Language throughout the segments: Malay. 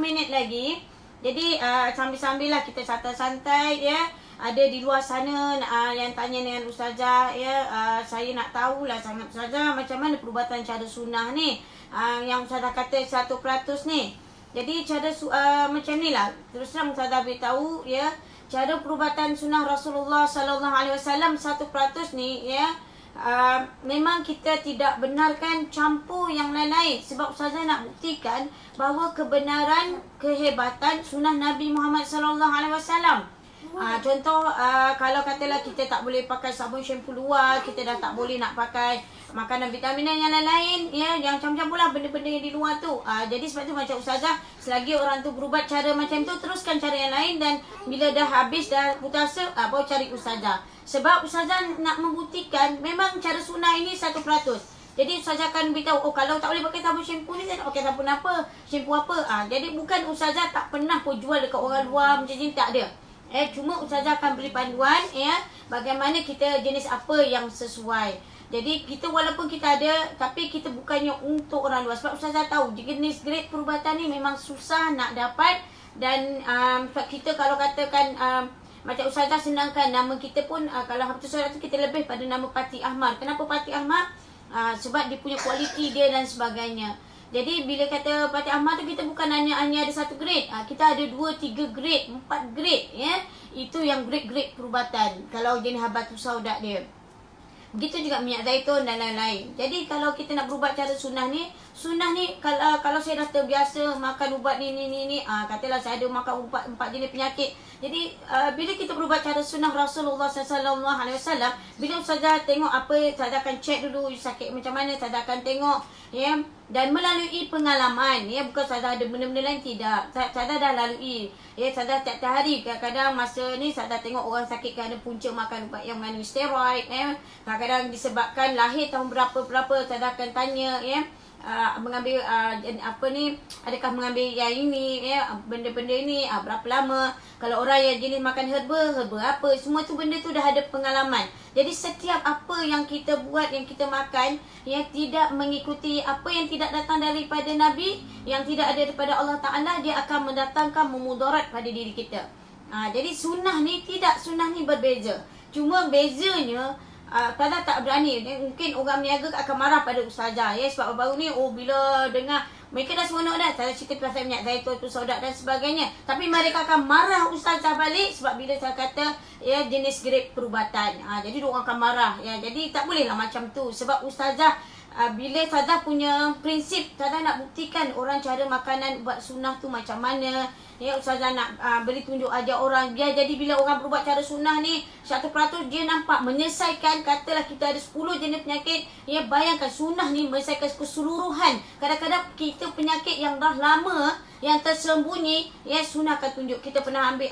minit lagi. Jadi sambil-sambil lah kita santai-santai ya. Ada di luar sana yang tanya dengan Ustazah ya. Saya nak tahulah sangat Ustazah macam mana perubatan cara sunnah ni. Yang Ustazah kata 100% ni. Jadi cara macam ni lah. Terus terang Ustazah beritahu ya. Cara perubatan sunnah Rasulullah sallallahu alaihi wasallam 100% ni ya. Memang kita tidak benarkan campur yang lain-lain. Sebab Ustazah nak buktikan bahawa kebenaran, kehebatan sunnah Nabi Muhammad sallallahu alaihi wasallam. Contoh kalau katalah kita tak boleh pakai sabun shampoo luar, kita dah tak boleh nak pakai makanan vitamin dan yang lain-lain ya, yang macam-macam pula benda-benda yang di luar tu. Jadi sebab tu macam Ustazah, selagi orang tu berubat cara macam tu, teruskan cara yang lain, dan bila dah habis dah putus asa, baru cari Ustazah. Sebab Ustazah nak membuktikan memang cara sunnah ini 100%. Jadi Ustazah akan beritahu, kalau tak boleh pakai sabun shampoo ni, saya nak pakai sabun apa, shampoo apa. Jadi bukan Ustazah tak pernah pun jual dekat orang luar macam ni, tak ada. Cuma Ustazah akan beri panduan ya, bagaimana kita jenis apa yang sesuai. Jadi kita walaupun kita ada, tapi kita bukannya untuk orang luar. Sebab Ustazah tahu jenis grade perubatan ni memang susah nak dapat. Dan sebab kita kalau katakan macam Ustazah senangkan nama kita pun, kalau Hafizul Surat tu kita lebih pada nama Pati Ahmad. Kenapa Pati Ahmad? Sebab dia punya kualiti dia dan sebagainya. Jadi bila kata Pati Ahmad tu, kita bukan hanya ada satu grade. Kita ada 2, 3 grade, 4 grade ya. Itu yang grade-grade perubatan kalau jenis habatus sauda dia. Begitu juga minyak zaitun dan lain-lain. Jadi kalau kita nak berubat cara sunnah ni kalau saya dah terbiasa makan ubat ni, katalah saya ada makan ubat 4 jenis penyakit. Jadi bila kita berubat cara sunnah Rasulullah sallallahu alaihi wasallam, bila Ustazah tengok apa, Ustazah akan check dulu sakit macam mana, Ustazah akan tengok ya, dan melalui pengalaman ya, bukan Ustazah ada benda-benda lain, tidak. Ustazah dah lalui ya, Ustazah tiap-tiap hari, kadang-kadang masa ni Ustazah tengok orang sakit kerana punca makan ubat yang mengandung steroid ya. Kadang-kadang disebabkan lahir tahun berapa-berapa, Ustazah akan tanya ya, mengambil adakah mengambil yang ini ya, benda-benda ini berapa lama. Kalau orang yang jenis makan herba apa, semua tu benda tu dah ada pengalaman. Jadi setiap apa yang kita buat, yang kita makan, yang tidak mengikuti apa yang tidak datang daripada Nabi, yang tidak ada daripada Allah Ta'ala, dia akan mendatangkan memudarat pada diri kita. Jadi sunnah ni berbeza. Cuma bezanya Ustazah tak berani. Mungkin orang meniaga akan marah pada Ustazah ya, sebab baru ni bila dengar mereka dah seronok dah, Ustazah cerita pasal minyak zaitun tu, saudat dan sebagainya. Tapi mereka akan marah Ustazah balik sebab bila saya kata ya jenis grade perubatan. Jadi diorang akan marah ya. Jadi tak bolehlah macam tu. Sebab Ustazah bila Ustazah punya prinsip, Ustazah nak buktikan orang cara makanan buat sunnah tu macam mana ya. Ustazah nak beri tunjuk ajar orang, biar jadi bila orang berubat cara sunnah ni 100% dia nampak menyelesaikan. Katalah kita ada 10 jenis penyakit ya, bayangkan sunnah ni menyelesaikan keseluruhan. Kadang-kadang kita penyakit yang dah lama, yang tersembunyi ya, sunnah akan tunjuk. Kita pernah ambil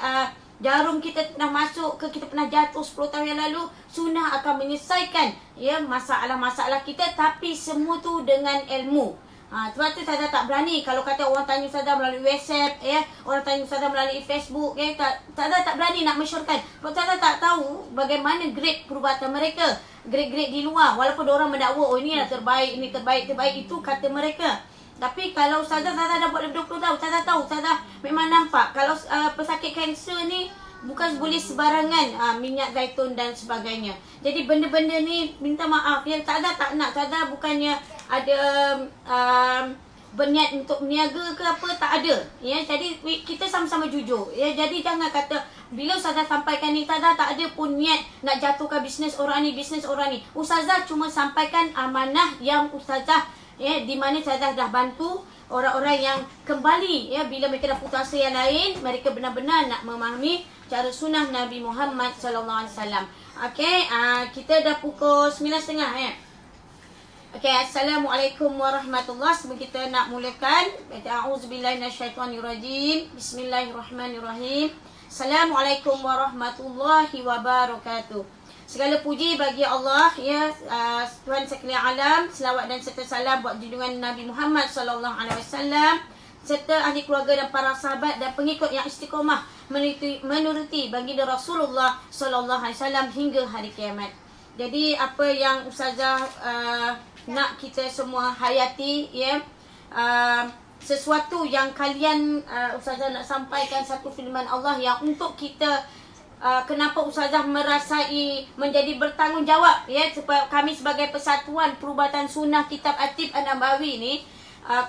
jarum, kita pernah masuk ke, kita pernah jatuh 10 tahun yang lalu, sunnah akan menyelesaikan ya masalah-masalah kita, tapi semua tu dengan ilmu. Sebab tu Ustazah tak berani. Kalau kata orang tanya Ustazah melalui WhatsApp ya, orang tanya Ustazah melalui Facebook ya, Ustazah tak berani nak mesyurkan. Sebab Ustazah tak tahu bagaimana grade perubatan mereka, grade-grade di luar. Walaupun orang mendakwa, oh ini yang terbaik, ini terbaik, itu kata mereka. Tapi kalau Ustazah dah buat lebih 20 tahun, Ustazah tahu, Ustazah memang nampak kalau pesakit kanser ni bukan boleh sebarangan minyak zaitun dan sebagainya. Jadi benda-benda ni minta maaf ya, Ustazah tak nak. Ustazah bukannya ada berniat untuk meniaga ke apa, tak ada ya. Jadi kita sama-sama jujur ya. Jadi jangan kata bila Ustazah sampaikan ni, Ustazah tak ada pun niat nak jatuhkan bisnes orang ni, Ustazah cuma sampaikan amanah yang Ustazah ya, di mana Ustazah dah bantu orang-orang yang kembali ya, bila mereka dah putus asa yang lain, mereka benar-benar nak memahami cara sunnah Nabi Muhammad sallallahu alaihi wasallam. Okey, kita dah pukul 9.30 ya. Okey, assalamualaikum warahmatullahi. Sebelum kita nak mulakan, a'udzubillahi minasyaitonirrajim. Bismillahirrahmanirrahim. Assalamualaikum warahmatullahi wabarakatuh. Segala puji bagi Allah ya, Tuhan sekalian alam. Selawat dan serta salam buat junjungan Nabi Muhammad sallallahu alaihi wasallam serta ahli keluarga dan para sahabat dan pengikut yang istiqamah menuruti baginda Rasulullah sallallahu alaihi wasallam hingga hari kiamat. Jadi apa yang Ustazah nak kita semua hayati ya, sesuatu yang kalian Ustazah nak sampaikan satu firman Allah yang untuk kita kenapa Ustazah merasai menjadi bertanggungjawab ya, supaya kami sebagai Persatuan Perubatan Sunnah Kitab At-Tib An-Nabawi ni,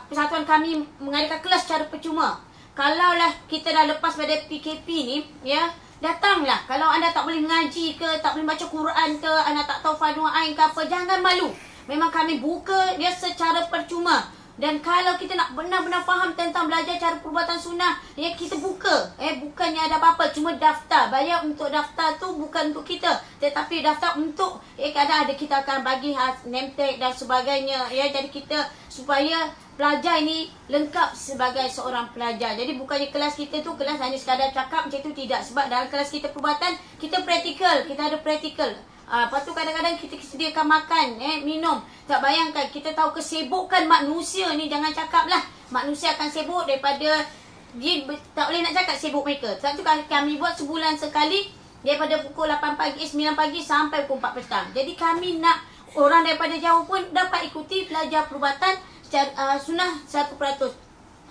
persatuan kami mengadakan kelas secara percuma. Kalaulah kita dah lepas pada PKP ni ya, datanglah. Kalau anda tak boleh mengaji ke, tak boleh baca Quran ke, anda tak tahu fardu ain ke apa, jangan malu. Memang kami buka dia secara percuma. Dan kalau kita nak benar-benar faham tentang belajar cara perubatan sunnah, ya kita buka. Bukannya ada apa-apa, cuma daftar. Bayar untuk daftar tu bukan untuk kita, tetapi daftar untuk kadang ada kita akan bagi name tag dan sebagainya ya. Jadi kita supaya pelajar ini lengkap sebagai seorang pelajar. Jadi bukannya kelas kita tu kelas hanya sekadar cakap macam tu, tidak. Sebab dalam kelas kita perubatan, kita praktikal, kita ada praktikal. Lepas tu kadang-kadang kita sediakan makan, minum. Tak bayangkan, kita tahu kesibukan manusia ni, jangan cakap lah. Manusia akan sibuk daripada, dia tak boleh nak cakap sibuk mereka. Sebab tu kami buat sebulan sekali, daripada pukul 8 pagi, 9 pagi sampai pukul 4 petang. Jadi kami nak orang daripada jauh pun dapat ikuti belajar perubatan secara sunnah 100%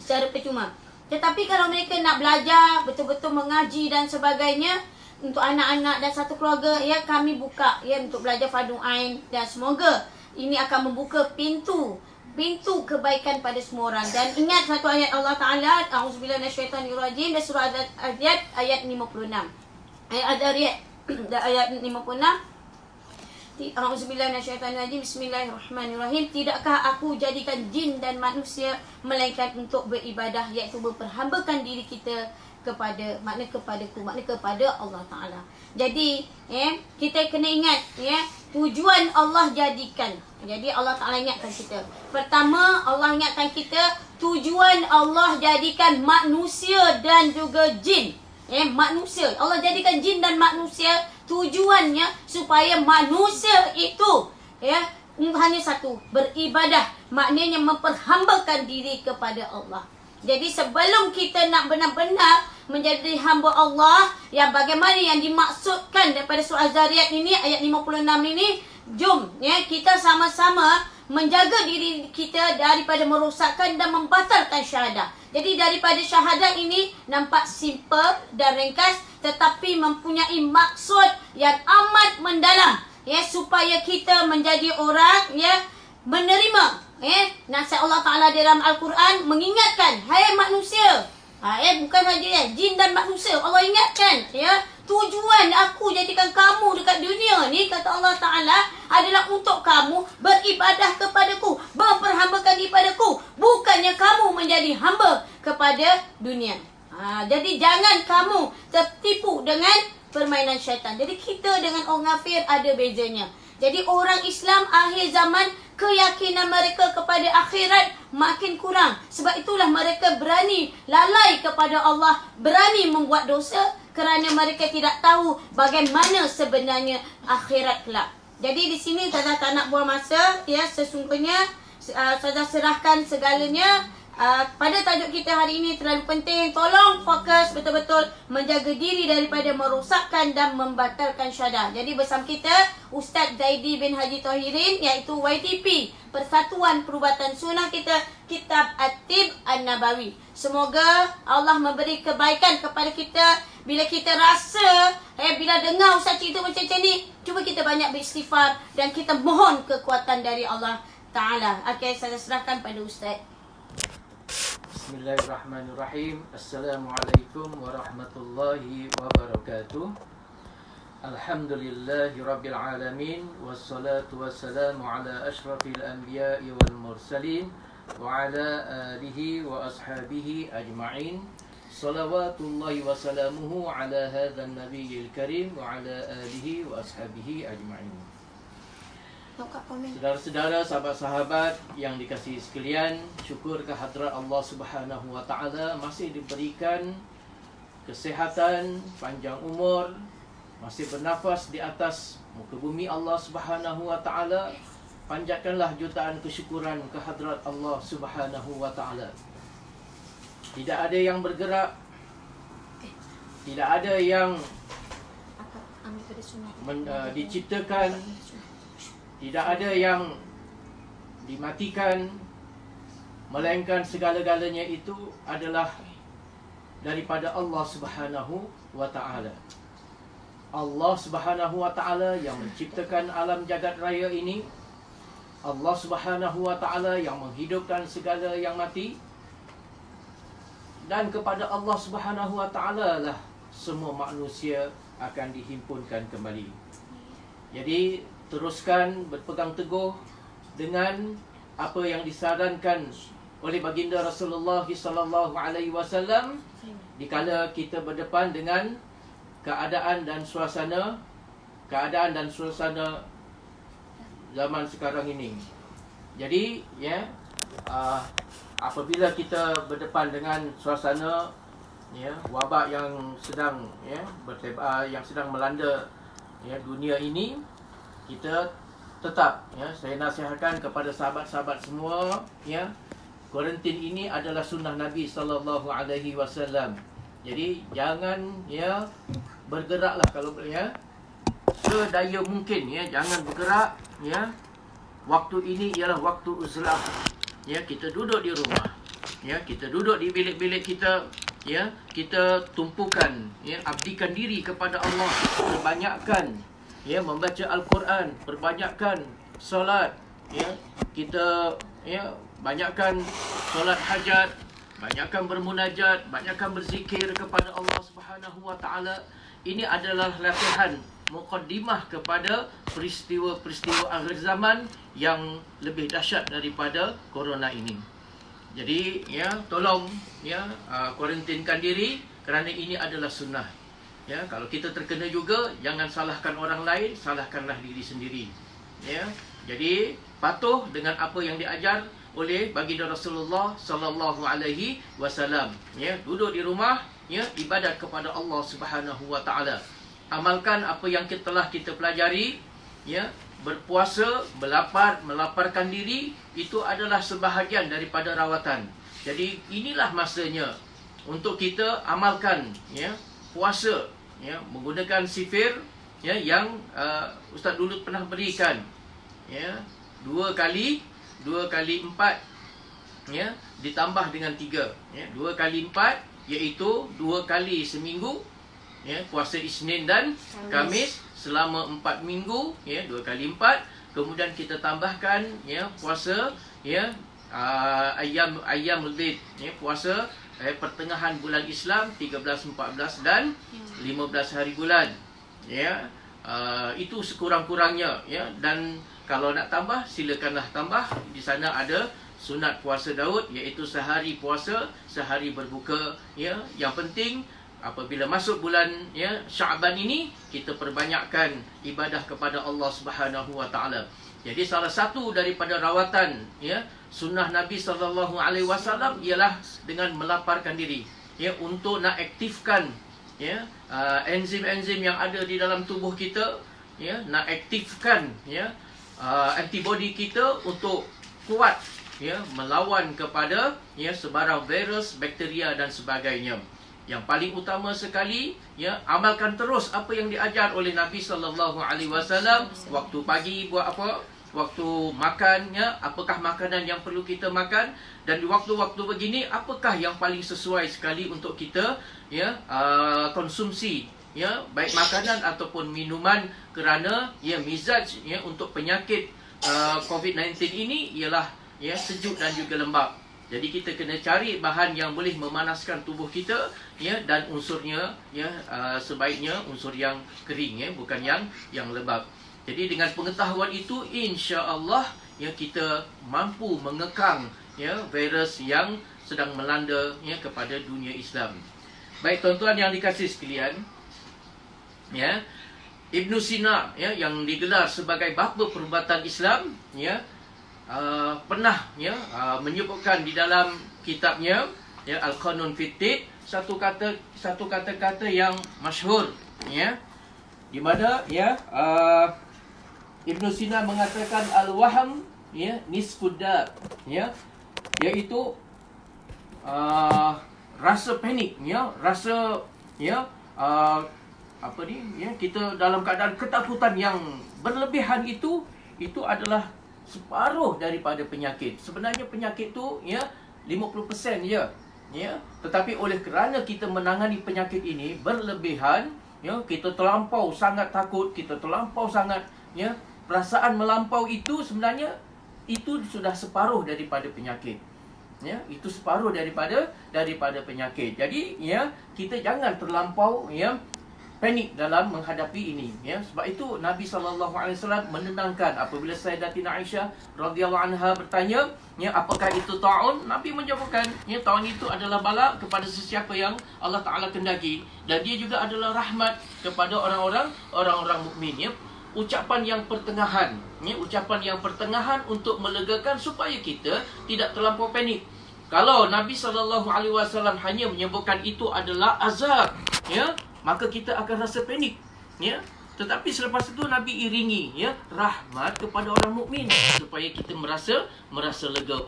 secara percuma. Tetapi kalau mereka nak belajar, betul-betul mengaji dan sebagainya, untuk anak-anak dan satu keluarga ya, kami buka ya untuk belajar fardu ain, dan semoga ini akan membuka pintu kebaikan pada semua orang. Dan ingat satu ayat Allah Taala, auzubillahi minasyaitonirrajim, dan surah Al-Adiyat ayat 56. Ayat Al-Adiyat ayat 56. Auzubillahi minasyaitonirrajim, bismillahirrahmanirrahim. Tidakkah aku jadikan jin dan manusia melainkan untuk beribadah, iaitu memperhambakan diri kita kepada kepada Allah Taala. Jadi kita kena ingat tujuan Allah jadikan. Jadi Allah Taala ingatkan kita. Pertama, Allah ingatkan kita tujuan Allah jadikan manusia dan juga jin. Manusia, Allah jadikan jin dan manusia, tujuannya supaya manusia itu hanya satu, beribadah. Maknanya memperhambakan diri kepada Allah. Jadi sebelum kita nak benar-benar menjadi hamba Allah, yang bagaimana yang dimaksudkan daripada surah Az-Zariyat ini ayat 56 ini, jom kita sama-sama menjaga diri kita daripada merosakkan dan membatalkan syahadah. Jadi daripada syahadah ini nampak simple dan ringkas, tetapi mempunyai maksud yang amat mendalam supaya kita menjadi orang menerima nasihat Allah Ta'ala dalam Al-Quran, mengingatkan, hai manusia, bukan saja jin dan manusia, Allah ingatkan tujuan aku jadikan kamu dekat dunia ni, kata Allah Ta'ala, adalah untuk kamu beribadah kepadaku, memperhambakan kepadaku, bukannya kamu menjadi hamba kepada dunia. Jadi jangan kamu tertipu dengan permainan syaitan. Jadi kita dengan orang kafir ada bezanya. Jadi orang Islam akhir zaman, keyakinan mereka kepada akhirat makin kurang. Sebab itulah mereka berani lalai kepada Allah, berani membuat dosa kerana mereka tidak tahu bagaimana sebenarnya akhirat kelak. Jadi di sini Ustazah tak nak buang masa, sesungguhnya Ustazah serahkan segalanya. Pada tajuk kita hari ini terlalu penting. Tolong fokus betul-betul menjaga diri daripada merosakkan dan membatalkan syahadah. Jadi bersama kita Ustaz Zaidi bin Haji Tahirin, iaitu YTP, Persatuan Perubatan Sunnah kita, Kitab At-Tib An-Nabawi. Semoga Allah memberi kebaikan kepada kita. Bila kita rasa bila dengar Ustaz cerita macam ni, cuba kita banyak beristighfar dan kita mohon kekuatan dari Allah Ta'ala. Okey, saya serahkan pada Ustaz. Bismillahirrahmanirrahim. Assalamualaikum warahmatullahi wabarakatuh. Alhamdulillahi rabbil alamin, wassalatu wassalamu ala ashrafil anbiya'i wal mursalin wa ala alihi wa ashabihi ajma'in. Salawatullahi wa salamuhu ala hadzal nabiyil karim wa ala alihi wa ashabihi ajma'in. Saudara-saudara, sahabat-sahabat yang dikasihi sekalian, syukur kehadrat Allah Subhanahu wa taala masih diberikan kesihatan, panjang umur, masih bernafas di atas muka bumi Allah Subhanahu wa taala. Panjatkanlah jutaan kesyukuran kehadrat Allah Subhanahu wa taala. Tidak ada yang bergerak, tidak ada yang diciptakan, tidak ada yang dimatikan, melainkan segala-galanya itu adalah daripada Allah Subhanahu wa Ta'ala. Allah Subhanahu wa Ta'ala yang menciptakan alam jagat raya ini. Allah Subhanahu wa Ta'ala yang menghidupkan segala yang mati. Dan kepada Allah Subhanahu wa Ta'ala lah semua manusia akan dihimpunkan kembali. Jadi teruskan berpegang teguh dengan apa yang disarankan oleh baginda Rasulullah sallallahu alaihi wasallam dikala kita berdepan dengan keadaan dan suasana zaman sekarang ini. Jadi apabila kita berdepan dengan suasana wabak yang sedang yang sedang melanda dunia ini, kita tetap saya nasihatkan kepada sahabat-sahabat semua, kuarantin ini adalah sunnah Nabi sallallahu alaihi wasallam. Jadi jangan bergeraklah kalau boleh sedaya mungkin jangan bergerak waktu ini ialah waktu uzlah. Kita duduk di rumah. Kita duduk di bilik-bilik kita. Kita tumpukan abdikan diri kepada Allah. Perbanyakkan membaca Al-Quran, perbanyakkan solat. Kita banyakkan solat hajat, banyakkan bermunajat, banyakkan berzikir kepada Allah Subhanahu wa Ta'ala. Ini adalah latihan muqaddimah kepada peristiwa-peristiwa akhir zaman yang lebih dahsyat daripada corona ini. Jadi tolong kuarantinkan diri kerana ini adalah sunnah. Kalau kita terkena juga, jangan salahkan orang lain, salahkanlah diri sendiri. Jadi patuh dengan apa yang diajar oleh baginda Rasulullah sallallahu alaihi wasallam. Duduk di rumah, ibadat kepada Allah Subhanahu wa Ta'ala. Amalkan apa yang telah kita pelajari. Berpuasa, melaparkan diri, itu adalah sebahagian daripada rawatan. Jadi inilah masanya untuk kita amalkan puasa, menggunakan sifir yang Ustaz dulu pernah berikan, 2 kali 4 ditambah dengan 3, 2 kali 4 iaitu 2 kali seminggu, puasa Isnin dan Khamis selama 4 minggu, 2 kali 4. Kemudian kita tambahkan puasa ayyamul bid, puasa pertengahan bulan Islam 13, 14 dan 15 hari bulan. Itu sekurang-kurangnya, dan kalau nak tambah silakanlah tambah. Di sana ada sunat puasa Daud, iaitu sehari puasa, sehari berbuka. Yang penting apabila masuk bulan Syaban ini, kita perbanyakkan ibadah kepada Allah Subhanahu wa Ta'ala. Jadi salah satu daripada rawatan sunnah Nabi sallallahu alaihi wasallam ialah dengan melaparkan diri, untuk nak aktifkan enzim-enzim yang ada di dalam tubuh kita, nak aktifkan antibody kita untuk kuat melawan kepada sebarang virus, bakteria dan sebagainya. Yang paling utama sekali, amalkan terus apa yang diajar oleh Nabi sallallahu alaihi wasallam. Waktu pagi buat apa? Waktu makan, apakah makanan yang perlu kita makan? Dan di waktu-waktu begini, apakah yang paling sesuai sekali untuk kita konsumsi, baik makanan ataupun minuman, kerana mizaj untuk penyakit COVID-19 ini ialah sejuk dan juga lembab. Jadi kita kena cari bahan yang boleh memanaskan tubuh kita, dan unsurnya sebaiknya unsur yang kering, bukan yang lembab. Jadi dengan pengetahuan itu, insya-Allah kita mampu mengekang virus yang sedang melanda kepada dunia Islam. Baik tuan-tuan yang dikasihi sekalian, Ibn Sina yang digelar sebagai bapa perubatan Islam pernah menyebutkan di dalam kitabnya Al-Qanun fit Tibb satu kata-kata yang masyhur, di mana Ibn Sina mengatakan al-wahm nisfudda, iaitu rasa panik, rasa kita dalam keadaan ketakutan yang berlebihan, itu adalah separuh daripada penyakit. Sebenarnya penyakit tu 50% je. Tetapi oleh kerana kita menangani penyakit ini berlebihan, kita terlampau sangat takut, kita terlampau sangat perasaan melampau itu sebenarnya itu sudah separuh daripada penyakit. Itu separuh daripada penyakit. Jadi kita jangan terlampau panik dalam menghadapi ini. Sebab itu Nabi SAW menenangkan apabila Sayyidatina Aisyah radhiyallahu anha bertanya, apakah itu ta'un? Nabi menjawabkan, ta'un itu adalah bala kepada sesiapa yang Allah Ta'ala kendaki, dan dia juga adalah rahmat kepada orang-orang mukmin. Ucapan yang pertengahan, ucapan yang pertengahan untuk melegakan supaya kita tidak terlampau panik. Kalau Nabi SAW hanya menyebutkan itu adalah azab, maka kita akan rasa panik. Tetapi selepas itu Nabi iringi rahmat kepada orang mukmin supaya kita merasa lega.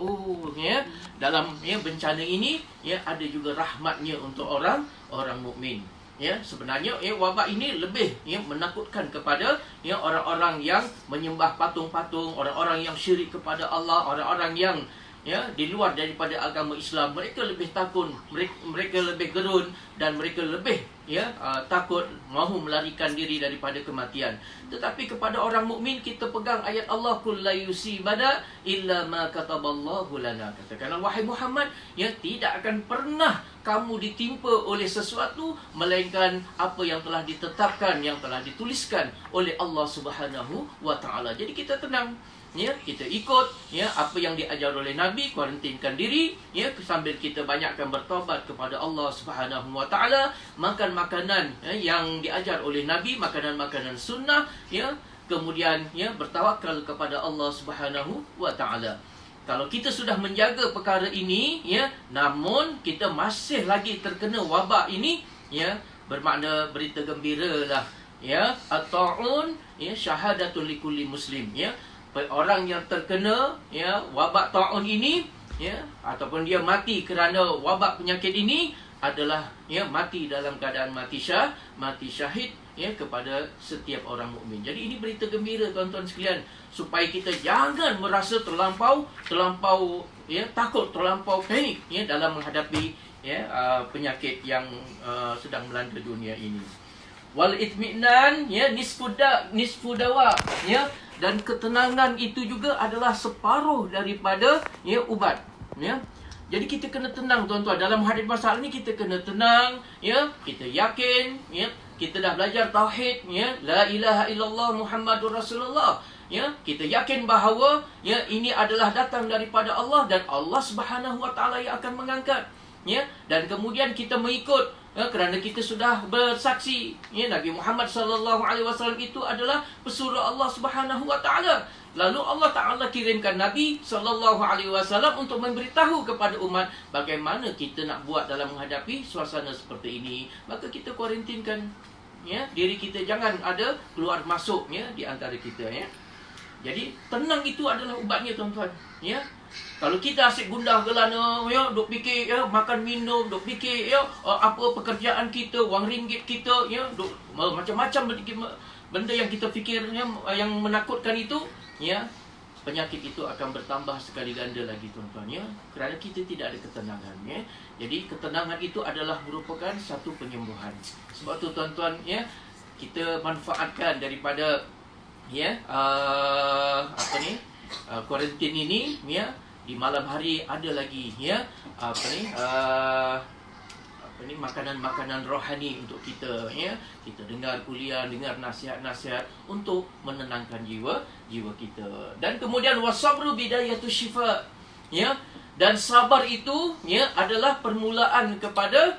Dalam bencana ini ada juga rahmatnya untuk orang mukmin. Sebenarnya wabak ini lebih menakutkan kepada orang-orang yang menyembah patung-patung, orang-orang yang syirik kepada Allah, orang-orang yang di luar daripada agama Islam. Mereka lebih takut, mereka lebih gerun, dan mereka lebih takut, mahu melarikan diri daripada kematian. Tetapi kepada orang mukmin kita pegang ayat Allah, qul la yusibana illa ma kataballahu lana. Katakanlah wahai Muhammad, tidak akan pernah kamu ditimpa oleh sesuatu melainkan apa yang telah ditetapkan, yang telah dituliskan oleh Allah Subhanahu wa taala. Jadi kita tenang. Kita ikut apa yang diajar oleh Nabi, kuarantinkan diri sambil kita banyakkan bertaubat kepada Allah Subhanahu wa taala, makan makanan yang diajar oleh Nabi, makanan-makanan sunnah, kemudian bertawakal kepada Allah Subhanahu wa taala. Kalau kita sudah menjaga perkara ini, namun kita masih lagi terkena wabak ini, bermakna berita gembiralah. At-ta'un syahadatun likulli muslim. Orang yang terkena wabak ta'un ini, ataupun dia mati kerana wabak penyakit ini, adalah mati dalam keadaan mati syahid kepada setiap orang mukmin. Jadi ini berita gembira tuan-tuan sekalian, supaya kita jangan merasa terlampau takut, terlampau panik dalam menghadapi penyakit yang sedang melanda dunia ini. Wal itminan nisfu dawa, dan ketenangan itu juga adalah separuh daripada ubat. Jadi kita kena tenang tuan-tuan. Dalam menghadapi masalah ini kita kena tenang, kita yakin, kita dah belajar tauhid, la ilaha illallah Muhammadur Rasulullah. Kita yakin bahawa ini adalah datang daripada Allah, dan Allah Subhanahu wa taala yang akan mengangkat. Dan kemudian kita mengikut, kerana kita sudah bersaksi Nabi Muhammad SAW itu adalah pesuruh Allah Subhanahu wa taala. Lalu Allah Taala kirimkan Nabi SAW untuk memberitahu kepada umat bagaimana kita nak buat dalam menghadapi suasana seperti ini. Maka kita kuarantinkan diri kita, jangan ada keluar masuk di antara kita. Jadi tenang itu adalah ubatnya tuan-tuan. Kalau kita asyik gundah gelana, duk fikir makan minum, duk fikir apa pekerjaan kita, wang ringgit kita, duk macam-macam benda yang kita fikir yang menakutkan itu, penyakit itu akan bertambah sekali ganda lagi tuan-tuan, kerana kita tidak ada ketenangan. Jadi ketenangan itu adalah merupakan satu penyembuhan. Sebab tu tuan-tuan, kita manfaatkan daripada kuarantin ini, di malam hari ada lagi makanan-makanan rohani untuk kita. Kita dengar kuliah, dengar nasihat-nasihat untuk menenangkan jiwa kita. Dan kemudian wasabru bidayatu syifa. Dan sabar itu adalah permulaan kepada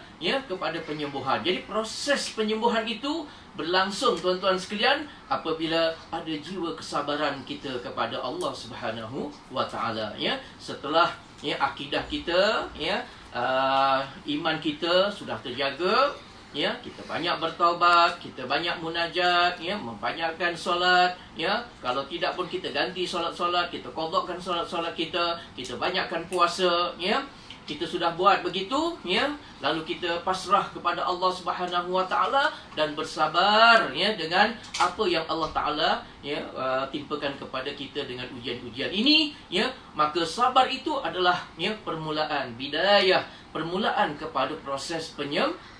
penyembuhan. Jadi proses penyembuhan itu berlangsung tuan-tuan sekalian apabila ada jiwa kesabaran kita kepada Allah Subhanahu wa taala. Setelah akidah kita, iman kita sudah terjaga, kita banyak bertaubat, kita banyak munajat, membanyakkan solat, kalau tidak pun kita ganti solat-solat, kita qadhakan solat-solat kita banyakkan puasa, kita sudah buat begitu, ya, lalu kita pasrah kepada Allah Subhanahu wa taala dan bersabar, ya, dengan apa yang Allah Taala, ya, timpakan kepada kita dengan ujian-ujian ini, ya, maka sabar itu adalah, ya, permulaan, bidayah, permulaan kepada proses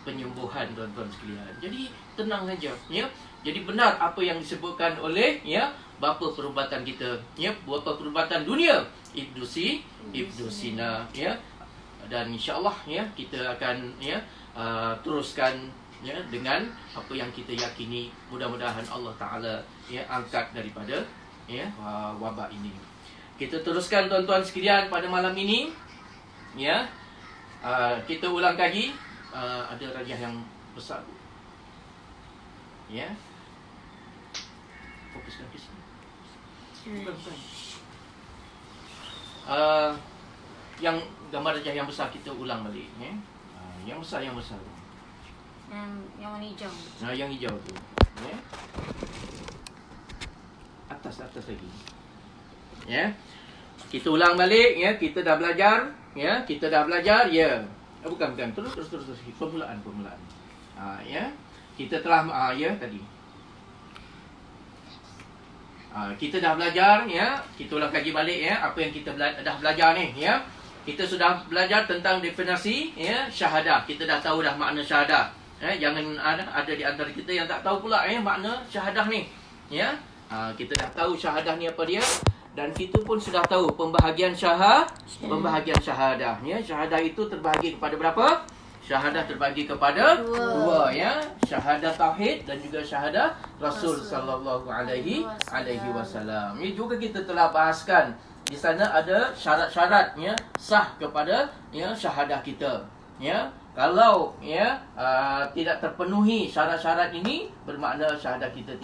penyembuhan, tuan-tuan sekalian. Jadi tenang saja, ya. Jadi benar apa yang disebutkan oleh, ya, bapa perubatan kita, ya, bapa perubatan dunia, Ibnu Sina, ya. Dan insya-Allah, ya, kita akan, ya, teruskan, ya, dengan apa yang kita yakini. Mudah-mudahan Allah Taala, ya, angkat daripada, ya, wabak ini. Kita teruskan, tuan-tuan sekalian, pada malam ini, ya. Kita ulang lagi. Ada rajah yang besar, ya. Fokuskan ke sini. Bukan. Yang gambar rajah yang besar kita ulang balik, ya. Yang besar. Yang warna hijau. Yang hijau tu, ya. Atas lagi. Ya. Kita ulang balik, ya. Kita dah belajar, ya. Ya. Bukan. Terus. Permulaan. Ya. Kita telah, ya, tadi. Kita dah belajar, ya. Kita ulang kaji balik, ya, apa yang kita dah belajar ni, ya. Kita sudah belajar tentang definisi, ya, syahadah. Kita dah tahu dah makna syahadah. Jangan ada di antara kita yang tak tahu pula, makna syahadah ni, ya. Kita dah tahu syahadah ni apa dia, dan kita pun sudah tahu pembahagian syahadah, ya. Syahadah itu terbahagi kepada berapa? Syahadah terbagi kepada dua, ya. Syahadah tauhid dan juga syahadah Rasul sallallahu alaihi wasallam. Ini juga kita telah bahaskan. Di sana ada syarat-syaratnya sah kepada, ya, syahadah kita, ya. Kalau, ya, tidak terpenuhi syarat-syarat ini, bermakna syahadah kita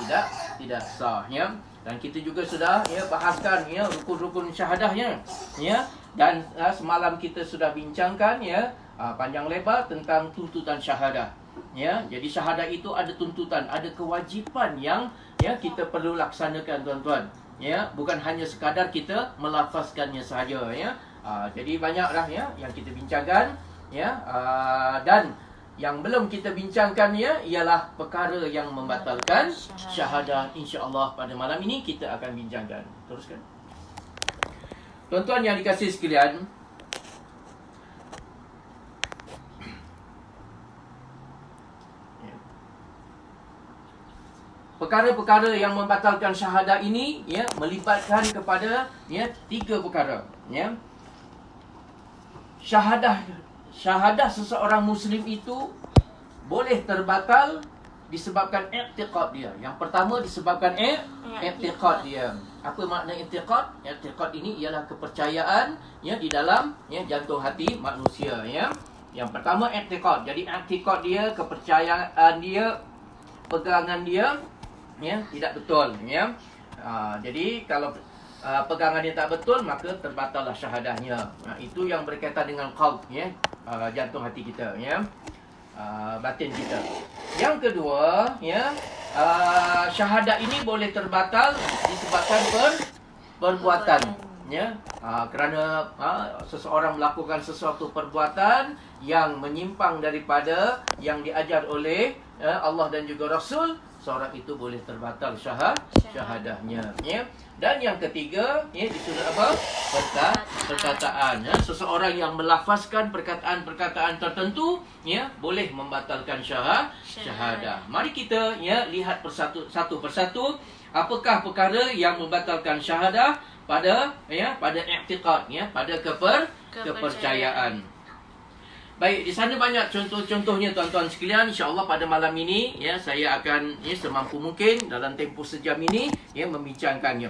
tidak sah, ya. Dan kita juga sudah, ya, bahaskan, ya, rukun-rukun syahadahnya, ya. Dan semalam kita sudah bincangkan, ya, panjang lebar tentang tuntutan syahadah, ya. Jadi syahadah itu ada tuntutan, ada kewajipan yang, ya, kita perlu laksanakan, tuan-tuan, ya. Bukan hanya sekadar kita melafazkannya sahaja, ya. Jadi banyaklah, ya, yang kita bincangkan, ya. Dan yang belum kita bincangkan, ya, ialah perkara yang membatalkan syahadah. Insya-Allah pada malam ini kita akan bincangkan. Teruskan. Tuan-tuan yang dikasihi sekalian, perkara-perkara yang membatalkan syahadah ini, ya, melibatkan kepada, ya, 3 perkara, ya. Syahadah seseorang muslim itu boleh terbatal disebabkan i'tiqad dia. Yang pertama disebabkan i'tiqad dia. Apa makna i'tiqad? I'tiqad ini ialah kepercayaan, ya, di dalam, ya, jantung hati manusia, ya. Yang pertama i'tiqad. Jadi i'tiqad dia, kepercayaan dia, pegangan dia, ya, tidak betul, ya. Jadi kalau pegangan dia tak betul, maka terbatallah syahadahnya. Itu yang berkaitan dengan qalb, ya, jantung hati kita, ya, batin kita. Yang kedua, ya, syahadah ini boleh terbatal disebabkan perbuatan, ya. Kerana seseorang melakukan sesuatu perbuatan yang menyimpang daripada yang diajar oleh Allah dan juga Rasul, seorang itu boleh terbatal syahadahnya, ya. Dan yang ketiga, ya, disuruh apa? Perkataan, ya. Seseorang yang melafazkan perkataan-perkataan tertentu, ya, boleh membatalkan syahadah. Mari kita, ya, lihat satu persatu apakah perkara yang membatalkan syahadah pada, ya, pada i'tiqad, ya, pada kepercayaan. Baik, di sana banyak contoh-contohnya, tuan-tuan sekalian. InsyaAllah pada malam ini, ya, saya akan, ya, semampu mungkin dalam tempoh sejam ini, ya, membincangkannya.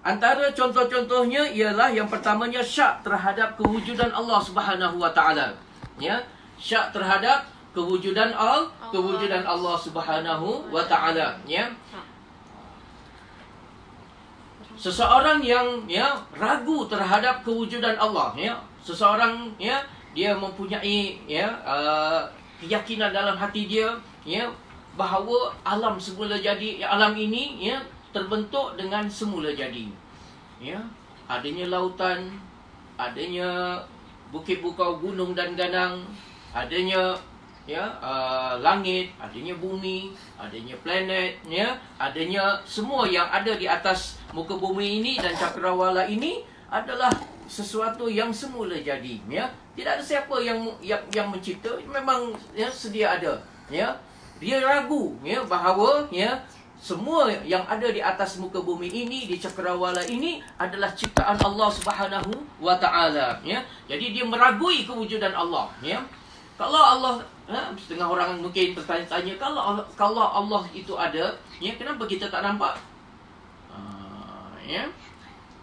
Antara contoh-contohnya ialah yang pertamanya syak terhadap kewujudan Allah Subhanahu wa taala, ya. Syak terhadap kewujudan Allah Subhanahu wa taala, ya. Seseorang yang, ya, ragu terhadap kewujudan Allah, ya. Seseorang, ya, dia mempunyai, ya, keyakinan dalam hati dia, ya, bahawa alam semula jadi, alam ini, ya, terbentuk dengan semula jadi, ya. Adanya lautan, adanya bukit bukau, gunung dan ganang, adanya langit, adanya bumi, adanya planet, adanya semua yang ada di atas muka bumi ini dan cakrawala ini adalah sesuatu yang semula jadi. Tidak ada siapa yang mencipta, memang sedia ada. Dia ragu bahawa semua yang ada di atas muka bumi ini, di cakrawala ini adalah ciptaan Allah Subhanahu wa taala. Jadi dia meragui kewujudan Allah. Kalau Allah, setengah orang mungkin bertanya-tanya, kalau Allah itu ada, kenapa kita tak nampak?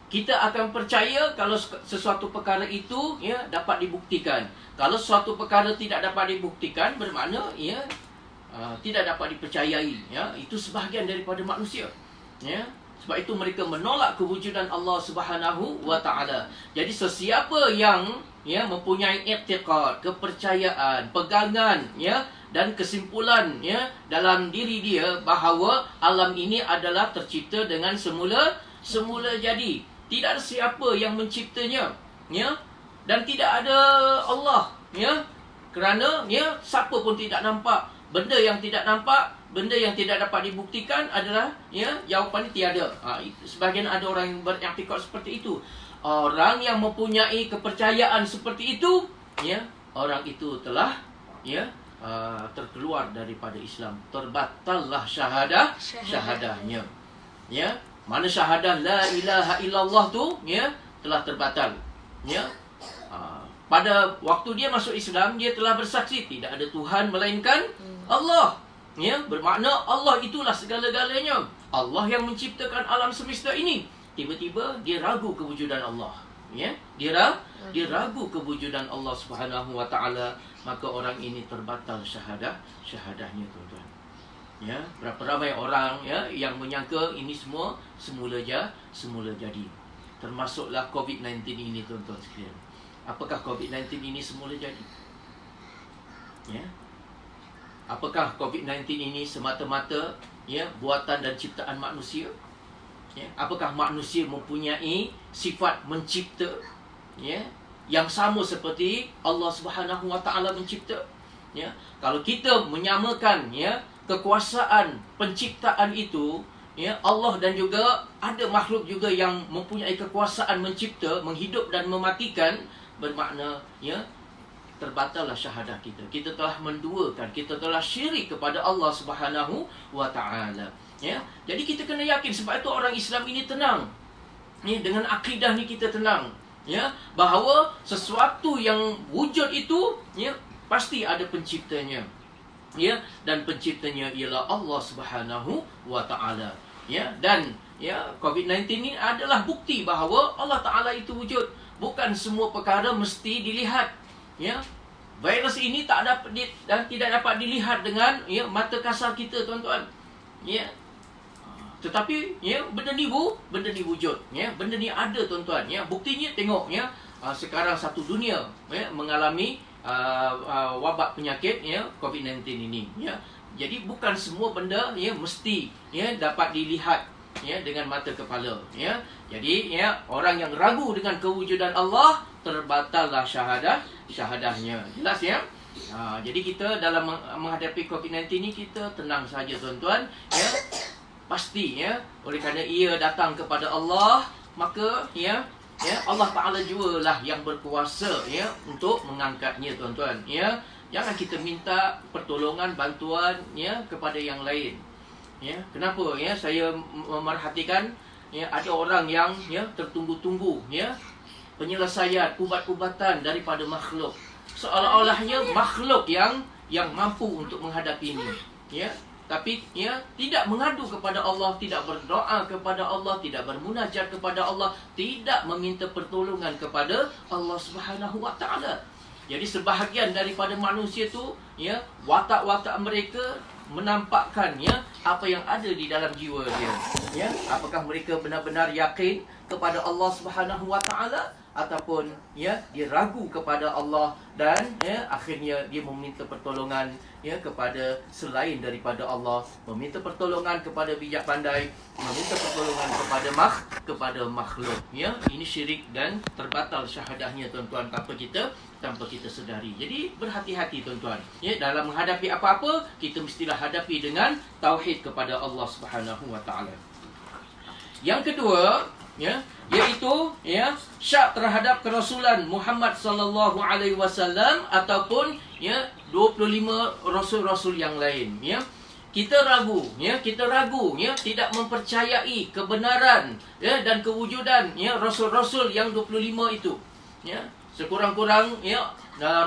Kita akan percaya kalau sesuatu perkara itu dapat dibuktikan. Kalau sesuatu perkara tidak dapat dibuktikan, bermakna tidak dapat dipercayai. Itu sebahagian daripada manusia. Sebab itu mereka menolak kewujudan Allah Subhanahu wa taala. Jadi sesiapa yang mempunyai i'tiqad, kepercayaan, pegangan dan kesimpulan dalam diri dia bahawa alam ini adalah tercipta dengan semula jadi. Tidak ada siapa yang menciptanya, dan tidak ada Allah, kerana siapa pun tidak nampak. Benda yang tidak nampak, benda yang tidak dapat dibuktikan adalah jawapannya tiada. Sebahagian ada orang yang beriktikad seperti itu. Orang yang mempunyai kepercayaan seperti itu, orang itu telah terkeluar daripada Islam. Terbatallah syahadahnya. Mana syahadah la ilaha illallah tu telah terbatal. Pada waktu dia masuk Islam, dia telah bersaksi tidak ada Tuhan melainkan Allah. Bermakna Allah itulah segala-galanya. Allah yang menciptakan alam semesta ini. Tiba-tiba dia ragu kewujudan Allah. Dia ragu kewujudan Allah Subhanahu wa taala, maka orang ini terbatal syahadahnya, tuan-tuan. Berapa ramai orang yang menyangka ini semua semula jadi. Termasuklah COVID-19 ini, tuan-tuan sekalian. Apakah COVID-19 ini semula jadi? Apakah COVID-19 ini semata-mata buatan dan ciptaan manusia? Apakah manusia mempunyai sifat mencipta yang sama seperti Allah Subhanahu wa taala mencipta? Kalau kita menyamakan kekuasaan penciptaan itu, Allah dan juga ada makhluk juga yang mempunyai kekuasaan mencipta, menghidup dan mematikan, bermakna terbatallah syahadah kita. Kita telah menduakan, kita telah syirik kepada Allah Subhanahu wa taala. Jadi kita kena yakin, sebab itu orang Islam ini tenang. Dengan akidah ni kita tenang. Bahawa sesuatu yang wujud itu pasti ada penciptanya. Dan penciptanya ialah Allah Subhanahu wa taala. Dan COVID-19 ini adalah bukti bahawa Allah Taala itu wujud. Bukan semua perkara mesti dilihat. Virus ini tidak dapat dilihat dengan mata kasar kita, tuan-tuan. Tetapi benda ni wujud. Benda ni ada, tuan-tuan. Buktinya tengok sekarang satu dunia mengalami wabak penyakit COVID-19 ini. Jadi bukan semua benda mesti dapat dilihat dengan mata kepala. Jadi orang yang ragu dengan kewujudan Allah, terbatallah syahadahnya. Jelas jadi kita dalam menghadapi COVID-19 ini kita tenang saja, tuan-tuan. Pasti oleh kerana ia datang kepada Allah, maka Allah Ta'ala jualah yang berkuasa untuk mengangkatnya, tuan-tuan. Jangan kita minta pertolongan, bantuan kepada yang lain. Kenapa saya memerhatikan ada orang yang tertunggu-tunggu penyelesaian ubat-ubatan daripada makhluk. Seolah-olahnya makhluk yang mampu untuk menghadapi ini. Tapi tidak mengadu kepada Allah, tidak berdoa kepada Allah, tidak bermunajat kepada Allah, tidak meminta pertolongan kepada Allah Subhanahu wa taala. Jadi sebahagian daripada manusia tu watak-watak mereka menampakkan apa yang ada di dalam jiwa dia. Apakah mereka benar-benar yakin kepada Allah Subhanahu wa taala ataupun ya dia ragu kepada Allah dan ya akhirnya dia meminta pertolongan ya kepada selain daripada Allah, meminta pertolongan kepada bijak pandai, meminta pertolongan kepada makhluk. Ya, ini syirik dan terbatal syahadahnya tuan-tuan tanpa kita sedari. Jadi berhati-hati tuan-tuan. Ya, dalam menghadapi apa-apa kita mestilah hadapi dengan tauhid kepada Allah Subhanahu wa taala. Yang kedua, ya, iaitu ya syak terhadap kerasulan Muhammad sallallahu alaihi wasallam ataupun ya 25 rasul-rasul yang lain. Ya, kita ragu ya tidak mempercayai kebenaran ya dan kewujudan ya rasul-rasul yang 25 itu. Ya, sekurang-kurang ya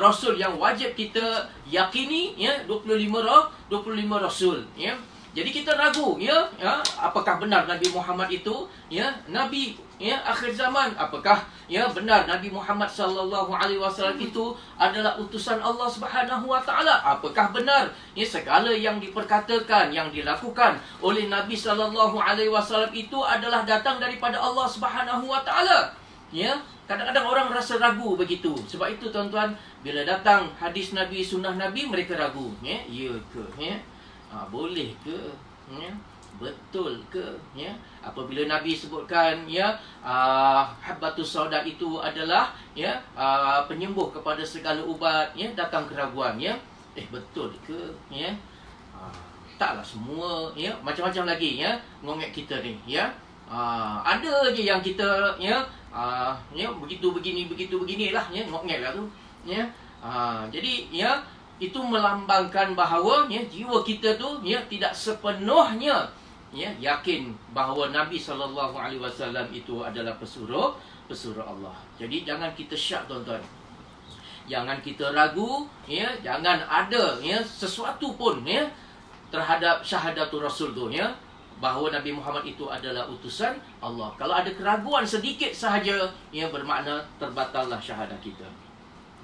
rasul yang wajib kita yakini ya 25 rasul ya. Jadi kita ragu ya apakah benar Nabi Muhammad itu ya nabi ya akhir zaman, apakah ya benar Nabi Muhammad sallallahu alaihi wasallam itu adalah utusan Allah Subhanahu wa taala, apakah benar ya segala yang diperkatakan yang dilakukan oleh Nabi sallallahu alaihi wasallam itu adalah datang daripada Allah Subhanahu wa taala. Ya, kadang-kadang orang rasa ragu begitu. Sebab itu tuan-tuan, bila datang hadis Nabi, sunnah Nabi, mereka ragu ya ke ya boleh ke ya, betul ke ya, apabila Nabi sebutkan ya habbatus sauda itu adalah ya penyembuh kepada segala ubat ya, datang keraguan ya, betul ke ya, taklah semua ya, macam-macam lagi ya ngongek kita ni ya. Ada je yang kita ya begitu beginilah ya, ngongek lah tu ya. Jadi ya itu melambangkan bahawa ya jiwa kita tu ya tidak sepenuhnya ya yakin bahawa Nabi sallallahu alaihi wasallam itu adalah pesuruh Allah. Jadi jangan kita syak tuan-tuan. Jangan kita ragu ya, jangan ada ya sesuatu pun ya terhadap syahadatul rasul tu ya, bahawa Nabi Muhammad itu adalah utusan Allah. Kalau ada keraguan sedikit sahaja ya, bermakna terbatallah syahadah kita.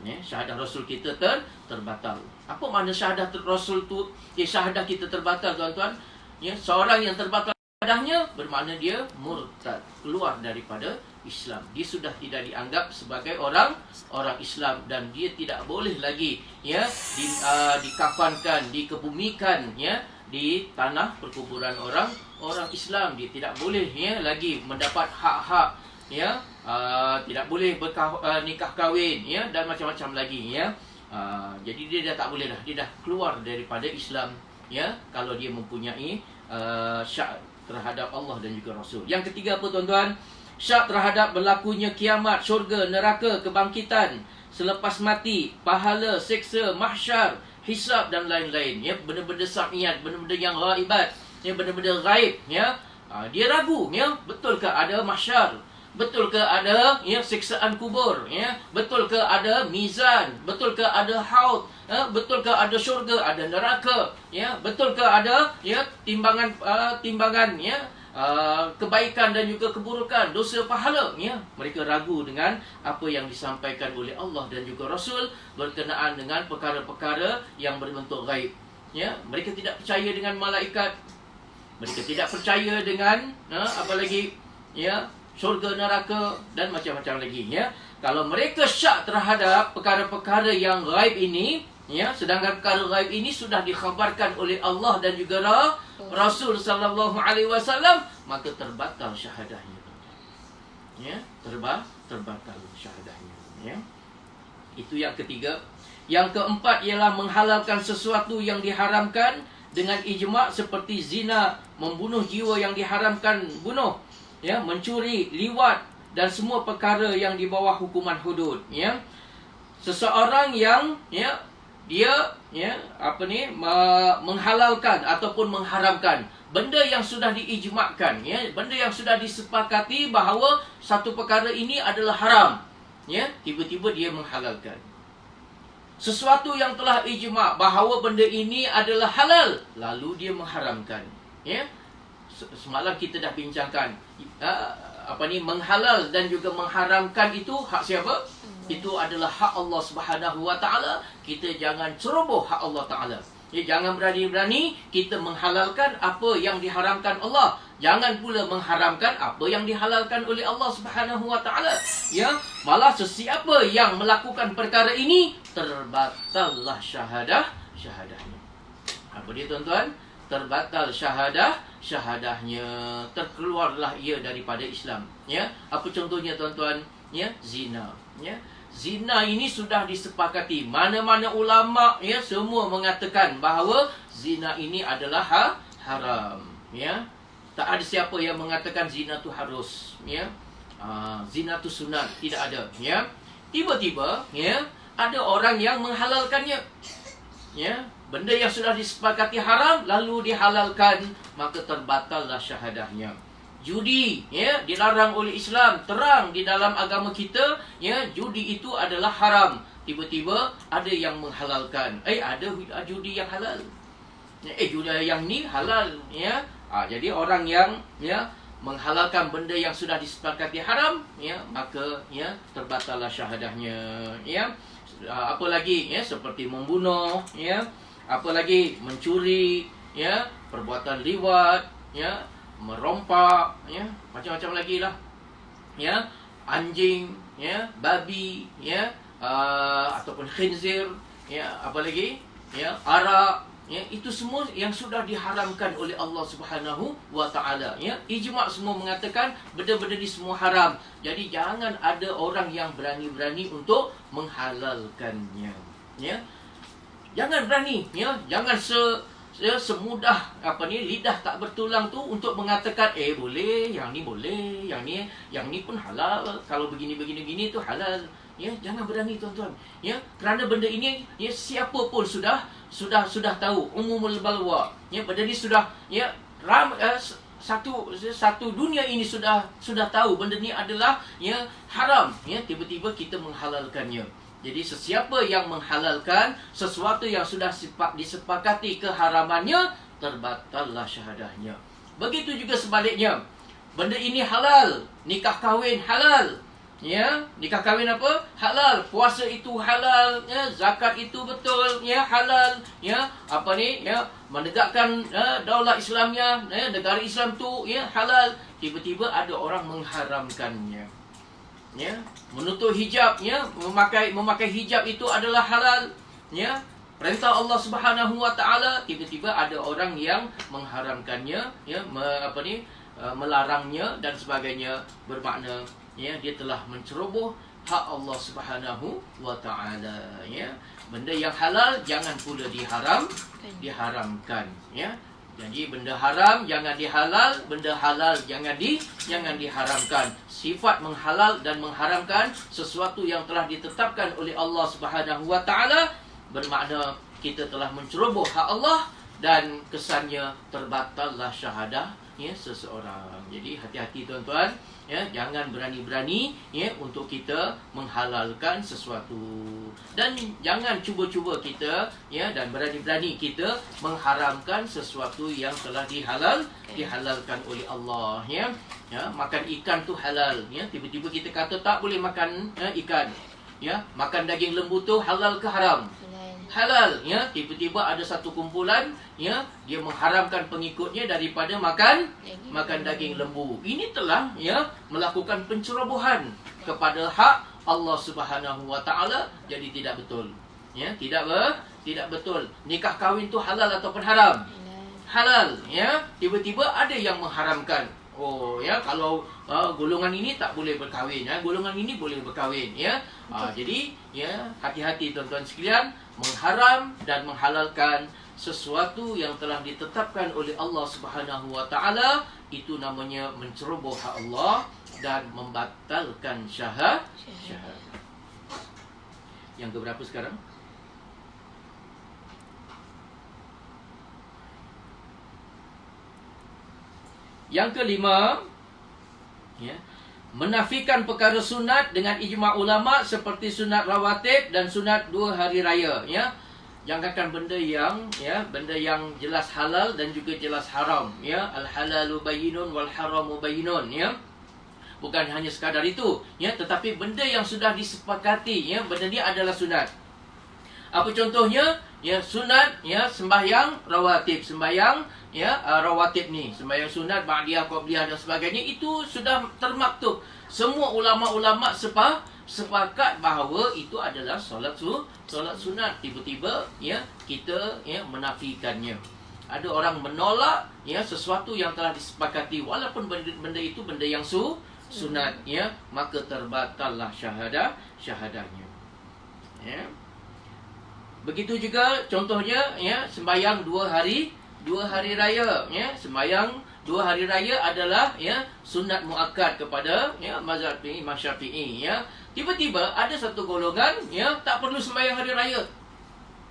Ya, syahadah Rasul kita terbatal. Apa makna syahadah Rasul tu? Ya, syahadah kita terbatal tuan-tuan. Ya, seorang yang terbatal syahadahnya bermakna dia murtad, keluar daripada Islam. Dia sudah tidak dianggap sebagai orang Islam dan dia tidak boleh lagi ya dikafankan, dikebumikan ya di tanah perkuburan orang Islam. Dia tidak boleh ya lagi mendapat hak-hak ya, tidak boleh nikah kahwin ya, dan macam-macam lagi ya. Jadi dia dah tak boleh dah, dia dah keluar daripada Islam ya, kalau dia mempunyai syak terhadap Allah dan juga Rasul. Yang ketiga apa tuan-tuan? Syak terhadap berlakunya kiamat, syurga, neraka, kebangkitan selepas mati, pahala, seksa, mahsyar, hisab dan lain-lain ya, benda-benda syar'iyat, benda-benda yang ghaibat ya, benda-benda ghaib ya. Dia ragu ya, betul ke ada mahsyar? Betul ke ada ya siksaan kubur ya? Betul ke ada mizan? Betul ke ada haud? Betul ke ada syurga, ada neraka ya? Betul ke ada ya timbangan ya kebaikan dan juga keburukan, dosa, pahala ya? Mereka ragu dengan apa yang disampaikan oleh Allah dan juga Rasul berkenaan dengan perkara-perkara yang berbentuk gaib ya. Mereka tidak percaya dengan malaikat, mereka tidak percaya dengan apa lagi ya, syurga, neraka dan macam-macam lagi ya. Kalau mereka syak terhadap perkara-perkara yang gaib ini ya, sedangkan perkara gaib ini sudah dikhabarkan oleh Allah dan juga Rasul sallallahu alaihi wasallam, maka terbatal syahadahnya. Ya, terbatal syahadahnya ya. Itu yang ketiga. Yang keempat ialah menghalalkan sesuatu yang diharamkan dengan ijma' seperti zina, membunuh jiwa yang diharamkan bunuh ya, mencuri, liwat dan semua perkara yang di bawah hukuman hudud ya. Seseorang yang ya dia ya menghalalkan ataupun mengharamkan benda yang sudah diijmakkan ya, benda yang sudah disepakati bahawa satu perkara ini adalah haram ya, tiba-tiba dia menghalalkan. Sesuatu yang telah ijma' bahawa benda ini adalah halal, lalu dia mengharamkan ya. Semalam kita dah bincangkan menghalal dan juga mengharamkan itu hak siapa? Itu adalah hak Allah Subhanahu wa taala. Kita jangan ceroboh hak Allah taala. Ya, jangan berani-berani kita menghalalkan apa yang diharamkan Allah jangan pula mengharamkan apa yang dihalalkan oleh Allah Subhanahu wa taala. Ya, malah sesiapa yang melakukan perkara ini terbatallah syahadahnya. Apa dia tuan-tuan? Terbatal syahadahnya, terkeluarlah ia daripada Islam. Ya, apa contohnya tuan-tuan? Ya, zina. Ya, zina ini sudah disepakati. Mana-mana ulama ya semua mengatakan bahawa zina ini adalah haram. Ya, tak ada siapa yang mengatakan zina tu harus. Ya, zina tu sunat, tidak ada. Ya, tiba-tiba ya ada orang yang menghalalkannya. Ya, benda yang sudah disepakati haram lalu dihalalkan, maka terbatallah syahadahnya. Judi ya dilarang oleh Islam, terang di dalam agama kita ya judi itu adalah haram. Tiba-tiba ada yang menghalalkan. Ada judi yang halal. Judi yang ni halal ya. Jadi orang yang ya menghalalkan benda yang sudah disepakati haram ya, maka ya terbatallah syahadahnya ya. Apa lagi ya, seperti membunuh ya, apa lagi mencuri ya, perbuatan liwat ya, merompak ya, macam-macam lagi lah ya, anjing ya, babi ya, ataupun khinzir ya, apa lagi ya, arak ya, itu semua yang sudah diharamkan oleh Allah Subhanahu wa taala ya. Ijma' semua mengatakan benda-benda ni semua haram. Jadi jangan ada orang yang berani-berani untuk menghalalkannya ya. Jangan berani ya, jangan semudah lidah tak bertulang tu untuk mengatakan boleh, yang ni boleh, yang ni pun halal, kalau begini tu halal. Ya, jangan berani tuan-tuan. Ya, kerana benda ini ya siapa pun sudah tahu, umumul balwa. Ya, benda ini sudah ya satu dunia ini sudah tahu benda ini adalah ya haram. Ya, tiba-tiba kita menghalalkannya. Jadi sesiapa yang menghalalkan sesuatu yang sudah disepakati keharamannya, terbatallah syahadahnya. Begitu juga sebaliknya. Benda ini halal, nikah kahwin halal. Ya, nikah kahwin apa? Halal. Puasa itu halal, ya, zakat itu betul, ya, halal, ya. Ya, menegakkan daulah Islamnya, ya, negara Islam tu ya halal. Tiba-tiba ada orang mengharamkannya. Ya, menutup hijab ya, memakai hijab itu adalah halal, ya. Perintah Allah Subhanahu wa taala, tiba-tiba ada orang yang mengharamkannya, ya, melarangnya dan sebagainya, bermakna ya dia telah menceroboh hak Allah Subhanahu wa taala ya. Benda yang halal jangan pula diharamkan ya. Jadi benda haram jangan dihalal, benda halal jangan diharamkan. Sifat menghalal dan mengharamkan sesuatu yang telah ditetapkan oleh Allah Subhanahu wa taala bermakna kita telah menceroboh hak Allah dan kesannya terbatallah syahadah ya seseorang. Jadi hati-hati tuan-tuan ya, jangan berani-berani ya untuk kita menghalalkan sesuatu, dan jangan cuba-cuba kita ya dan berani-berani kita mengharamkan sesuatu yang telah dihalalkan oleh Allah ya. Ya, makan ikan tu halal ya, tiba-tiba kita kata tak boleh makan ikan ya. Makan daging lembu tu halal ke haram? Halal ya. Tiba-tiba ada satu kumpulan ya, dia mengharamkan pengikutnya daripada makan daging lembu. Ini telah ya melakukan pencerobohan kepada hak Allah Subhanahu wa taala. Jadi tidak betul ya, tidak betul. Nikah kahwin tu halal ataupun haram? Halal ya. Tiba-tiba ada yang mengharamkan. Oh ya, kalau golongan ini tak boleh berkahwin ya, golongan ini boleh berkahwin ya. Jadi ya, hati-hati tuan-tuan sekalian, mengharam dan menghalalkan sesuatu yang telah ditetapkan oleh Allah Subhanahu wa taala itu namanya menceroboh hak Allah dan membatalkan syahadat. Yang keberapa sekarang? Yang kelima ya, menafikan perkara sunat dengan ijma' ulama seperti sunat rawatib dan sunat 2 hari raya ya. Jangankan benda yang jelas halal dan juga jelas haram ya. Al halalu bayyinun wal haramu bayyinun ya. Bukan hanya sekadar itu ya, tetapi benda yang sudah disepakati ya, benda ni adalah sunat. Apa contohnya? Ya, sunat ya sembahyang rawatib, sembahyang ya rawatib ni, sembahyang sunat, ba'diyah, qabliyah dan sebagainya, itu sudah termaktub. Semua ulama-ulama sepakat bahawa itu adalah solat sunat. Tiba-tiba ya kita ya menafikannya. Ada orang menolak ya sesuatu yang telah disepakati, walaupun benda itu benda yang sunat ya, maka terbatallah syahadahnya. Ya. Begitu juga contohnya ya sembahyang dua hari raya ya. Sembahyang 2 hari raya adalah ya sunat muakkad kepada ya mazhab Imam Syafi'i ya. Tiba-tiba ada satu golongan ya tak perlu sembahyang hari raya.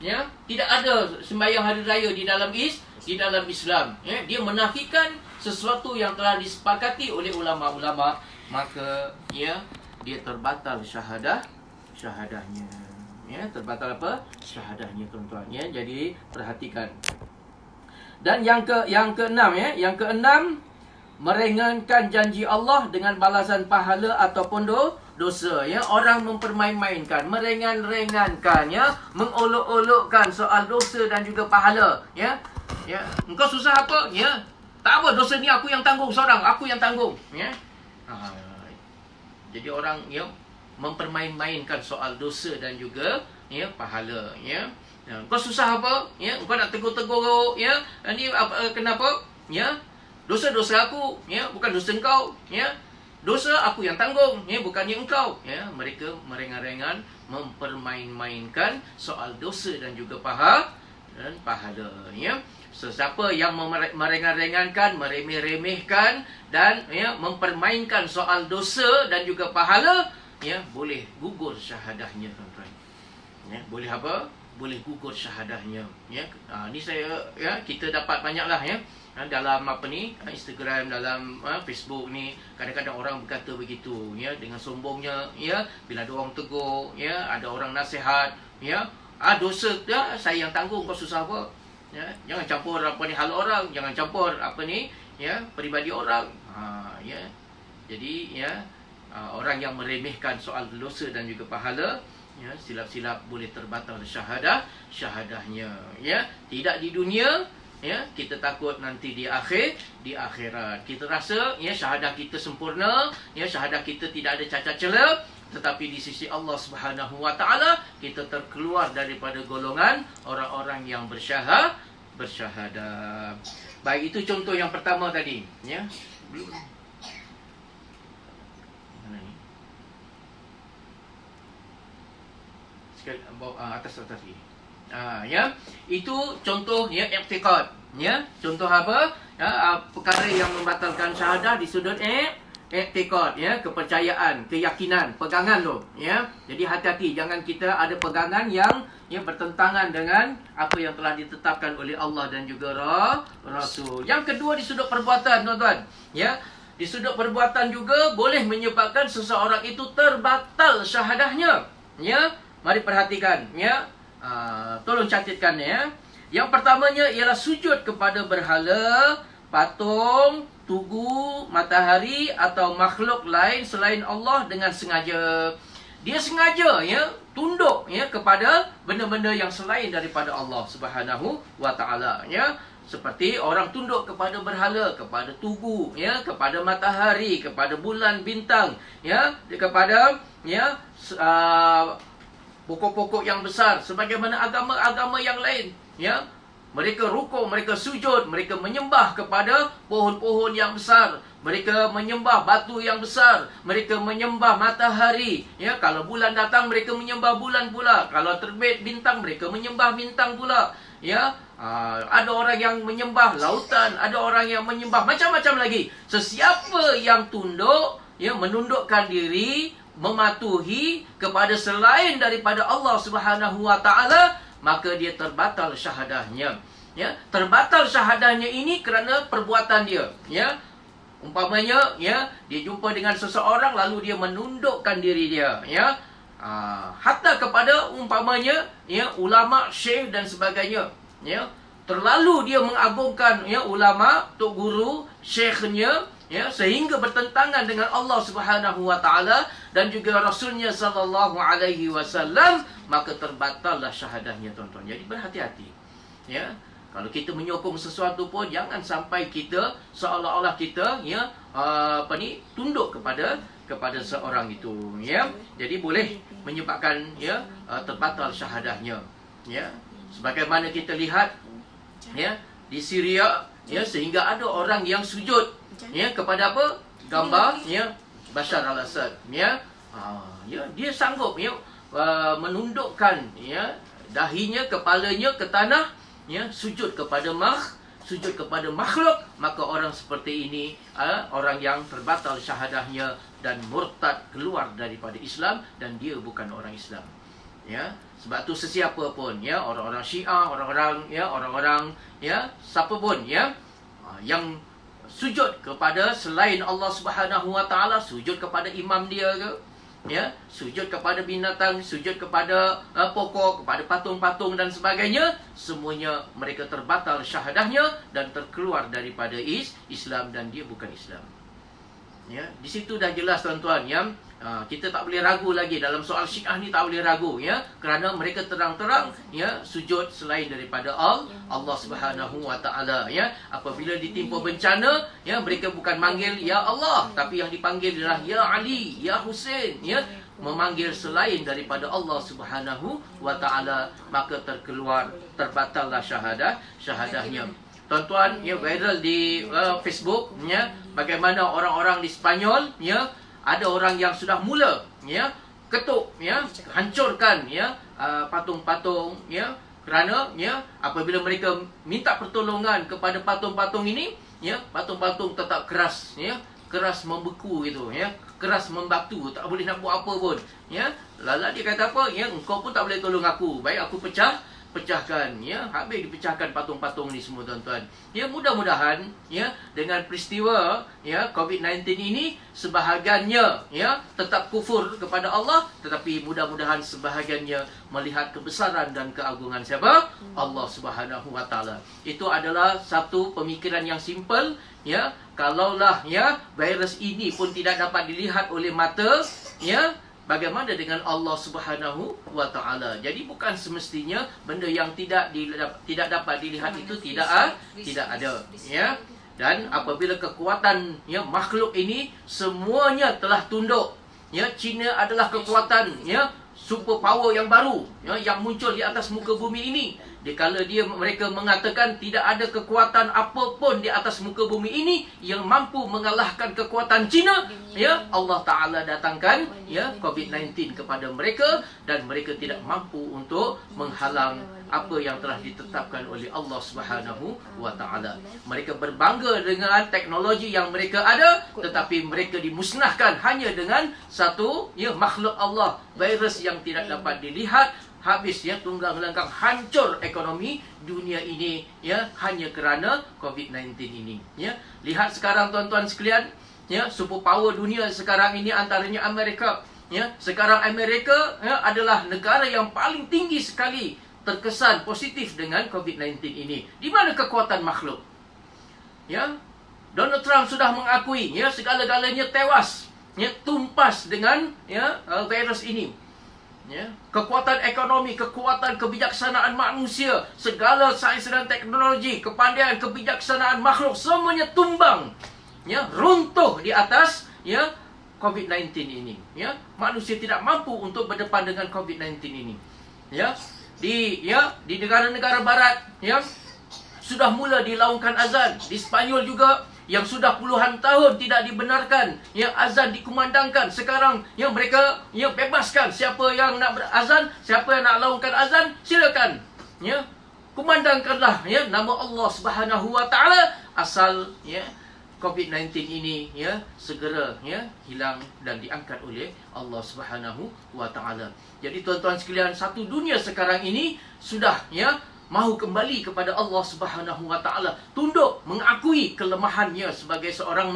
Ya, tidak ada sembahyang hari raya di dalam Islam ya. Dia menafikan sesuatu yang telah disepakati oleh ulama-ulama, maka ya dia terbatal syahadahnya. Ya, terbatal apa? Syahadahnya, tuan-tuan ya. Jadi perhatikan. Dan yang keenam ya, yang keenam, meringankan janji Allah dengan balasan pahala ataupun dosa ya. Orang mempermain-mainkan, meringan-ringankan ya, mengolok-olokkan soal dosa dan juga pahala ya. Ya, engkau susah apa? Ya, tak apa, dosa ni aku yang tanggung seorang, aku yang tanggung ya. Jadi orang ya mempermain-mainkan soal dosa dan juga ya pahala ya. Kau susah apa? Ya, kau nak tegur-tegur ya. Ini apa, kenapa? Ya. Dosa-dosa aku ya, bukan dosa engkau ya. Dosa aku yang tanggung ya, bukannya engkau ya. Mereka meringan-ringan mempermain-mainkan soal dosa dan juga pahala ya. Sesiapa yang meringan-ringankan, meremeh-remehkan dan ya mempermainkan soal dosa dan juga pahala ya, boleh gugur syahadahnya, tuan-tuan. Ya, boleh apa? Boleh gugur syahadahnya ya. Ni saya ya, kita dapat banyaklah ya dalam apa ni Instagram, dalam Facebook ni, kadang-kadang orang berkata begitu ya, dengan sombongnya ya. Bila ada orang tegur ya, ada orang nasihat ya, dosa dah saya yang tanggung, kau susah apa ya. Jangan campur apa ni hal orang, jangan campur apa ni ya peribadi orang. Ya. Jadi ya, orang yang meremehkan soal dosa dan juga pahala ya, silap-silap boleh terbatal syahadahnya ya. Tidak di dunia ya, kita takut nanti di akhirat. Kita rasa ya syahadah kita sempurna ya, syahadah kita tidak ada cacat celah, tetapi di sisi Allah Subhanahu wa taala kita terkeluar daripada golongan orang-orang yang bersyahadah. Baik, itu contoh yang pertama tadi ya. Belum. Mana ni? Sekali atas ni. Ya, itu contoh ya i'tiqad ya. Contoh apa? Ya, perkara yang membatalkan syahadah di sudut i'tiqad ya, kepercayaan, keyakinan, pegangan tu ya. Jadi hati-hati, jangan kita ada pegangan yang ya bertentangan dengan apa yang telah ditetapkan oleh Allah dan juga Rasul. Yang kedua, di sudut perbuatan, tuan-tuan ya. Di sudut perbuatan juga boleh menyebabkan seseorang itu terbatal syahadahnya ya. Mari perhatikan ya. Tolong catatkan ya. Yang pertamanya ialah sujud kepada berhala, patung, tugu, matahari atau makhluk lain selain Allah dengan sengaja. Dia sengaja ya tunduk ya kepada benda-benda yang selain daripada Allah Subhanahu wa taala ya. Seperti orang tunduk kepada berhala, kepada tugu ya, kepada matahari, kepada bulan, bintang ya, kepada ya pokok-pokok yang besar, sebagaimana agama-agama yang lain ya. Mereka rukuk, mereka sujud, mereka menyembah kepada pohon-pohon yang besar, mereka menyembah batu yang besar, mereka menyembah matahari ya. Kalau bulan datang, mereka menyembah bulan pula. Kalau terbit bintang, mereka menyembah bintang pula ya. Ada orang yang menyembah lautan, ada orang yang menyembah macam-macam lagi. Sesiapa yang tunduk ya, menundukkan diri, mematuhi kepada selain daripada Allah Subhanahu wa taala, maka dia terbatal syahadahnya ya. Terbatal syahadahnya ini kerana perbuatan dia ya. Umpamanya ya, dia jumpa dengan seseorang lalu dia menundukkan diri dia ya. Hatta kepada umpamanya ya ulama, syekh dan sebagainya ya. Terlalu dia mengagungkan ya ulama, tok guru, syekhnya ya, sehingga bertentangan dengan Allah Subhanahu wa taala dan juga Rasulnya sallallahu alaihi wasallam, maka terbatallah syahadahnya, tuan-tuan. Jadi berhati-hati ya. Kalau kita menyokong sesuatu pun jangan sampai kita seolah-olah kita tunduk kepada seorang itu, ya. Jadi boleh menyebabkan terbatal syahadahnya, ya. Sebagaimana kita lihat di Syria, sehingga ada orang yang sujud kepada apa? Gambar Bashar al-Assad, dia sanggup menundukkan dahinya, kepalanya ke tanah, sujud kepada makhluk. Maka orang seperti ini orang yang terbatal syahadahnya dan murtad, keluar daripada Islam, dan dia bukan orang Islam. Sebab tu sesiapa pun, orang-orang Syiah, orang-orang siapa pun yang sujud kepada selain Allah Subhanahu Wa Taala, sujud kepada imam dia ke, sujud kepada binatang, sujud kepada pokok, kepada patung-patung dan sebagainya, semuanya mereka terbatal syahadahnya dan terkeluar daripada Islam, dan dia bukan Islam. Di situ dah jelas tuan-tuan, kita tak boleh ragu lagi dalam soal Syiah ni, tak boleh ragu, kerana mereka terang-terang sujud selain daripada Allah Subhanahu Wa Taala. Apabila ditimpa bencana, mereka bukan manggil ya Allah, tapi yang dipanggil adalah ya Ali, ya Husain, memanggil selain daripada Allah Subhanahu Wa Taala, maka terbatallah syahadahnya. Tuan-tuan, viral di Facebook, bagaimana orang-orang di Spanyol, ada orang yang sudah mula ketuk, hancurkan patung-patung, kerana apabila mereka minta pertolongan kepada patung-patung ini, patung-patung tetap keras, keras membeku gitu, keras membatu, tak boleh nak buat apa pun. Lala dia kata apa? Engkau pun tak boleh tolong aku. Baik, aku pecahkan, habis dipecahkan patung-patung ni semua, tuan-tuan. Mudah-mudahan dengan peristiwa COVID-19 ini, sebahagiannya tetap kufur kepada Allah, tetapi mudah-mudahan sebahagiannya melihat kebesaran dan keagungan siapa? Allah Subhanahu Wa Taala. Itu adalah satu pemikiran yang simple, kalaulah virus ini pun tidak dapat dilihat oleh mata, bagaimana dengan Allah Subhanahu Wa Taala? Jadi bukan semestinya benda yang tidak dapat dilihat itu tidak ada, Dan apabila kekuatan makhluk ini semuanya telah tunduk, China adalah kekuatan super power yang baru yang muncul di atas muka bumi ini. Dikala mereka mengatakan tidak ada kekuatan apapun di atas muka bumi ini yang mampu mengalahkan kekuatan China, Allah Ta'ala datangkan COVID-19 kepada mereka, dan mereka tidak mampu untuk menghalang apa yang telah ditetapkan oleh Allah Subhanahu Wa Ta'ala. Mereka berbangga dengan teknologi yang mereka ada, tetapi mereka dimusnahkan hanya dengan satu makhluk Allah, virus yang tidak dapat dilihat. Habis tunggang langgang, hancur ekonomi dunia ini hanya kerana COVID-19 ini. Lihat sekarang tuan-tuan sekalian, superpower dunia sekarang ini antaranya Amerika. Sekarang Amerika adalah negara yang paling tinggi sekali terkesan positif dengan COVID-19 ini. Di mana kekuatan makhluk? Donald Trump sudah mengakui segala-galanya tewas, tumpas dengan virus ini. Kekuatan ekonomi, kekuatan kebijaksanaan manusia, segala sains dan teknologi, kepandaian, kebijaksanaan makhluk, semuanya tumbang, runtuh di atas COVID-19 ini. Manusia tidak mampu untuk berdepan dengan COVID-19 ini. Di negara-negara barat sudah mula dilaungkan azan. Di Spanyol juga yang sudah puluhan tahun tidak dibenarkan azan dikumandangkan. Sekarang mereka bebaskan siapa yang nak berazan, siapa yang nak laungkan azan, silakan. Kumandangkanlah nama Allah Subhanahu Wa Taala, asal COVID-19 ini segera hilang dan diangkat oleh Allah Subhanahu Wa Taala. Jadi tuan-tuan sekalian, satu dunia sekarang ini sudah mahu kembali kepada Allah Subhanahu Wa Taala, tunduk mengakui kelemahannya sebagai seorang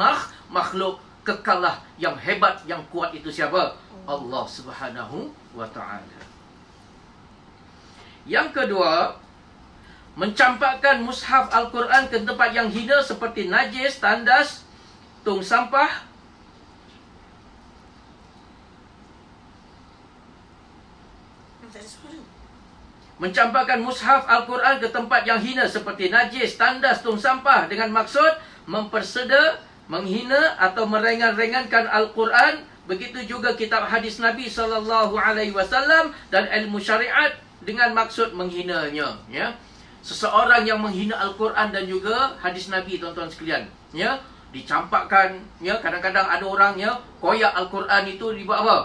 makhluk. Kekallah yang hebat, yang kuat itu siapa? Allah Subhanahu Wa Taala. Yang kedua, mencampakkan mushaf Al-Quran ke tempat yang hina seperti najis, tandas, tong sampah. mencampakkan mushaf Al-Quran ke tempat yang hina seperti najis, tandas, tong sampah dengan maksud memperseda, menghina atau merengan-rengankan Al-Quran. Begitu juga kitab hadis Nabi SAW dan ilmu syariat dengan maksud menghinanya. Ya, seseorang yang menghina Al-Quran dan juga hadis Nabi, tuan-tuan sekalian, ya, dicampakkan. Ya, kadang-kadang ada orang ya koyak Al-Quran itu dibuat apa?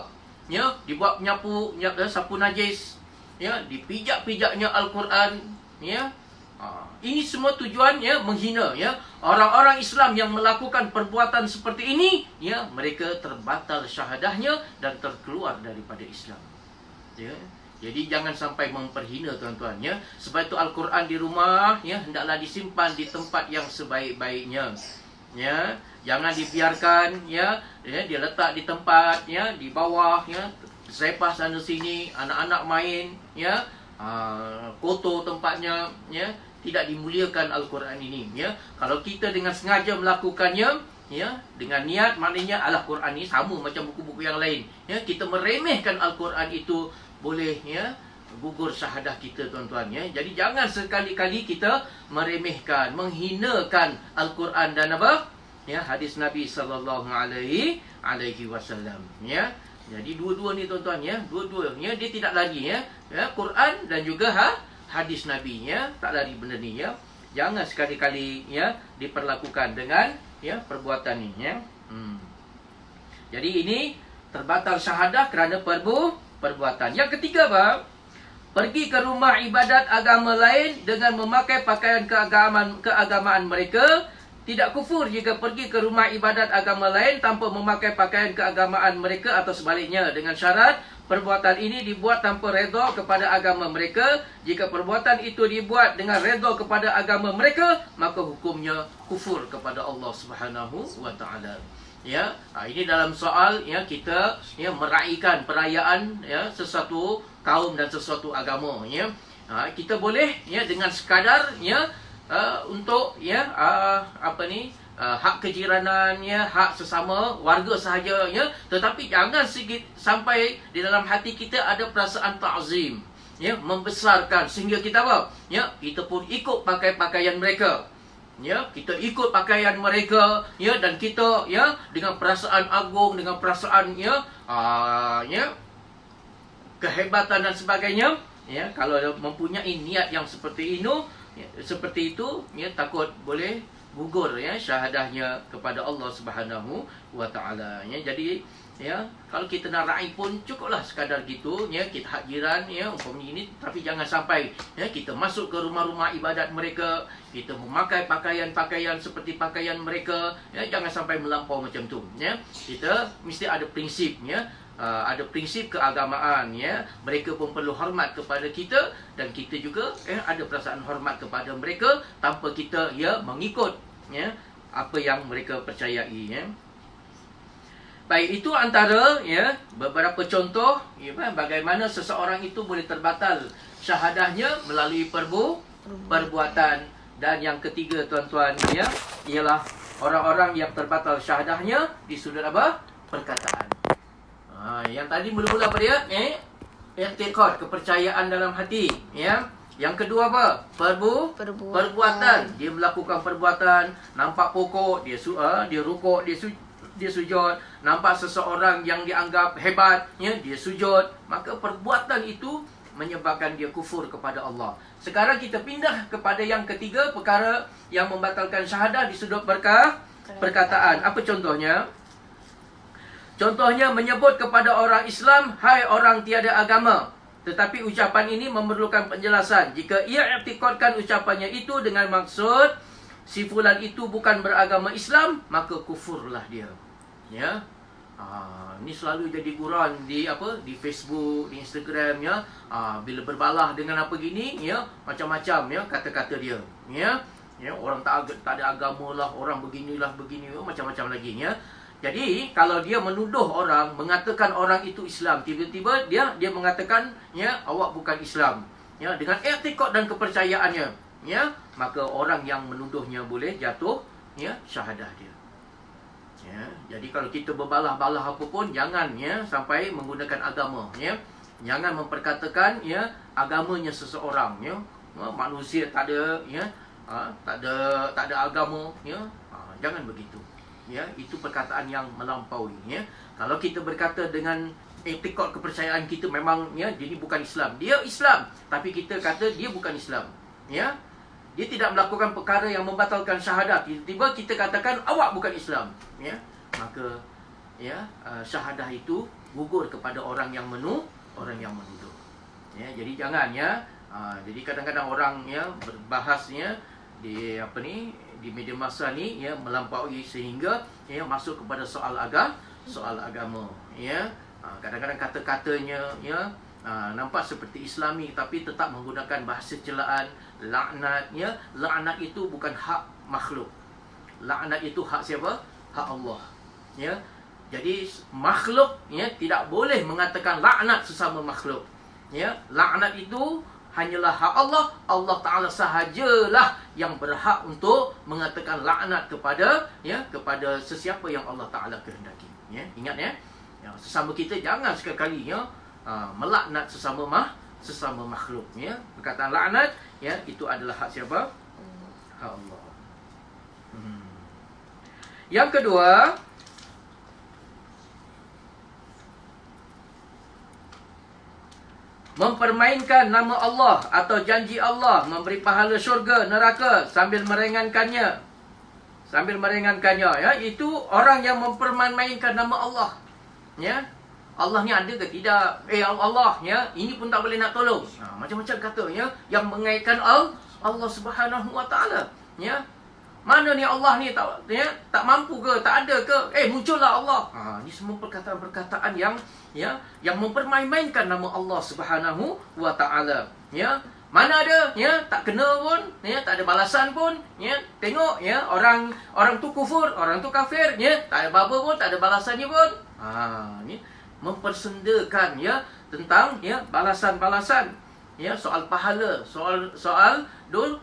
Ya, dibuat penyapu, sapu najis. Ya, dipijak-pijaknya Al-Quran. Ya, ini semua tujuannya menghina. Ya, orang-orang Islam yang melakukan perbuatan seperti ini, ya, mereka terbatal syahadahnya dan terkeluar daripada Islam. Ya, jadi jangan sampai memperhina, tuan-tuan. Ya, sebab itu Al-Quran di rumah, ya, hendaklah disimpan di tempat yang sebaik-baiknya. Ya, jangan dibiarkan, ya, dia letak di tempat, ya, di bawah, ya, sepah sana sini, anak-anak main, ya, kotor tempatnya, ya, tidak dimuliakan Al-Quran ini. Ya, kalau kita dengan sengaja melakukannya, ya, dengan niat, maknanya Al-Quran ini sama macam buku-buku yang lain. Ya, kita meremehkan Al-Quran itu, boleh, ya, gugur syahadah kita, tuan-tuan. Ya, jadi jangan sekali-kali kita meremehkan, menghinakan Al-Quran dan apa? Ya, hadis Nabi SAW. Ya, jadi dua-dua ni, tuan-tuan, ya, dua-duanya dia tidak lari, ya, Quran dan juga hadis Nabi, ya, tak lari benda ni, ya. Jangan sekali-kali, ya, diperlakukan dengan, ya, perbuatan ni, ya. Jadi ini terbatal syahadah kerana perbuatan. Yang ketiga, apa? Pergi ke rumah ibadat agama lain dengan memakai pakaian keagamaan mereka. Tidak kufur jika pergi ke rumah ibadat agama lain tanpa memakai pakaian keagamaan mereka atau sebaliknya, dengan syarat perbuatan ini dibuat tanpa redha kepada agama mereka. Jika perbuatan itu dibuat dengan redha kepada agama mereka, maka hukumnya kufur kepada Allah Subhanahu wa taala. Ya, ini dalam soal, ya, kita, ya, meraihkan perayaan, ya, sesuatu kaum dan sesuatu agama, ya. Kita boleh, ya, dengan sekadar, ya, untuk, ya, hak kejiranan, ya, hak sesama warga sahaja, ya, tetapi jangan sampai di dalam hati kita ada perasaan ta'zim, ya, membesarkan sehingga kita apa? Ya, kita pun ikut pakai pakaian mereka. Ya, kita ikut pakaian mereka, ya, dan kita, ya, dengan perasaan agung, dengan perasaan, ya, kehebatan dan sebagainya. Ya, kalau mempunyai niat yang seperti itu, ya, takut boleh gugur, ya, syahadahnya kepada Allah Subhanahu wa taala. Ya, jadi, ya, kalau kita nak raih pun cukuplah sekadar gitu, ya, kita hak jiran, ya, umpamanya ini, tapi jangan sampai, ya, kita masuk ke rumah-rumah ibadat mereka, kita memakai pakaian-pakaian seperti pakaian mereka, ya, jangan sampai melampau macam tu, ya. Kita mesti ada prinsip, ya. Ada prinsip keagamaan, ya. Mereka pun perlu hormat kepada kita dan kita juga, ada perasaan hormat kepada mereka tanpa kita, ya, mengikut, ya, apa yang mereka percayai, ya. Baik, itu antara, ya, beberapa contoh, ya, bagaimana seseorang itu boleh terbatal syahadahnya melalui perbuatan. Dan yang ketiga, tuan-tuan, ya, ialah orang-orang yang terbatal syahadahnya di sudut apa? Perkataan. Yang tadi mula-mula apa dia? I'tiqad, kepercayaan dalam hati, ya. Yang kedua apa? Perbuatan. Dia melakukan perbuatan, nampak pokok, dia rukuk, dia sujud, nampak seseorang yang dianggap hebat, ya, dia sujud, maka perbuatan itu menyebabkan dia kufur kepada Allah. Sekarang kita pindah kepada yang ketiga, perkara yang membatalkan syahadah di sudut perkataan. Apa contohnya? Contohnya menyebut kepada orang Islam, hai orang tiada agama. Tetapi ucapan ini memerlukan penjelasan. Jika ia i'tiqadkan ucapannya itu dengan maksud si fulan itu bukan beragama Islam, maka kufurlah dia. Ya. Ini selalu jadi guran di Facebook, di Instagram, ya. Bila berbalah dengan apa gini, ya, macam-macam, ya, kata-kata dia. Ya. Ya, orang tak ada agama lah, orang beginilah, macam-macam lagi, ya. Jadi kalau dia menuduh orang, mengatakan orang itu Islam, tiba-tiba dia mengatakan, ya, awak bukan Islam, ya, dengan i'tiqad dan kepercayaannya, ya, maka orang yang menuduhnya boleh jatuh, ya, syahadah dia. Ya, jadi kalau kita berbalah-balah apa pun, jangan, ya, sampai menggunakan agama, ya. Jangan memperkatakan ya agamanya seseorang ya. Manusia tak ada ya, tak ada agama ya. Jangan begitu. Ya, itu perkataan yang melampaui ya. Kalau kita berkata dengan etikot kepercayaan kita memang ya jadi bukan Islam. Dia Islam tapi kita kata dia bukan Islam. Ya. Dia tidak melakukan perkara yang membatalkan syahadah. Tiba-tiba kita katakan awak bukan Islam, ya. Maka ya syahadah itu gugur kepada orang yang menuduh. Ya, jadi jangan ya. Jadi kadang-kadang orang ya berbahasnya di di media massa ni ya melampaui sehingga ya masuk kepada soal agama ya. Kadang-kadang kata-katanya ya nampak seperti Islami tapi tetap menggunakan bahasa celaan, laknat ya. Laknat itu bukan hak makhluk. Laknat itu hak siapa? Hak Allah. Ya. Jadi makhluk ya tidak boleh mengatakan laknat sesama makhluk. Ya, laknat itu hanyalah hak Allah. Allah Taala sahajalah yang berhak untuk mengatakan laknat kepada sesiapa yang Allah Taala kehendaki. Ya, ingat ya. Ya, sesama kita jangan sekali-kali ya melaknat sesama makhluk ya. Perkataan laknat ya itu adalah hak siapa? Hak Allah. Yang kedua, mempermainkan nama Allah atau janji Allah memberi pahala syurga, neraka sambil meringankannya. Ya, itu orang yang mempermainkan nama Allah. Ya. Allah ni ada ke tidak? Allah ya, ini pun tak boleh nak tolong. Macam-macam kata ya yang mengaitkan Allah Subhanahu Wa Taala. Ya. Mana ni Allah ni tak mampu ke, tak ada ke? Muncullah Allah. Ni semua perkataan-perkataan yang mempermain-mainkan nama Allah Subhanahu Wa Taala. Ya. Mana ada ya tak kena pun, ya tak ada balasan pun, ya. Tengok ya orang tu kufur, orang tu kafir, ya tak ada apa-apa pun, tak ada balasannya pun. Ni mempersendakan ya tentang ya balasan-balasan. Ya soal pahala, soal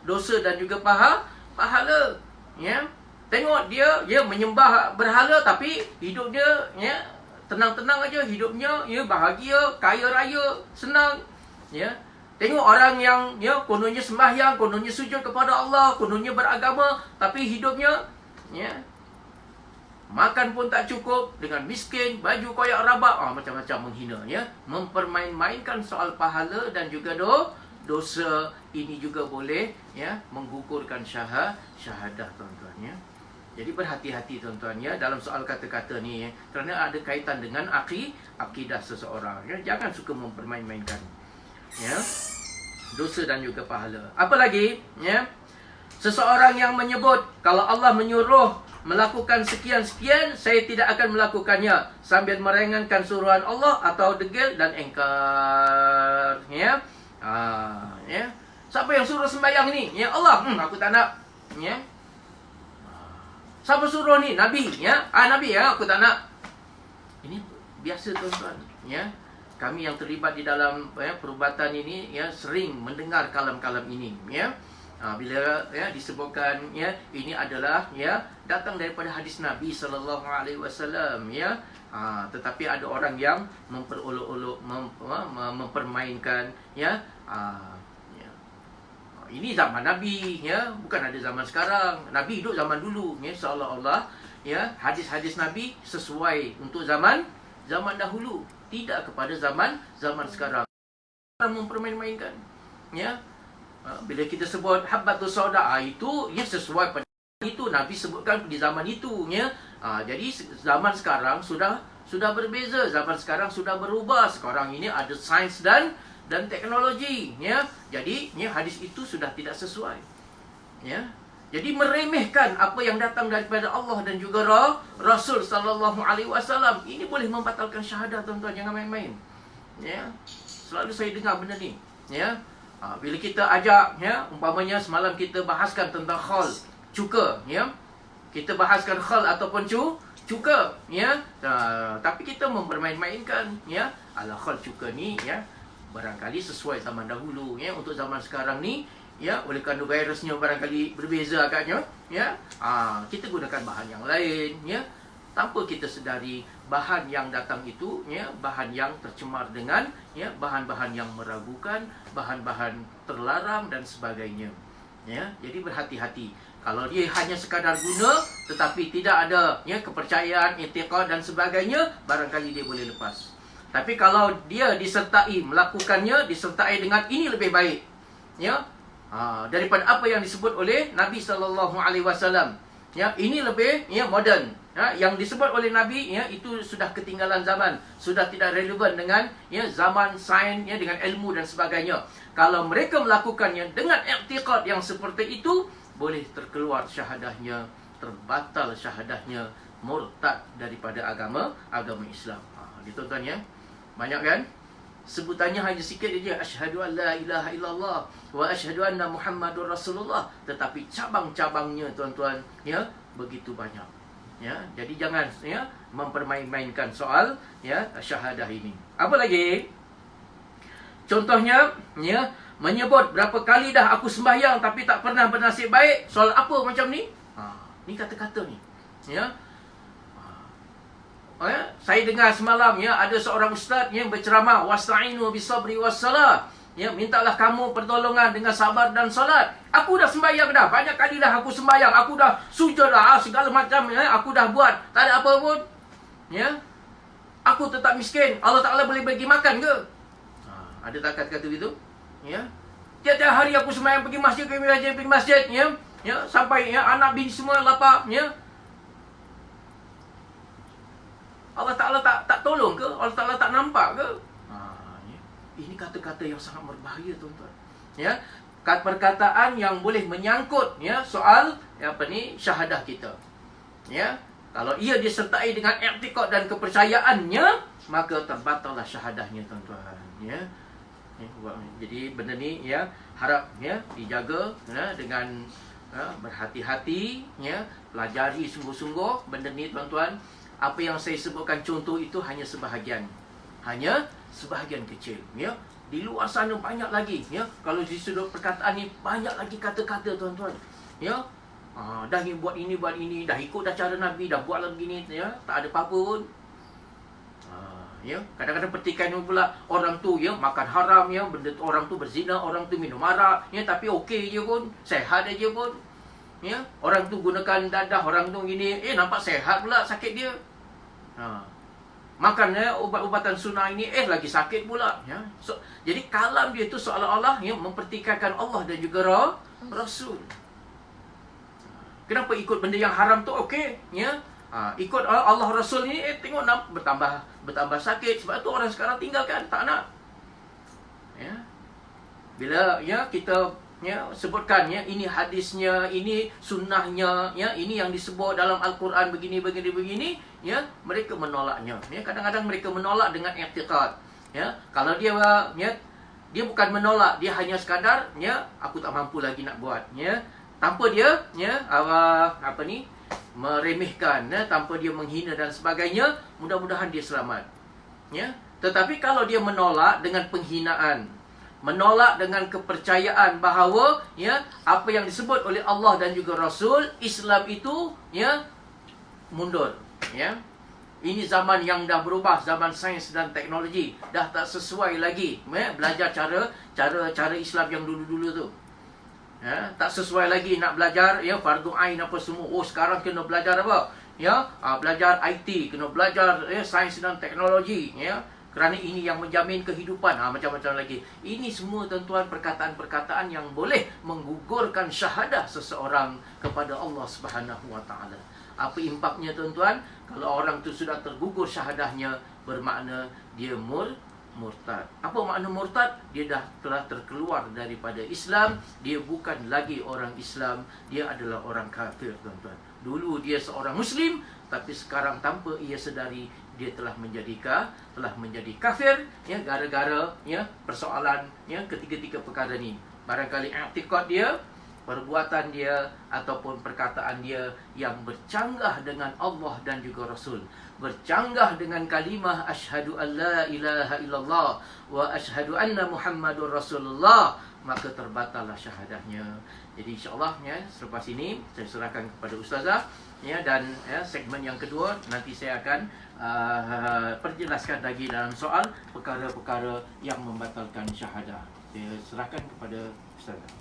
dosa dan juga pahala. Ya. Tengok dia menyembah berhala tapi hidupnya ya tenang-tenang aja, hidupnya ya bahagia, kaya raya, senang. Ya. Tengok orang yang ya kononnya sembahyang, kononnya sujud kepada Allah, kononnya beragama tapi hidupnya ya makan pun tak cukup, dengan miskin, baju koyak rabak, macam-macam menghina ya. Mempermain-mainkan soal pahala dan juga dosa ini juga boleh ya menggugurkan syahadah tuan-tuan ya. Jadi berhati-hati tuan-tuan ya dalam soal kata-kata ni ya, kerana ada kaitan dengan akidah seseorang ya. Jangan suka mempermain-mainkan ya dosa dan juga pahala. Apa lagi ya? Seseorang yang menyebut kalau Allah menyuruh melakukan sekian-sekian, saya tidak akan melakukannya, sambil meringankan suruhan Allah atau degil dan engkar ya. Ya. Siapa yang suruh sembahyang ni? Ya Allah, aku tak nak. Ya. Siapa suruh ni? Nabi ya. Nabi ya, aku tak nak. Ini biasa tuan-tuan ya. Kami yang terlibat di dalam perubatan ini ya sering mendengar kalam-kalam ini ya. Bila ya disebutkan ya ini adalah ya datang daripada hadis Nabi sallallahu alaihi wasallam ya. Tetapi ada orang yang memperolok-olok mempermainkan ya. Ini zaman Nabi ya, bukan ada zaman sekarang. Nabi hidup zaman dulu ya, seolah-olah ya hadis-hadis Nabi sesuai untuk zaman dahulu, tidak kepada zaman sekarang. Orang mempermain-mainkan ya. Bila kita sebut habbatus sauda, itu ya sesuai pada itu Nabi sebutkan di zaman itu ya. Jadi zaman sekarang sudah berbeza, zaman sekarang sudah berubah. Sekarang ini ada sains dan teknologi ya. Jadi ya hadis itu sudah tidak sesuai. Ya. Jadi meremehkan apa yang datang daripada Allah dan juga Rasul sallallahu alaihi wasallam, ini boleh membatalkan syahadah tuan-tuan, jangan main-main. Ya. Selalu saya dengar benda ni, ya. Bila kita ajak ya, umpamanya semalam kita bahaskan tentang khal, cuka ya. Kita bahaskan khal ataupun cuka ya. Tapi kita mempermain-mainkan ya. Ala khal cuka ni ya barangkali sesuai zaman dahulu ya. Untuk zaman sekarang ni ya, oleh kerana virusnya barangkali berbeza agaknya ya. Kita gunakan bahan yang lain ya. tanpa kita sedari bahan yang datang itu ya, bahan yang tercemar dengan ya, bahan-bahan yang meragukan, bahan-bahan terlarang dan sebagainya. Ya, jadi berhati-hati. Kalau dia hanya sekadar guna tetapi tidak ada ya, kepercayaan, i'tiqad dan sebagainya, barangkali dia boleh lepas. Tapi kalau dia disertai melakukannya, disertai dengan ini lebih baik ya, daripada apa yang disebut oleh Nabi SAW. Ya, ini lebih ya, moden. Ya, yang disebut oleh Nabi ya, itu sudah ketinggalan zaman, sudah tidak relevan dengan ya, zaman sains ya, dengan ilmu dan sebagainya. Kalau mereka melakukannya dengan i'tiqad yang seperti itu, boleh terkeluar syahadahnya, terbatal syahadahnya, murtad daripada agama Islam. Gitu tuan ya. Banyak kan? Sebutannya hanya sikit saja, asyhadu an la ilaha illallah wa asyhadu anna Muhammadur Rasulullah, tetapi cabang-cabangnya tuan-tuan ya, begitu banyak. Ya, jadi jangan ya, mempermain-mainkan soal ya, syahadah ini. Apa lagi? Contohnya ya, menyebut berapa kali dah aku sembahyang tapi tak pernah bernasib baik. Soal apa macam ni? Ni kata-kata ni. Ya. Saya dengar semalam ya, ada seorang ustaz yang berceramah, wasta'inu bisabri wassalah. Ya, mintalah kamu pertolongan dengan sabar dan solat. Aku dah sembahyang dah, banyak kali dah aku sembahyang, aku dah sujud dah, segala macam ya, aku dah buat, tak ada apa pun. Ya. Aku tetap miskin. Allah Taala boleh bagi makan ke? Ada tak kata begitu? Ya. Tiap-tiap hari aku sembahyang, pergi masjid, ya. Ya, sampai ya, anak bini semua lapar, ya. Allah Ta'ala tak tolong ke? Allah Ta'ala tak nampak ke? Ya. Ini kata-kata yang sangat berbahaya tuan-tuan. Ya, perkataan yang boleh menyangkut ya, soal apa ni, syahadah kita. Ya, kalau ia disertai dengan i'tiqad dan kepercayaannya, maka terbatallah syahadahnya tuan-tuan. Ya. Jadi benda ni ya, harap ya dijaga ya, dengan berhati-hati ya, pelajari sungguh-sungguh benda ni tuan-tuan. Apa yang saya sebutkan contoh itu hanya sebahagian kecil ya. Di luar sana banyak lagi ya. Kalau di sudut perkataan ni banyak lagi kata-kata tuan-tuan ya. Dah buat ini, dah ikut dah cara Nabi, dah buat lah begini ya, tak ada apa-apa pun. Ya, kadang-kadang petikan pula orang tu ya makan haram ya, benda tu, orang tu berzina, orang tu minum arak ya, tapi okey je pun, sehat aja pun. Ya, orang tu gunakan dadah, orang tu gini, nampak sehat pula sakit dia. Makan ya, ubat-ubatan sunnah ini lagi sakit pula ya. Jadi kalam dia tu seolah-olah ya, mempertikaikan Allah dan juga Rasul. Kenapa ikut benda yang haram tu okey ya? Ikut Allah Rasul ni tengok bertambah sakit. Sebab tu orang sekarang tinggalkan, tak nak. Ya. Bila ya kita ya sebutkan ya, ini hadisnya, ini sunnahnya ya, ini yang disebut dalam Al-Quran begini ya, mereka menolaknya ya. Kadang-kadang mereka menolak dengan i'tiqad ya. Kalau dia ya, dia bukan menolak, dia hanya sekadar ya, aku tak mampu lagi nak buat ya, tanpa dia ya apa ni, meremehkan ya, tanpa dia menghina dan sebagainya, mudah-mudahan dia selamat ya. Tetapi kalau dia menolak dengan penghinaan, menolak dengan kepercayaan bahawa ya, apa yang disebut oleh Allah dan juga Rasul, Islam itu ya, mundur ya. Ini zaman yang dah berubah, zaman sains dan teknologi, dah tak sesuai lagi ya, belajar cara Islam yang dulu-dulu tu ya, tak sesuai lagi nak belajar ya, fardu ain apa semua. Sekarang kena belajar apa ya, belajar IT, kena belajar ya, sains dan teknologi ya, kerana ini yang menjamin kehidupan, macam-macam lagi. Ini semua tuan-tuan perkataan-perkataan yang boleh menggugurkan syahadah seseorang kepada Allah Subhanahu Wa Taala. Apa impaknya tuan-tuan? Kalau orang tu sudah tergugur syahadahnya, bermakna dia murtad. Apa makna murtad? Dia telah terkeluar daripada Islam. Dia bukan lagi orang Islam, dia adalah orang kafir tuan-tuan. Dulu dia seorang Muslim, tapi sekarang tanpa ia sedari, dia telah menjadi kafir ya, gara-gara ya, persoalan ya, ketiga-tiga perkara ni. Barangkali i'tiqad dia, perbuatan dia, ataupun perkataan dia yang bercanggah dengan Allah dan juga Rasul, bercanggah dengan kalimah asyhadu an la ilaha illallah wa asyhadu anna Muhammadur Rasulullah, maka terbatallah syahadahnya. Jadi insya-Allah ya, selepas ini saya serahkan kepada ustazah ya, dan ya, segmen yang kedua nanti saya akan perjelaskan lagi dalam soal perkara-perkara yang membatalkan syahadah. Saya serahkan kepada ustazah.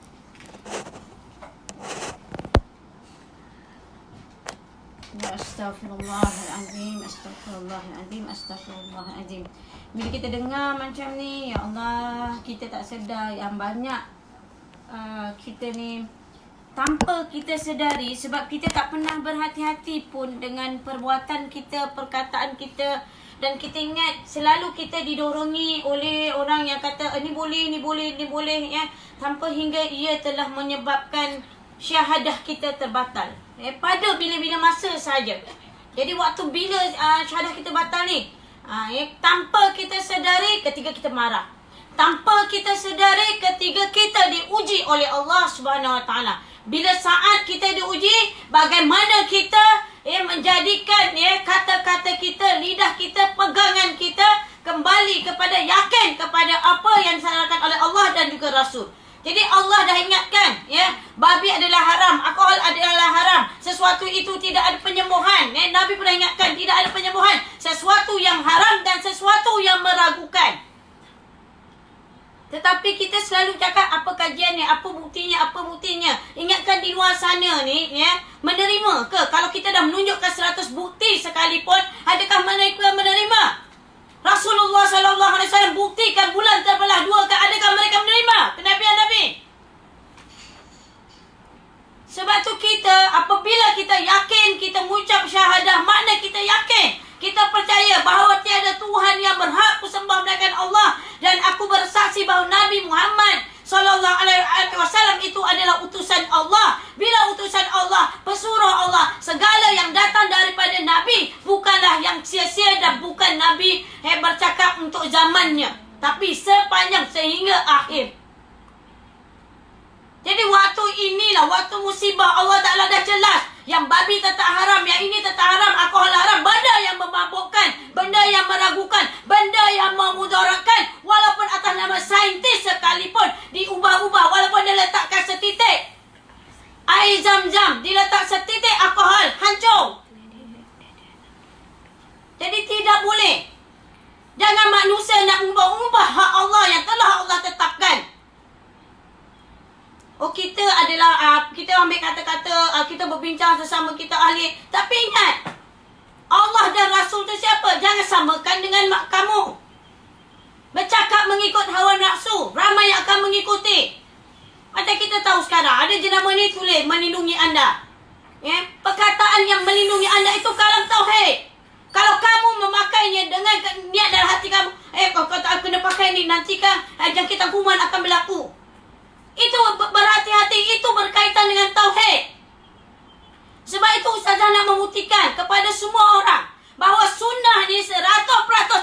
Astaghfirullahaladzim, astaghfirullahaladzim, astaghfirullahaladzim. Bila kita dengar macam ni, ya Allah, kita tak sedar yang banyak kita ni tanpa kita sedari, sebab kita tak pernah berhati-hati pun dengan perbuatan kita, perkataan kita. Dan kita ingat selalu kita didorongi oleh orang yang kata ni boleh, ni boleh, ni boleh ya, tanpa hingga ia telah menyebabkan syahadah kita terbatal. Pada bila-bila masa saja. Jadi waktu bila syahadah kita batal ni, tanpa kita sedari ketika kita marah, tanpa kita sedari ketika kita diuji oleh Allah Subhanahu Wa Taala. Bila saat kita diuji, bagaimana kita menjadikan kata-kata kita, lidah kita, pegangan kita kembali kepada yakin kepada apa yang disarankan oleh Allah dan juga Rasul. Jadi Allah dah ingatkan, babi adalah haram, alkohol adalah haram, sesuatu itu tidak ada penyembuhan. Nabi pernah ingatkan tidak ada penyembuhan, sesuatu yang haram dan sesuatu yang meragukan. Tetapi kita selalu cakap apa kajiannya, apa buktinya, apa buktinya. Ingatkan di luar sana ni, menerima ke? Kalau kita dah menunjukkan 100 bukti sekalipun, adakah mereka menerima? Rasulullah SAW buktikan bulan terbelah dua ke, adakah mereka menerima kenabian Nabi? Sebab tu kita, apabila kita yakin, kita mengucap syahadah, makna kita yakin, kita percaya bahawa tiada Tuhan yang berhak kusembah melainkan Allah, dan aku bersaksi bahawa Nabi Muhammad SAW itu adalah utusan Allah. Bila utusan Allah, pesuruh Allah, segala yang datang daripada Nabi bukanlah yang sia-sia dan bukan Nabi bercakap untuk zamannya, tapi sepanjang sehingga akhir. Jadi waktu inilah waktu musibah. Allah Ta'ala dah jelas, yang babi tetap haram, yang ini tetap haram, alkohol haram, benda yang memabukkan, benda yang meragukan, benda yang memudaratkan, walaupun atas nama saintis sekalipun diubah-ubah, walaupun dia letakkan setitik air zam-zam, diletak setitik alkohol, hancur. Jadi tidak boleh. Jangan manusia nak ubah-ubah hak Allah yang telah Allah tetapkan. Oh, kita adalah kita ambil kata-kata, kita berbincang sesama kita ahli. Tapi ingat, Allah dan Rasul tu siapa? Jangan samakan dengan mak kamu. Bercakap mengikut hawa nafsu, ramai yang akan mengikuti. Macam kita tahu sekarang, ada jenama ni tulis melindungi anda. Perkataan yang melindungi anda itu kalam tauhid. Kalau kamu memakainya dengan niat dalam hati kamu, kau kata aku kena pakai ni, nanti kan jangkitan kuman akan berlaku. Itu berhati-hati, itu berkaitan dengan tauhid. Sebab itu Ustazah nak membuktikan kepada semua orang bahawa sunnah ni 100%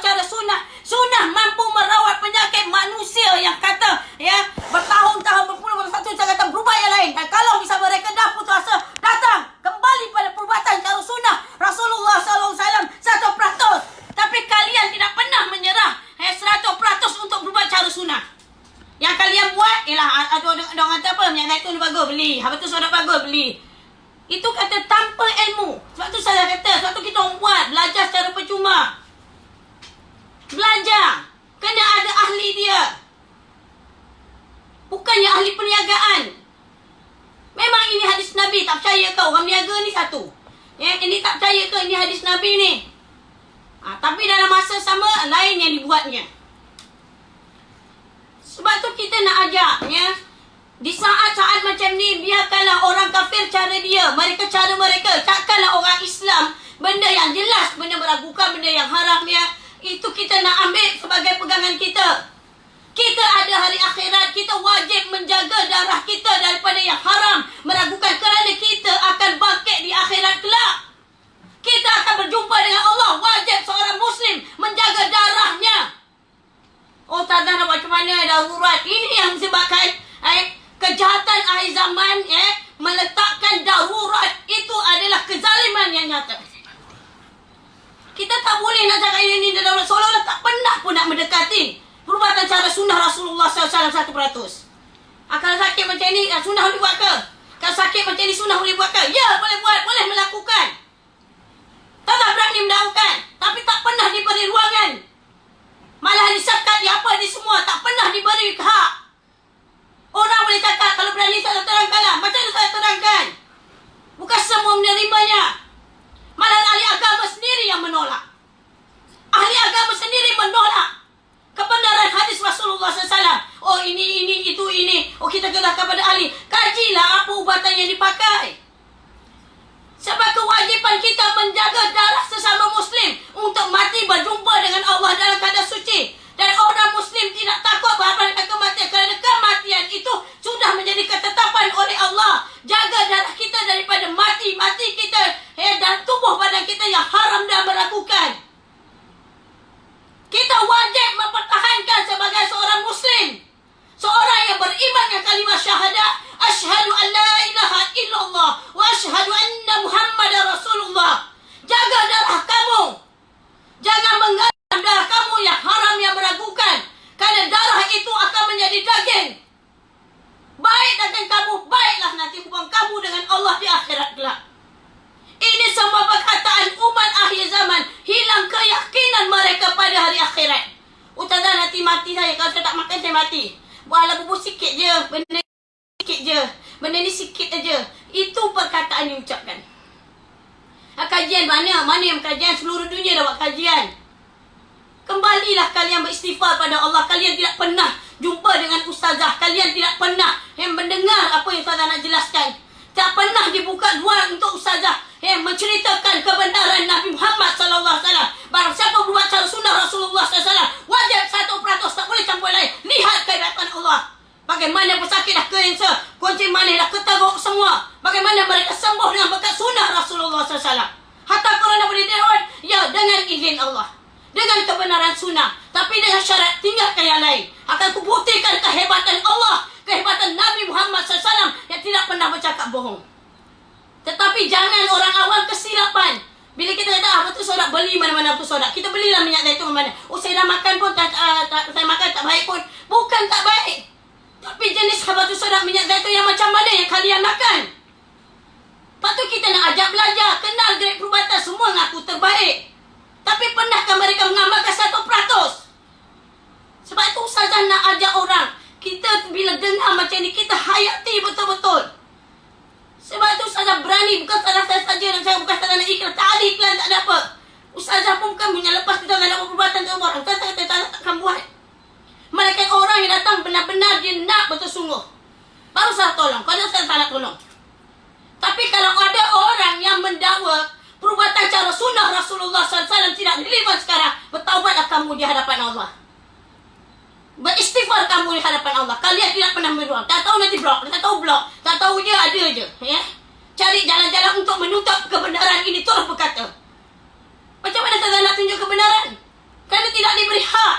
cara sunnah. Sunnah mampu merawat penyakit manusia yang kata bertahun-tahun, berpuluh-puluh satu cara kata berubah yang lain. Dan kalau bisa mereka dah putus asa, datang kembali pada perbuatan cara sunnah Rasulullah SAW 100%. Tapi kalian tidak pernah menyerah 100% untuk berbuat cara sunnah. Yang kalian buat ialah orang kata apa, minyak zaitun bagus beli, habis tu soda bagus beli. Itu kata tanpa ilmu. Sebab tu saya kata, sebab tu kita orang buat, belajar secara percuma. Belajar kena ada ahli dia, bukannya ahli perniagaan. Memang ini hadis Nabi, tak percaya kau orang niaga ni satu. Ini tak percaya ke ini hadis Nabi ni. Tapi dalam masa sama lain yang dibuatnya. Sebab tu kita nak ajak di saat-saat macam ni, biarkanlah orang kafir cara dia, mereka cara mereka. Takkanlah orang Islam, benda yang jelas, benda meragukan, benda yang haram itu kita nak ambil sebagai pegangan kita. Kita ada hari akhirat, kita wajib menjaga darah kita daripada yang haram, meragukan, kerana kita akan bangkit di akhirat kelak. Kita akan berjumpa dengan Allah. Wajib seorang Muslim menjaga darahnya. Oh, tak tahu macam mana darurat. Ini yang menyebabkan kejahatan akhir zaman meletakkan darurat itu adalah kezaliman yang nyata. Kita tak boleh nak cakap ini darurat seolah-olah tak pernah pun nak mendekati perbuatan cara sunnah Rasulullah SAW 1%. Kalau sakit macam ni, sunnah boleh buat ke? Kalau sakit macam ni, sunnah boleh buat ke? Ya, boleh buat, boleh melakukan. Tak berani melakukan, tapi tak pernah diberi ruangan. Malah disekat, di semua, tak pernah diberi hak. Orang boleh cakap, kalau berani saya terangkanlah. Macam mana saya terangkan? Bukan semua menerimanya. Malah ahli agama sendiri yang menolak. Ahli agama sendiri menolak kebenaran hadis Rasulullah SAW. Oh ini, itu, ini. Oh kita kena kepada ahli. Kajilah apa ubatan yang dipakai. Sebab kewajipan kita menjaga darah sesama Muslim untuk mati berjumpa dengan Allah dalam keadaan suci. Dan orang Muslim tidak takut berhadapan dengan kematian, kerana kematian itu sudah menjadi ketetapan oleh Allah. Jaga darah kita daripada mati kita dan tubuh badan kita yang haram dan meragukan. Kita wajib mempertahankan sebagai seorang Muslim, seorang yang beriman dengan kalimah syahadah, asyhadu an la ilaha illallah wa asyhadu anna Muhammadar Rasulullah. Jaga darah kamu. Jangan mengandung darah kamu yang haram, yang meragukan, kerana darah itu akan menjadi daging. Baik daging kamu, baiklah nanti hubungan kamu dengan Allah di akhirat kelak. Ini semua perkataan umat akhir zaman. Hilang keyakinan mereka pada hari akhirat. Ustazah nanti mati saya. Kalau saya tak makan saya mati. Buatlah bubur sikit je. Benda sikit je. Benda ni sikit aja. Itu perkataan yang diucapkan. Kajian mana? Mana yang kajian? Seluruh dunia dah buat kajian. Kembalilah kalian beristighfar pada Allah. Kalian tidak pernah jumpa dengan ustazah. Kalian tidak pernah mendengar apa yang ustazah nak jelaskan. Tak pernah dibuka ruang untuk ustazah menceritakan kebenaran Nabi Muhammad SAW. Barang siapa buat cara sunnah Rasulullah SAW, wajib 100%, tak boleh campur lain. Lihat kehebatan Allah. Bagaimana pesakit dah kanser, kunci manis dah keteruk semua. Bagaimana mereka sembuh dengan berkat sunnah Rasulullah SAW. Hatta corona boleh dirawat, ya dengan izin Allah, dengan kebenaran sunnah. Tapi dengan syarat tinggalkan yang lain. Akan kubuktikan kehebatan Allah, kehebatan Nabi Muhammad SAW yang tidak pernah bercakap bohong. Tetapi jangan orang awam kesilapan. Bila kita kata, betul sodak, beli mana-mana betul sodak. Kita belilah minyak zaitun mana. Oh, saya dah makan pun, saya makan tak baik pun. Bukan tak baik. Tapi jenis betul sodak minyak zaitun yang macam mana yang kalian makan. Lepas tu kita nak ajak belajar. Kenal grade perubatan, semua ngaku terbaik. Tapi pernahkah mereka mengamalkan 100%? Sebab itu ustazah nak ajak orang. Kita bila dengar macam ni, kita hayati betul-betul. Sebab itu ustazah berani. Bukan salah saya saja dan saya bukan salah nak iklan. Tak ada iklan, tak ada apa. Ustazah pun bukan punya lepas kita tak ada perubatan ke orang. Ustazah kata tak takkan buat. Melainkan orang yang datang benar-benar dia nak betul sungguh, baru saya tolong. Kalau saya tak nak tolong. Tapi kalau ada orang yang mendakwa perubatan cara sunnah Rasulullah SAW tidak relevan sekarang, bertaubatlah kamu di hadapan Allah. Beristighfar kamu di hadapan Allah. Kalian tidak pernah beruang. Tak tahu nanti blok, tak tahu blok, tak tahu je ada je. Ya? Cari jalan-jalan untuk menutup kebenaran ini. Terus berkata, macam mana saya nak tunjuk kebenaran? Kerana tidak diberi hak.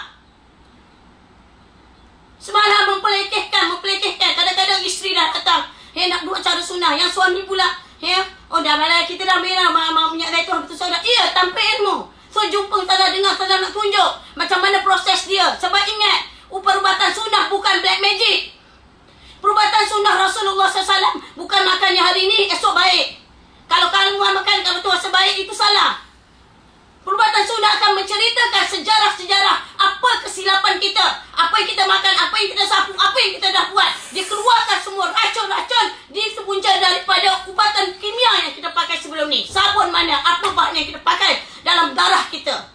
Semalam mempelekehkan. Kadang-kadang isteri dah datang, nak buat cara sunnah. Yang suami pula, oh dah malah kita dah merah minyak zaitun betul saudara. Iya, tanpa ilmu. So jumpa saudara, dengar saudara nak tunjuk macam mana proses dia. Sebab ingat, perubatan sunnah bukan black magic. Perubatan sunnah Rasulullah SAW bukan makannya hari ini, esok baik. Kalau kamu makan kalau tu rasa baik, itu salah. Perubatan sunnah akan menceritakan sejarah-sejarah apa kesilapan kita, apa yang kita makan, apa yang kita sapu, apa yang kita dah buat. Dikeluarkan semua racun-racun dipunca daripada ubatan kimia yang kita pakai sebelum ni. Sabun mana, apa bahan yang kita pakai dalam darah kita.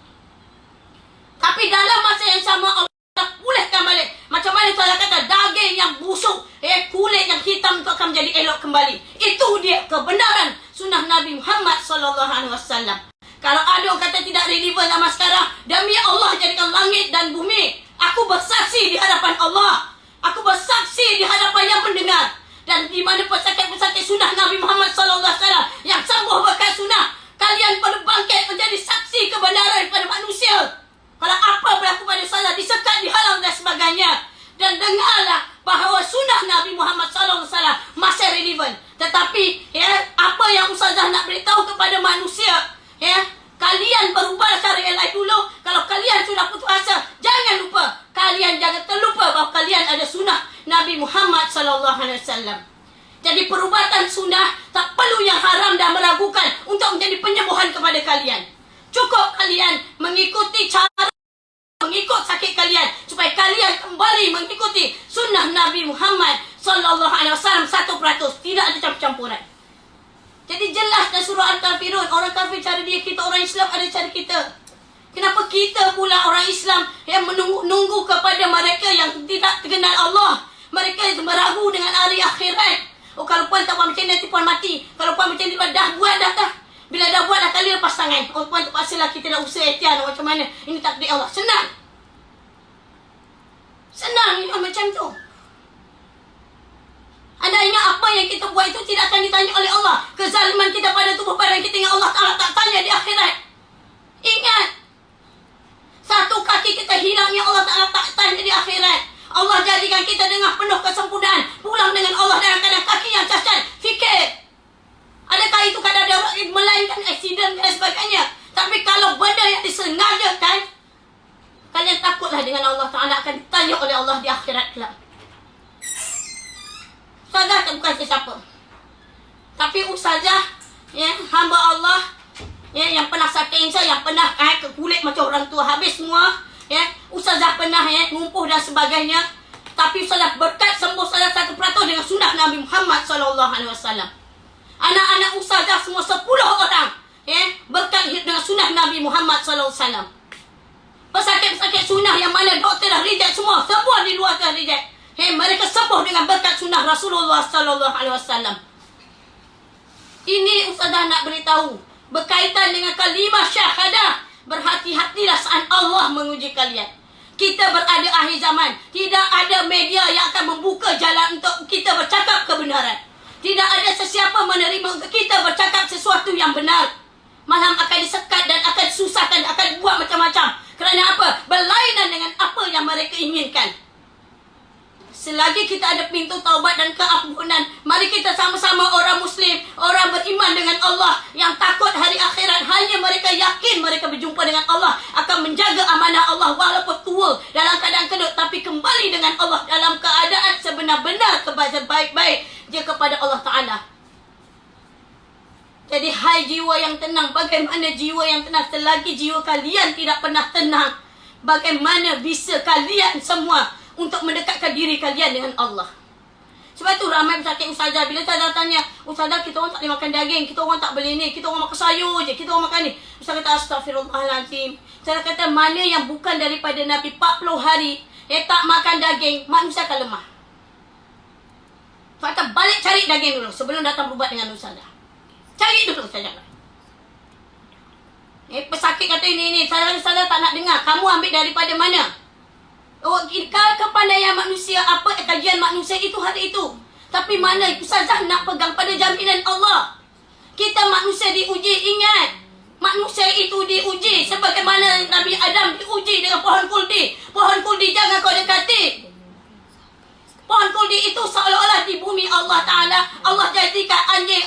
Tapi dalam masa yang sama Allah pulihkan balik. Macam mana saya kata, daging yang busuk, kulit yang hitam itu akan menjadi elok kembali. Itu dia kebenaran sunnah Nabi Muhammad SAW. Kalau ada orang kata tidak relevan zaman sekarang, demi Allah jadikan langit dan bumi, aku bersaksi di hadapan Allah, aku bersaksi di hadapan yang mendengar, dan di mana pesakit-pesakit sunnah Nabi Muhammad SAW yang sembuh berkat sunnah, kalian perlu bangkit menjadi saksi kebenaran kepada manusia. Kalau apa berlaku pada saya, disekat, dihalang dan sebagainya. Dan dengarlah bahawa sunnah Nabi Muhammad SAW masih relevan. Tetapi apa yang ustazah nak beritahu kepada manusia, kalian berubah cara yang lain dulu. Kalau kalian sudah putus asa, jangan lupa, kalian jangan terlupa bahawa kalian ada sunnah Nabi Muhammad SAW. SAW. Jadi perubatan sunnah tak perlu yang haram dan meragukan untuk menjadi penyembuhan kepada kalian. Cukup kalian mengikuti cara mengikut sakit kalian supaya kalian kembali mengikuti sunnah Nabi Muhammad SAW 100%, tidak ada campur-campuran. Jadi jelas dalam surah Al-Kafirun, orang kafir cara dia, kita orang Islam ada cara kita. Kenapa kita pula orang Islam yang menunggu kepada mereka yang tidak kenal Allah, mereka yang meragu dengan hari akhirat? Oh, kalau puan tak buat macam ni nanti puan mati. Kalau puan macam ni dah buat dah. Bila dah buat dah kali lepas tangan. Oh, puan terpaksalah kita dah usaha ikhtiar macam mana. Ini takdir Allah. Senang. Senang macam tu. Anda ingat apa yang kita buat itu tidak akan ditanya oleh Allah. Kezaliman kita pada tubuh badan kita yang Allah Ta'ala tak tanya di akhirat. Ingat. Satu kaki kita hilang yang Allah Ta'ala tak tanya di akhirat. Allah jadikan kita dengan penuh kesempurnaan. Pulang dengan Allah dalam keadaan kaki yang cacat. Fikir. Adakah itu kadang-kadang melainkan aksiden dan sebagainya. Tapi kalau benda yang disengajakan, kalian takutlah dengan Allah Ta'ala akan ditanya oleh Allah di akhirat kelak. Ustazah tak bukan sesiapa. Tapi ustazah, ya, hamba Allah, ya, yang pernah sakit insya, yang pernah ke kulit macam orang tua habis semua, ya, ustazah pernah lumpuh dan sebagainya. Tapi ustazah berkat sembuh ustazah 100% dengan sunnah Nabi Muhammad SAW. Anak-anak ustazah semua 10 orang, ya, berkat dengan sunnah Nabi Muhammad SAW. Pesakit-pesakit sunnah yang mana doktor dah reject semua di luar dah reject. Mereka sembuh dengan berkat sunnah Rasulullah SAW. Ini ustazah nak beritahu berkaitan dengan kalimah syahadah. Berhati-hatilah saat Allah menguji kalian. Kita berada akhir zaman. Tidak ada media yang akan membuka jalan untuk kita bercakap kebenaran. Tidak ada sesiapa menerima untuk kita bercakap sesuatu yang benar. Malam akan disekat dan akan disusahkan, akan buat macam-macam. Kerana apa? Berlainan dengan apa yang mereka inginkan. Selagi kita ada pintu taubat dan keampunan, mari kita sama-sama orang Muslim, orang beriman dengan Allah, yang takut hari akhirat, hanya mereka yakin mereka berjumpa dengan Allah, akan menjaga amanah Allah walaupun tua, dalam keadaan kedut, tapi kembali dengan Allah dalam keadaan sebenar-benar kebahagiaan baik-baik dia kepada Allah Ta'ala. Jadi hai jiwa yang tenang, bagaimana jiwa yang tenang selagi jiwa kalian tidak pernah tenang? Bagaimana bisa kalian semua untuk mendekatkan diri kalian dengan Allah? Sebab tu ramai pesakit ustazah, bila ustazah tanya, ustazah kita orang tak boleh makan daging, kita orang tak boleh ni, kita orang makan sayur je, kita orang makan ni. Ustazah kata astagfirullahaladzim. Ustazah kata mana yang bukan daripada Nabi 40 hari tak makan daging, manusia akan lemah. Ustazah balik cari daging dulu sebelum datang berubat dengan ustazah. Cari dulu ustazah. Pesakit kata ini, ustazah tak nak dengar. Kamu ambil daripada mana? Oh, kepandaian manusia, apa kajian manusia itu hari itu. Tapi mana ustazah nak pegang pada jaminan Allah. Kita manusia diuji, ingat. Manusia itu diuji sebagaimana Nabi Adam diuji dengan pohon kuldi. Pohon kuldi jangan kau dekati. Pohon kuldi itu seolah-olah di bumi Allah Ta'ala, Allah jadikan anjing,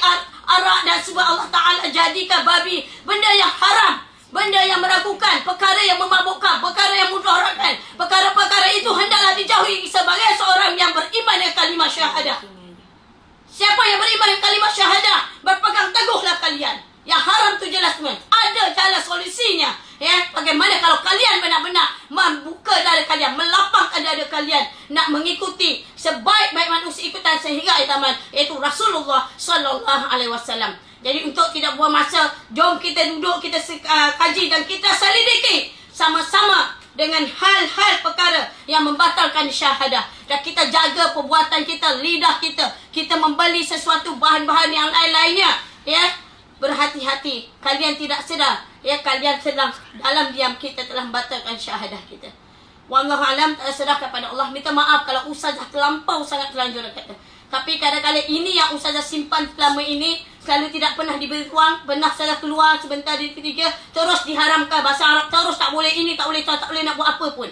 arak dan sebab Allah Ta'ala jadikan babi. Benda yang haram, benda yang meragukan, perkara yang memabukkan, perkara yang mudaratkan, perkara-perkara itu hendaklah dijauhi sebagai seorang yang beriman dengan kalimah syahadah. Siapa yang beriman dengan kalimah syahadah, berpegang teguhlah kalian. Yang haram tu jelas teman. Ada jalan solusinya. Ya, bagaimana kalau kalian benar-benar membuka dada kalian, melapangkan dada kalian, nak mengikuti sebaik-baik manusia ikutan sehingga zaman, iaitu Rasulullah SAW. Jadi untuk tidak buang masa, jom kita duduk, kita kaji dan kita selidiki sama-sama dengan hal-hal perkara yang membatalkan syahadah. Dan kita jaga perbuatan kita, lidah kita. Kita membeli sesuatu bahan-bahan yang lain-lainnya. Ya, berhati-hati. Kalian tidak sedar. Ya, kalian sedang dalam diam kita telah membatalkan syahadah kita. Wallahualam, tak sedar kepada Allah. Minta maaf kalau ustazah terlampau sangat terlanjur kata. Tapi kadang-kadang ini yang ustazah simpan selama ini, selalu tidak pernah diberi ruang. Pernah saya keluar sebentar di ketiga, terus diharamkan bahasa Arab, terus tak boleh ini, tak boleh tak boleh nak buat apa pun.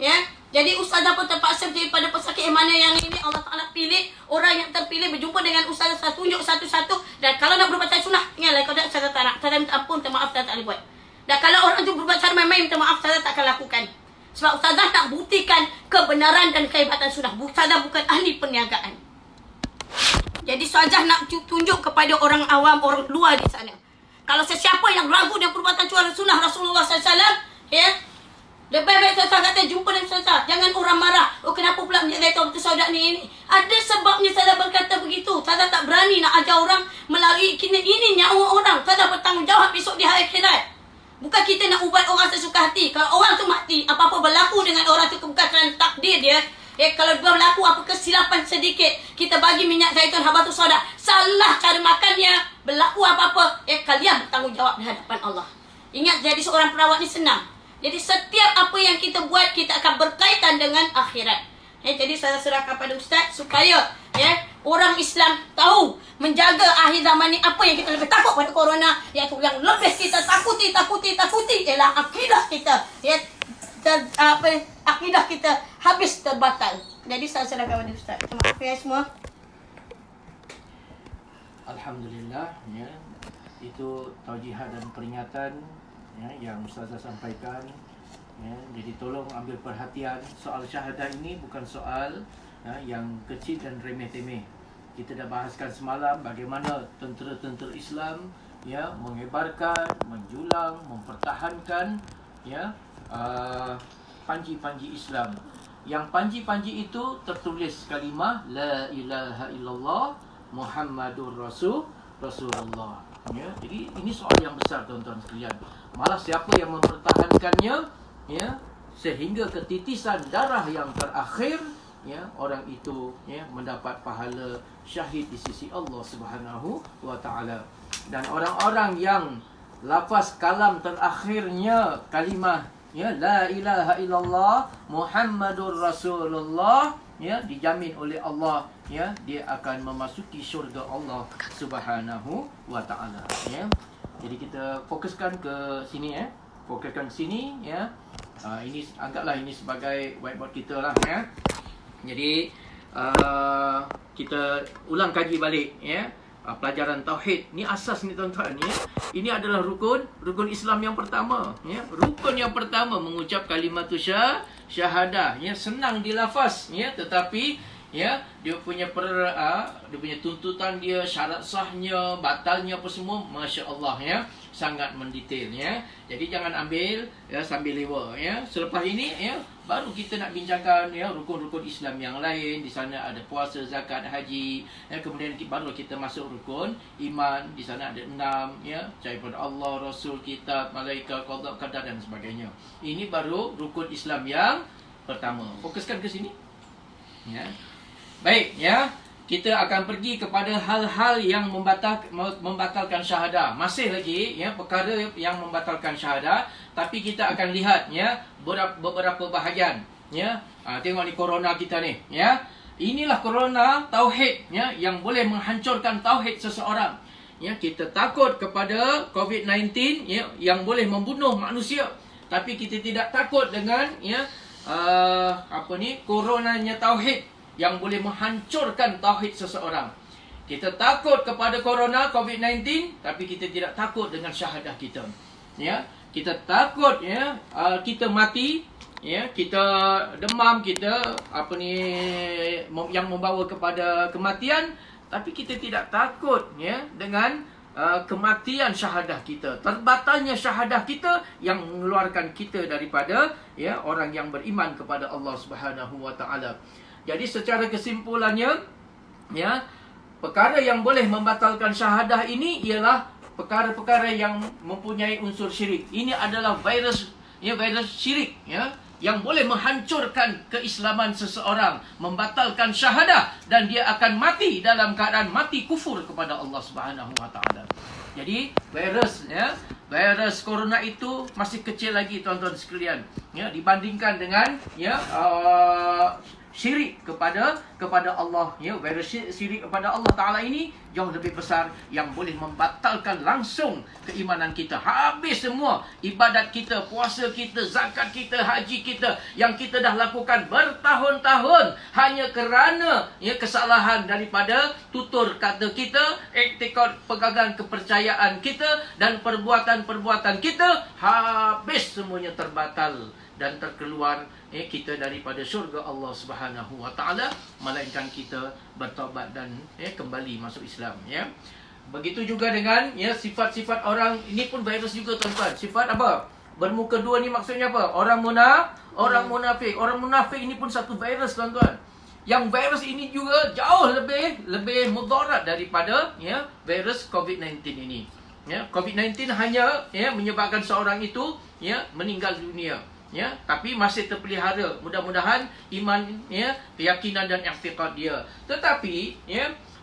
Ya, jadi ustazah pun terpaksa daripada pesakit yang mana yang ini Allah Ta'ala pilih. Orang yang terpilih berjumpa dengan ustazah, saya tunjuk satu-satu. Dan kalau nak berbuat cara sunnah, ingatlah kalau tak ustazah tak nak, ustazah minta ampun, minta maaf, ustazah tak boleh buat. Dan kalau orang tu berbuat cara main-main, minta maaf, ustazah tak akan lakukan. Sebab ustazah tak buktikan kebenaran dan kehebatan sunnah. Ustazah bukan ahli perniagaan. Jadi Ustazah nak tunjuk kepada orang awam, orang luar di sana. Kalau sesiapa yang ragu dengan perbuatan sunnah Rasulullah SAW, ya, lebih baik Ustazah kata jumpa dengan Ustazah. Jangan orang marah. Oh, kenapa pula menjadi saudak ni? Ada sebabnya Ustazah berkata begitu. Ustazah tak berani nak ajar orang melalui ini nyawa orang. Ustazah bertanggungjawab besok di hari akhirat. Bukan kita nak ubat orang sesuka hati. Kalau orang tu mati, apa-apa berlaku dengan orang tu bukan kerana takdir dia. Kalau berlaku apa kesilapan sedikit, kita bagi minyak zaitun habatus sauda, salah cara makannya, berlaku apa-apa, kalian bertanggungjawab di hadapan Allah. Ingat, jadi seorang perawat ni senang. Jadi setiap apa yang kita buat, kita akan berkaitan dengan akhirat. Jadi saya serahkan pada Ustaz supaya orang Islam tahu menjaga akhir zaman ni. Apa yang kita lebih takut pada corona, yang lebih kita takuti ialah akidah kita. Akidah kita habis terbatal. Jadi saya serahkan pada Ustaz. Terima kasih semua. Alhamdulillah, ya. Itu taujihat dan peringatan yang Ustazah sampaikan. Jadi tolong ambil perhatian. Soal syahadah ini bukan soal yang kecil dan remeh-temeh. Kita dah bahaskan semalam bagaimana tentera-tentera Islam mengebarkan, menjulang, mempertahankan panji-panji Islam. Yang panji-panji itu tertulis kalimah La ilaha illallah Muhammadur Rasulullah. Jadi ini soal yang besar, tuan-tuan sekalian. Malah siapa yang mempertahankannya, sehingga ketitisan darah yang terakhir, orang itu mendapat pahala syahid di sisi Allah Subhanahu wa taala. Dan orang-orang yang lafaz kalam terakhirnya kalimah La ilaha illallah Muhammadur Rasulullah, dijamin oleh Allah, dia akan memasuki syurga Allah Subhanahu wa taala. Jadi kita fokuskan ke sini, fokuskan ke sini, ini anggaplah ini sebagai whiteboard kita lah, Jadi kita ulang kaji balik, pelajaran tauhid. Ni asas ni, tuan-tuan, Ini adalah rukun Islam yang pertama, Rukun yang pertama mengucap kalimat syahadah, senang dilafaz, tetapi dia punya tuntutan dia, syarat sahnya, batalnya apa semua, masya-Allah, sangat mendetail, Jadi jangan ambil sambil lewa, Selepas ini baru kita nak bincangkan rukun-rukun Islam yang lain. Di sana ada puasa, zakat, haji, kemudian baru kita masuk rukun iman. Di sana ada 6, percaya pada Allah, Rasul, kitab, malaikat, qada, qadar dan sebagainya. Ini baru rukun Islam yang pertama. Fokuskan ke sini. Baik, kita akan pergi kepada hal-hal yang membatalkan syahadah. Masih lagi perkara yang membatalkan syahadah, tapi kita akan lihat beberapa bahagian. Tengok ni corona kita ni, Inilah corona tauhid, yang boleh menghancurkan tauhid seseorang. Kita takut kepada COVID-19, yang boleh membunuh manusia, tapi kita tidak takut dengan coronanya tauhid yang boleh menghancurkan tauhid seseorang. Kita takut kepada corona COVID-19, tapi kita tidak takut dengan syahadah kita. Kita takut kita mati, kita demam, kita yang membawa kepada kematian, tapi kita tidak takut dengan kematian syahadah kita, terbatalnya syahadah kita yang mengeluarkan kita daripada orang yang beriman kepada Allah Subhanahu wa taala. Jadi secara kesimpulannya, perkara yang boleh membatalkan syahadah ini ialah perkara-perkara yang mempunyai unsur syirik. Ini adalah virus syirik, yang boleh menghancurkan keislaman seseorang, membatalkan syahadah, dan dia akan mati dalam keadaan mati kufur kepada Allah Subhanahu wa taala. Jadi virus corona itu masih kecil lagi, tuan-tuan sekalian, dibandingkan dengan syirik kepada Allah, virus syirik kepada Allah Taala ini jauh lebih besar, yang boleh membatalkan langsung keimanan kita. Habis semua ibadat kita, puasa kita, zakat kita, haji kita yang kita dah lakukan bertahun-tahun hanya kerana kesalahan daripada tutur kata kita, iktikad, pegangan kepercayaan kita dan perbuatan-perbuatan kita, habis semuanya terbatal dan terkeluar kita daripada syurga Allah Subhanahu wa taala, melainkan kita bertaubat dan kembali masuk Islam, ya. Begitu juga dengan sifat-sifat orang ini pun virus juga, tuan-tuan. Sifat apa? Bermuka dua ni maksudnya apa? Orang munafik. Orang munafik ini pun satu virus, tuan-tuan. Yang virus ini juga jauh lebih mudarat daripada virus COVID-19 ini. COVID-19 hanya menyebabkan seorang itu meninggal dunia. Tapi masih terpelihara. Mudah-mudahan iman, keyakinan dan i'tiqad dia. Tetapi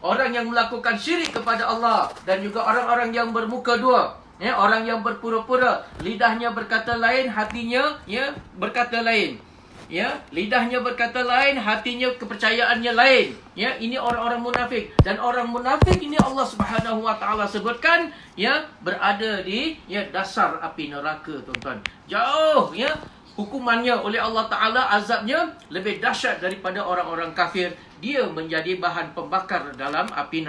orang yang melakukan syirik kepada Allah dan juga orang-orang yang bermuka dua, orang yang berpura-pura, lidahnya berkata lain, hatinya berkata lain. Lidahnya berkata lain, hatinya kepercayaannya lain. Ini orang-orang munafik. Dan orang munafik ini Allah Subhanahu wa taala sebutkan berada di dasar api neraka, tuan-tuan. Jauh hukumannya oleh Allah taala, azabnya lebih dahsyat daripada orang-orang kafir. Dia menjadi bahan pembakar dalam api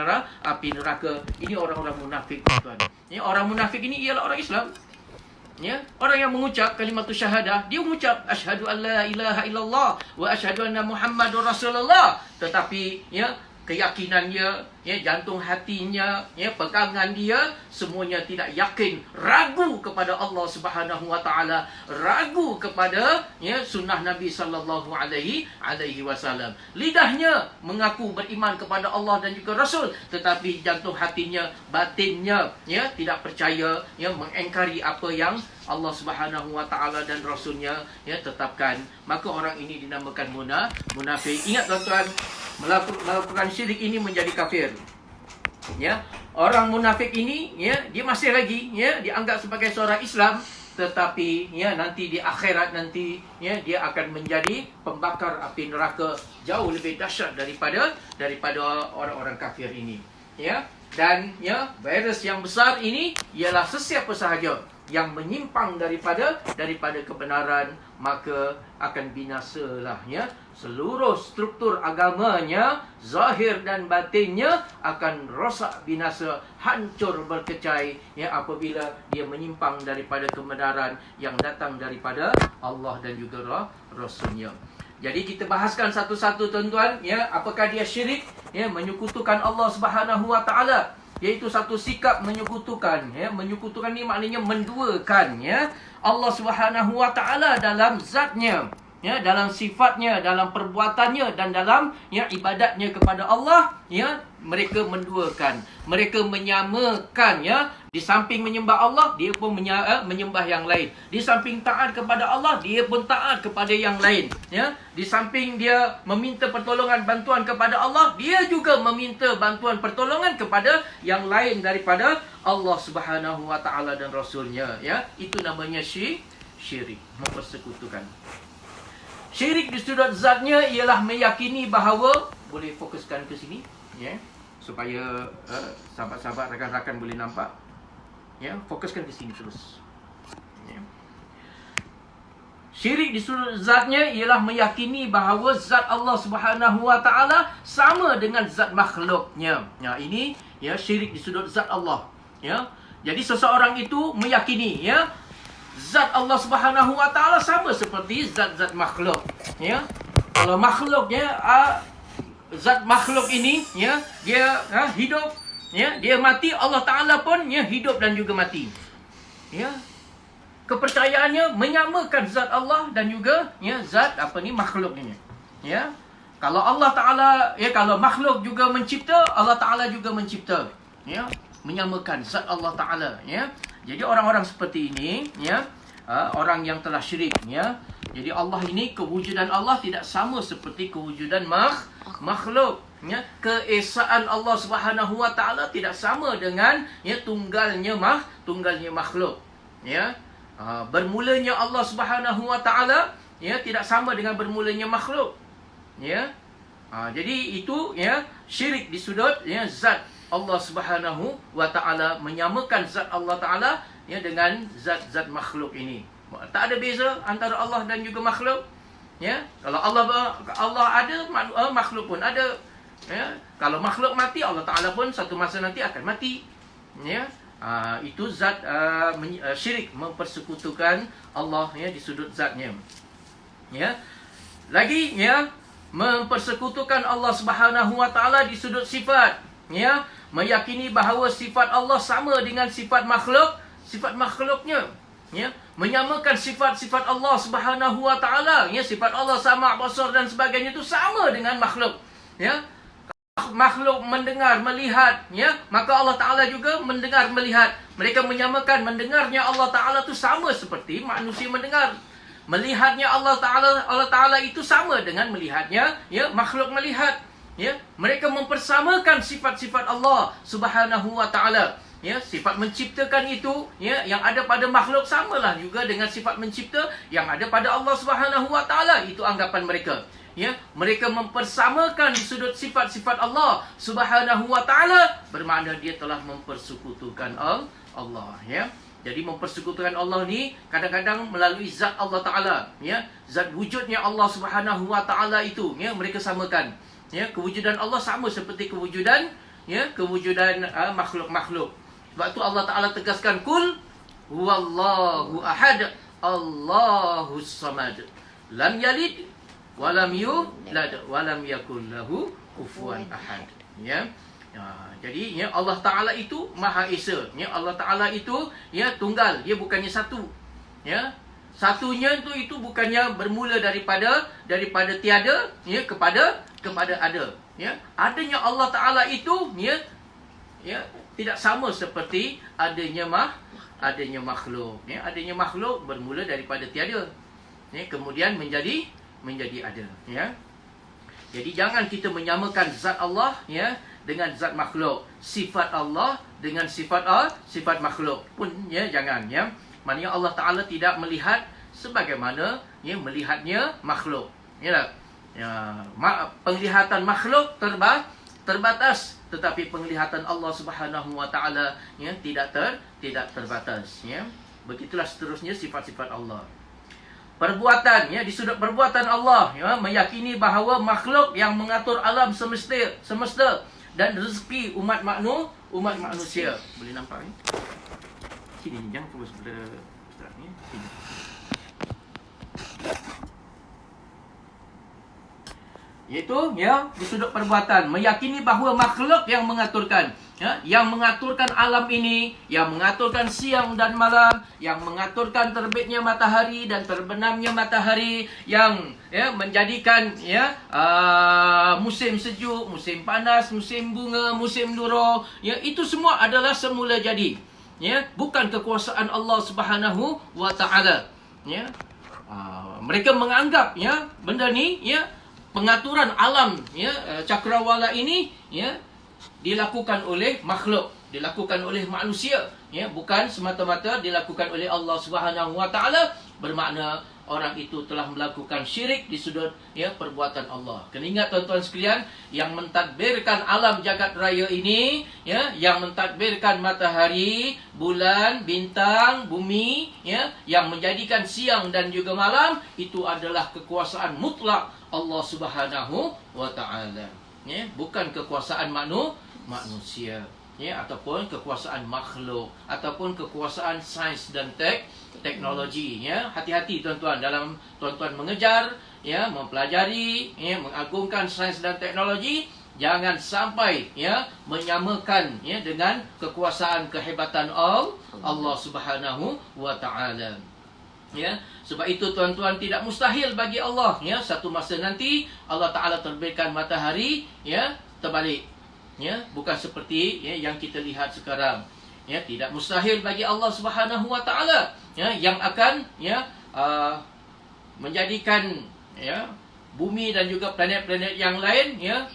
neraka. Ini orang-orang munafik, tuan-tuan. Orang munafik ini ialah orang Islam. Orang yang mengucap kalimatus syahadah, dia mengucap asyhadu an la ilaha illallah wa asyhadu anna Muhammadur Rasulullah, tetapi keyakinannya, jantung hatinya, pegangan dia semuanya tidak yakin, ragu kepada Allah Subhanahu wa taala, ragu kepada sunnah Nabi sallallahu alaihi wasallam. Lidahnya mengaku beriman kepada Allah dan juga Rasul, tetapi jantung hatinya, batinnya tidak percaya, mengingkari apa yang Allah Subhanahu wa taala dan Rasulnya tetapkan. Maka orang ini dinamakan munafik. Ingat, tuan-tuan, melakukan syirik ini menjadi kafir. Orang munafik ini dia masih lagi dianggap sebagai seorang Islam, tetapi nanti di akhirat nanti dia akan menjadi pembakar api neraka, jauh lebih dahsyat daripada orang-orang kafir ini. Dan virus yang besar ini ialah sesiapa sahaja yang menyimpang daripada kebenaran, maka akan binasalah seluruh struktur agamanya, zahir dan batinnya akan rosak, binasa, hancur, berkecai apabila dia menyimpang daripada kebenaran yang datang daripada Allah dan juga Rasulnya. Jadi kita bahaskan satu-satu, tuan-tuan, apakah dia syirik, menyekutukan Allah Subhanahu wa taala, iaitu satu sikap menyekutukan. Menyekutukan ni maknanya menduakan Allah Subhanahu wa taala dalam zatnya, dalam sifatnya, dalam perbuatannya dan dalam ibadatnya kepada Allah. Mereka menduakan, mereka menyamakan. Di samping menyembah Allah, dia pun menyembah yang lain. Di samping taat kepada Allah, dia pun taat kepada yang lain. Di samping dia meminta pertolongan, bantuan kepada Allah, dia juga meminta bantuan pertolongan kepada yang lain daripada Allah Subhanahu wa taala dan Rasulnya. Itu namanya syirik, mempersekutukan. Syirik di sudut zatnya ialah meyakini bahawa, boleh fokuskan ke sini supaya sahabat-sahabat, rakan-rakan boleh nampak. Fokuskan ke sini terus. Syirik di sudut zatnya ialah meyakini bahawa zat Allah Subhanahu wa taala sama dengan zat makhluknya. Ini syirik di sudut zat Allah. Jadi seseorang itu meyakini zat Allah Subhanahu wa taala sama seperti zat-zat makhluk. Kalau makhluknya, zat makhluk ini dia hidup, dia mati, Allah taala pun hidup dan juga mati. Kepercayaannya menyamakan zat Allah dan juga zat makhluk ini. Kalau Allah taala, kalau makhluk juga mencipta, Allah taala juga mencipta. Menyamakan zat Allah taala. Jadi orang-orang seperti ini orang yang telah syirik. Jadi Allah ini, kewujudan Allah tidak sama seperti kewujudan makhluk. Keesaan Allah Subhanahu wa taala tidak sama dengan tunggalnya makhluk. Bermulanya Allah Subhanahu wa taala tidak sama dengan bermulanya makhluk. Jadi itu syirik di sudut zat Allah Subhanahu wa taala, menyamakan zat Allah taala dengan zat-zat makhluk ini. Tak ada beza antara Allah dan juga makhluk. Kalau Allah ada, makhluk pun ada. Kalau makhluk mati, Allah taala pun satu masa nanti akan mati. Itu zat syirik, mempersekutukan Allah ya di sudut zatnya. Ya. Lagi ya, mempersekutukan Allah Subhanahu wa taala di sudut sifat, ya, meyakini bahawa sifat Allah sama dengan sifat makhluknya, ya, menyamakan sifat-sifat Allah Subhanahu wa taala, ya, sifat Allah sama, basar dan sebagainya itu sama dengan makhluk, ya. Makhluk mendengar, melihat, ya, maka Allah Ta'ala juga mendengar, melihat. Mereka menyamakan mendengarnya Allah Ta'ala itu sama seperti manusia mendengar. Melihatnya Allah Ta'ala itu sama dengan melihatnya, ya, makhluk melihat. Ya, mereka mempersamakan sifat-sifat Allah Subhanahu wa taala. Ya, sifat menciptakan itu, ya, yang ada pada makhluk samalah juga dengan sifat mencipta yang ada pada Allah Subhanahu wa taala. Itu anggapan mereka. Ya, mereka mempersamakan di sudut sifat-sifat Allah Subhanahu wa taala, bermakna dia telah mempersekutukan Allah, ya. Jadi mempersekutukan Allah ni kadang-kadang melalui zat Allah Taala, ya. Zat wujudnya Allah Subhanahu wa taala itu, ya, mereka samakan. Ya, kewujudan Allah sama seperti kewujudan, ya, kewujudan makhluk-makhluk. Sebab tu Allah Taala tegaskan, kul huwallahu ahad, Allahus samad, lam yalid walam yulad walam yakul lahu kufuwan ahad. Ya. Jadi ya, Allah Taala itu Maha Esa. Ya, Allah Taala itu, ya, tunggal, dia bukannya satu. Ya. Satunya itu bukannya bermula daripada tiada, ya, kepada ada. Ya. Adanya Allah Taala itu, ya, tidak sama seperti adanya makhluk. Ya, adanya makhluk bermula daripada tiada. Ya, kemudian menjadi ada, ya. Jadi jangan kita menyamakan zat Allah, ya, dengan zat makhluk, sifat Allah dengan sifat makhluk pun, ya, jangan, ya. Maknanya Allah Taala tidak melihat sebagaimana, ya, melihatnya makhluk. Ya. Ya, penglihatan makhluk terbatas, tetapi penglihatan Allah Subhanahu wa taala, ya, tidak terbatas, ya. Begitulah seterusnya sifat-sifat Allah. Perbuatan, ya, di sudut perbuatan Allah, ya, meyakini bahawa makhluk yang mengatur alam semesta dan rezeki umat manusia. Boleh nampak ni? Sini, jangan terus sebelah Ustaz ni. Sini. Iaitu, ya, di sudut perbuatan meyakini bahawa makhluk yang mengaturkan, ya, yang mengaturkan alam ini, yang mengaturkan siang dan malam, yang mengaturkan terbitnya matahari dan terbenamnya matahari, yang, ya, menjadikan, ya, musim sejuk, musim panas, musim bunga, musim dura, ya, itu semua adalah semula jadi, ya, bukan kekuasaan Allah Subhanahu wa taala, ya. Mereka menganggap, ya, benda ni, ya, pengaturan alam, ya, cakrawala ini, ya, dilakukan oleh makhluk, dilakukan oleh manusia, ya, bukan semata-mata dilakukan oleh Allah Subhanahu wa taala, bermakna orang itu telah melakukan syirik di sudut, ya, perbuatan Allah. Kena ingat tuan-tuan sekalian, yang mentadbirkan alam jagat raya ini, ya, yang mentadbirkan matahari, bulan, bintang, bumi, ya, yang menjadikan siang dan juga malam, itu adalah kekuasaan mutlak Allah Subhanahu wa taala, ya, bukan kekuasaan manusia, ya, ataupun kekuasaan makhluk, ataupun kekuasaan sains dan teknologi, ya. Hati-hati tuan-tuan dalam tuan-tuan mengejar, ya, mempelajari, ya, mengagungkan sains dan teknologi, jangan sampai, ya, menyamakan, ya, dengan kekuasaan kehebatan Allah Subhanahu wa taala. Ya, sebab itu tuan-tuan, tidak mustahil bagi Allah, ya, satu masa nanti Allah Taala terbitkan matahari, ya, terbalik, ya, bukan seperti, ya, yang kita lihat sekarang, ya. Tidak mustahil bagi Allah Subhanahu wa taala, ya, yang akan, ya, menjadikan, ya, bumi dan juga planet-planet yang lain, ya,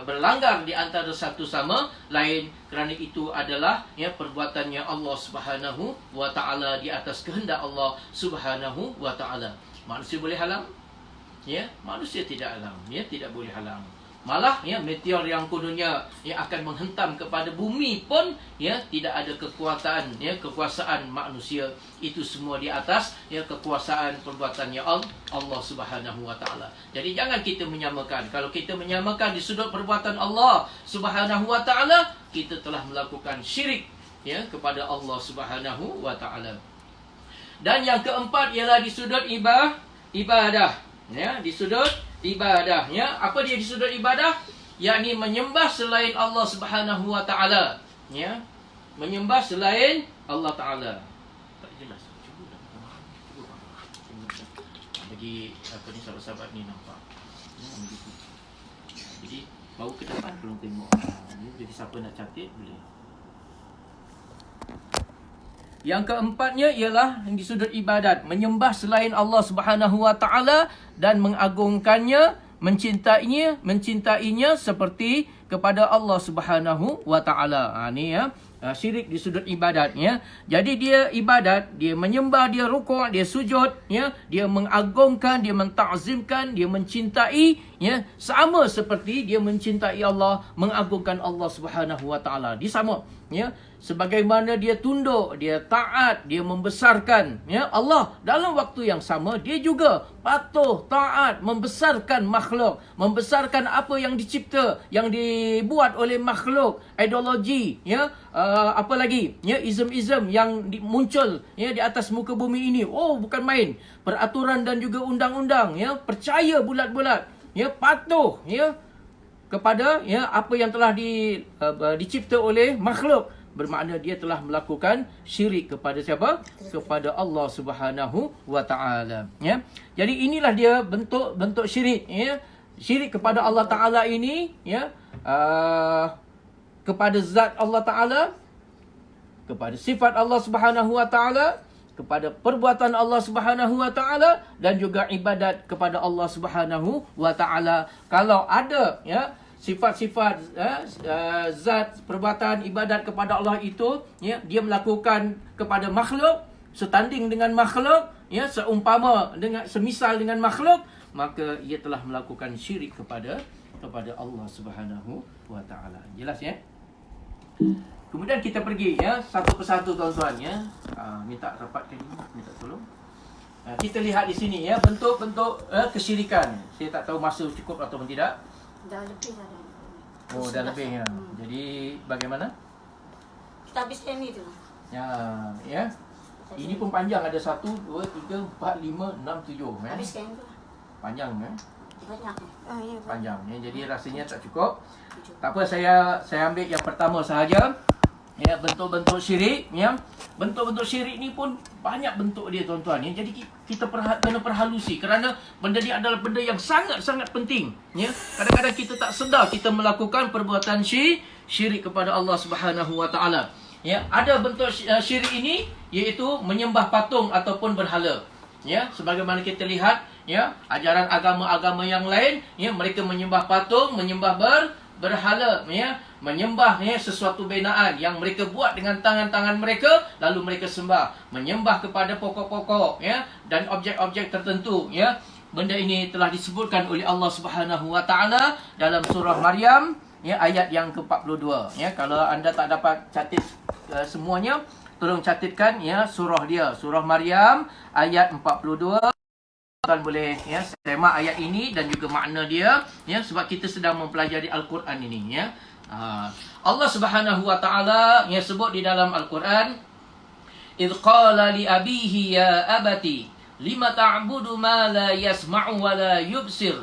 berlanggar di antara satu sama lain, kerana itu adalah, ya, perbuatannya Allah Subhanahu wa taala di atas kehendak Allah Subhanahu wa taala. Manusia boleh halang? Ya, manusia tidak halang, ya, tidak boleh halang. Malah, ya, meteor yang kononnya, ya, akan menghentam kepada bumi pun, ya, tidak ada kekuasaan manusia. Itu semua di atas, ya, kekuasaan perbuatannya Allah Subhanahu wa taala. Jadi jangan kita menyamakan. Kalau kita menyamakan di sudut perbuatan Allah Subhanahu wa taala, kita telah melakukan syirik, ya kepada Allah Subhanahu wa taala. Dan yang keempat ialah di sudut ibadah, ya, di sudut ibadah, ya. Apa dia di sudut ibadah? Yakni menyembah selain Allah Subhanahu wa taala, ya. Menyembah selain Allah taala. Tak jelas. Cuba bagi apa ni sahabat-sahabat ni nampak. Ya, begitu. Jadi baru ke depan belum tengok. Jadi siapa nak catat boleh. Yang keempatnya ialah di sudut ibadat, menyembah selain Allah Subhanahu wa taala dan mengagungkannya, mencintainya seperti kepada Allah Subhanahu wa taala. Ni ya, syirik di sudut ibadat, ya. Jadi dia ibadat, dia menyembah, dia rukuk, dia sujud, ya, dia mengagungkan, dia mentakzimkan, dia mencintai, ya, sama seperti dia mencintai Allah, mengagungkan Allah Subhanahu wa taala. Dia sama, ya. Sebagaimana dia tunduk, dia taat, dia membesarkan, ya, Allah, dalam waktu yang sama dia juga patuh, taat, membesarkan makhluk, membesarkan apa yang dicipta, yang dibuat oleh makhluk, ideologi, ya, apa lagi, ya, izm-izm yang muncul, ya, di atas muka bumi ini. Oh, bukan main. Peraturan dan juga undang-undang, ya, percaya bulat-bulat, ya, patuh, ya, kepada, ya, apa yang telah dicipta oleh makhluk. Bermakna dia telah melakukan syirik kepada siapa? Kepada Allah Subhanahu wa taala, ya. Jadi inilah dia bentuk syirik, ya. Syirik kepada Allah taala ini, ya, kepada zat Allah taala, kepada sifat Allah Subhanahu wa taala, kepada perbuatan Allah Subhanahu wa taala dan juga ibadat kepada Allah Subhanahu wa taala. Kalau ada, ya, sifat-sifat zat, perbuatan, ibadat kepada Allah itu, ya, dia melakukan kepada makhluk, setanding dengan makhluk, ya, seumpama dengan, semisal dengan makhluk, maka ia telah melakukan syirik kepada Allah Subhanahu wa taala. Jelas, ya? Kemudian kita pergi, ya, satu persatu tuan-tuan, ya. Minta rapatkan ini, minta tolong. Kita lihat di sini, ya, bentuk-bentuk kesyirikan. Saya tak tahu masa cukup ataupun tidak. Dah lebih dah. Oh, dah lebih, ya. Jadi bagaimana? Kita habiskan ni tu. Ya. Ini pun panjang, ada 1 2 3 4 5 6 7, ya. Habiskan tu. Panjang, ya. Banyak. Ya. Panjang, ya. Jadi rasanya tak cukup. Tak apa, saya ambil yang pertama sahaja. Ya, bentuk-bentuk syirik, ya. Bentuk-bentuk syirik ni pun banyak bentuk dia, tuan-tuan, ya. Jadi kita kena perhalusi kerana benda ni adalah benda yang sangat-sangat penting, ya. Kadang-kadang kita tak sedar kita melakukan perbuatan syirik kepada Allah Subhanahu wa taala. Ya, ada bentuk syirik ini iaitu menyembah patung ataupun berhala. Ya, sebagaimana kita lihat, ya, ajaran agama-agama yang lain, ya, mereka menyembah patung, menyembah berhala, ya, menyembah, ya, sesuatu binaan yang mereka buat dengan tangan-tangan mereka, lalu mereka sembah, menyembah kepada pokok-pokok, ya, dan objek-objek tertentu, ya. Benda ini telah disebutkan oleh Allah Subhanahu wa taala dalam surah Maryam, ya, ayat yang ke-42, ya. Kalau anda tak dapat catat semuanya, tolong catatkan, ya, surah dia, surah Maryam ayat 42. Tuan boleh, ya, semak ayat ini dan juga makna dia, ya, sebab kita sedang mempelajari Al-Quran ini, ya. Allah Subhanahu wa taala, ya, sebut di dalam Al-Quran, "Idz qala li abihi ya abati lima ta'budu ma la yasma'u wa la yubsir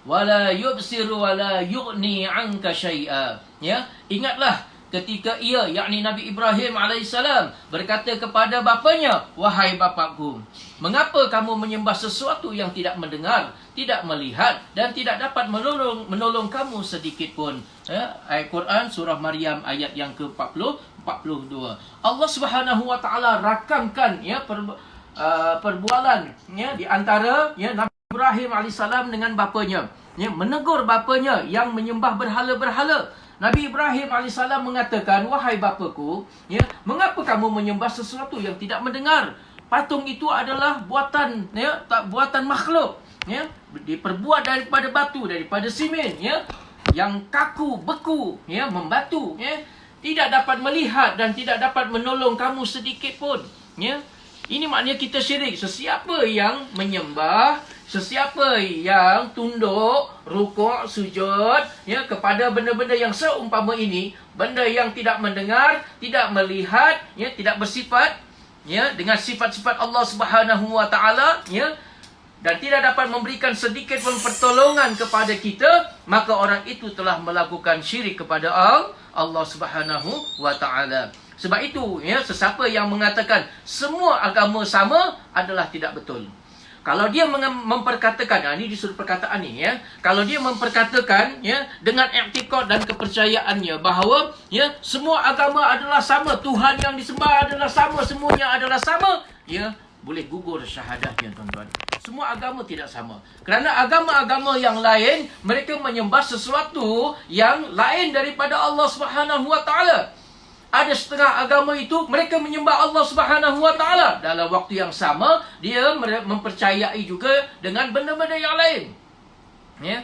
wa la yubsiru wa la yughni 'anka syai'a." Ya, ingatlah ketika ia, yakni Nabi Ibrahim alaihissalam, berkata kepada bapanya, "Wahai bapakku, mengapa kamu menyembah sesuatu yang tidak mendengar, tidak melihat dan tidak dapat menolong kamu sedikit pun?" Ya, ayat Quran surah Maryam ayat yang ke-42. Allah Subhanahu wa taala rakamkan, ya, perbualan, ya, di antara, ya, Nabi Ibrahim alaihissalam dengan bapanya, ya, menegur bapanya yang menyembah berhala-berhala. Nabi Ibrahim AS mengatakan, "Wahai bapaku, ya, mengapa kamu menyembah sesuatu yang tidak mendengar? Patung itu adalah buatan, ya, buatan makhluk, ya, diperbuat daripada batu, daripada simen, ya, yang kaku, beku, ya, membatu, ya, tidak dapat melihat dan tidak dapat menolong kamu sedikit pun, ya. Ini maknanya kita syirik. Sesiapa yang menyembah, sesiapa yang tunduk, rukuk, sujud ya kepada benda-benda yang seumpama ini, benda yang tidak mendengar, tidak melihat, ya, tidak bersifat ya dengan sifat-sifat Allah Subhanahu wa taala ya, dan tidak dapat memberikan sedikit pun pertolongan kepada kita, maka orang itu telah melakukan syirik kepada Allah Subhanahu wa taala. Sebab itu ya, sesiapa yang mengatakan semua agama sama adalah tidak betul. Kalau dia memperkatakan, ini disuruh perkataan ni ya, kalau dia memperkatakan ya dengan i'tiqad dan kepercayaannya bahawa ya semua agama adalah sama, Tuhan yang disembah adalah sama, semuanya adalah sama, ya boleh gugur syahadahnya tuan-tuan. Semua agama tidak sama. Kerana agama-agama yang lain mereka menyembah sesuatu yang lain daripada Allah Subhanahu wa taala. Ada setengah agama itu mereka menyembah Allah Subhanahu wa taala, dalam waktu yang sama dia mempercayai juga dengan benda-benda yang lain. Ya.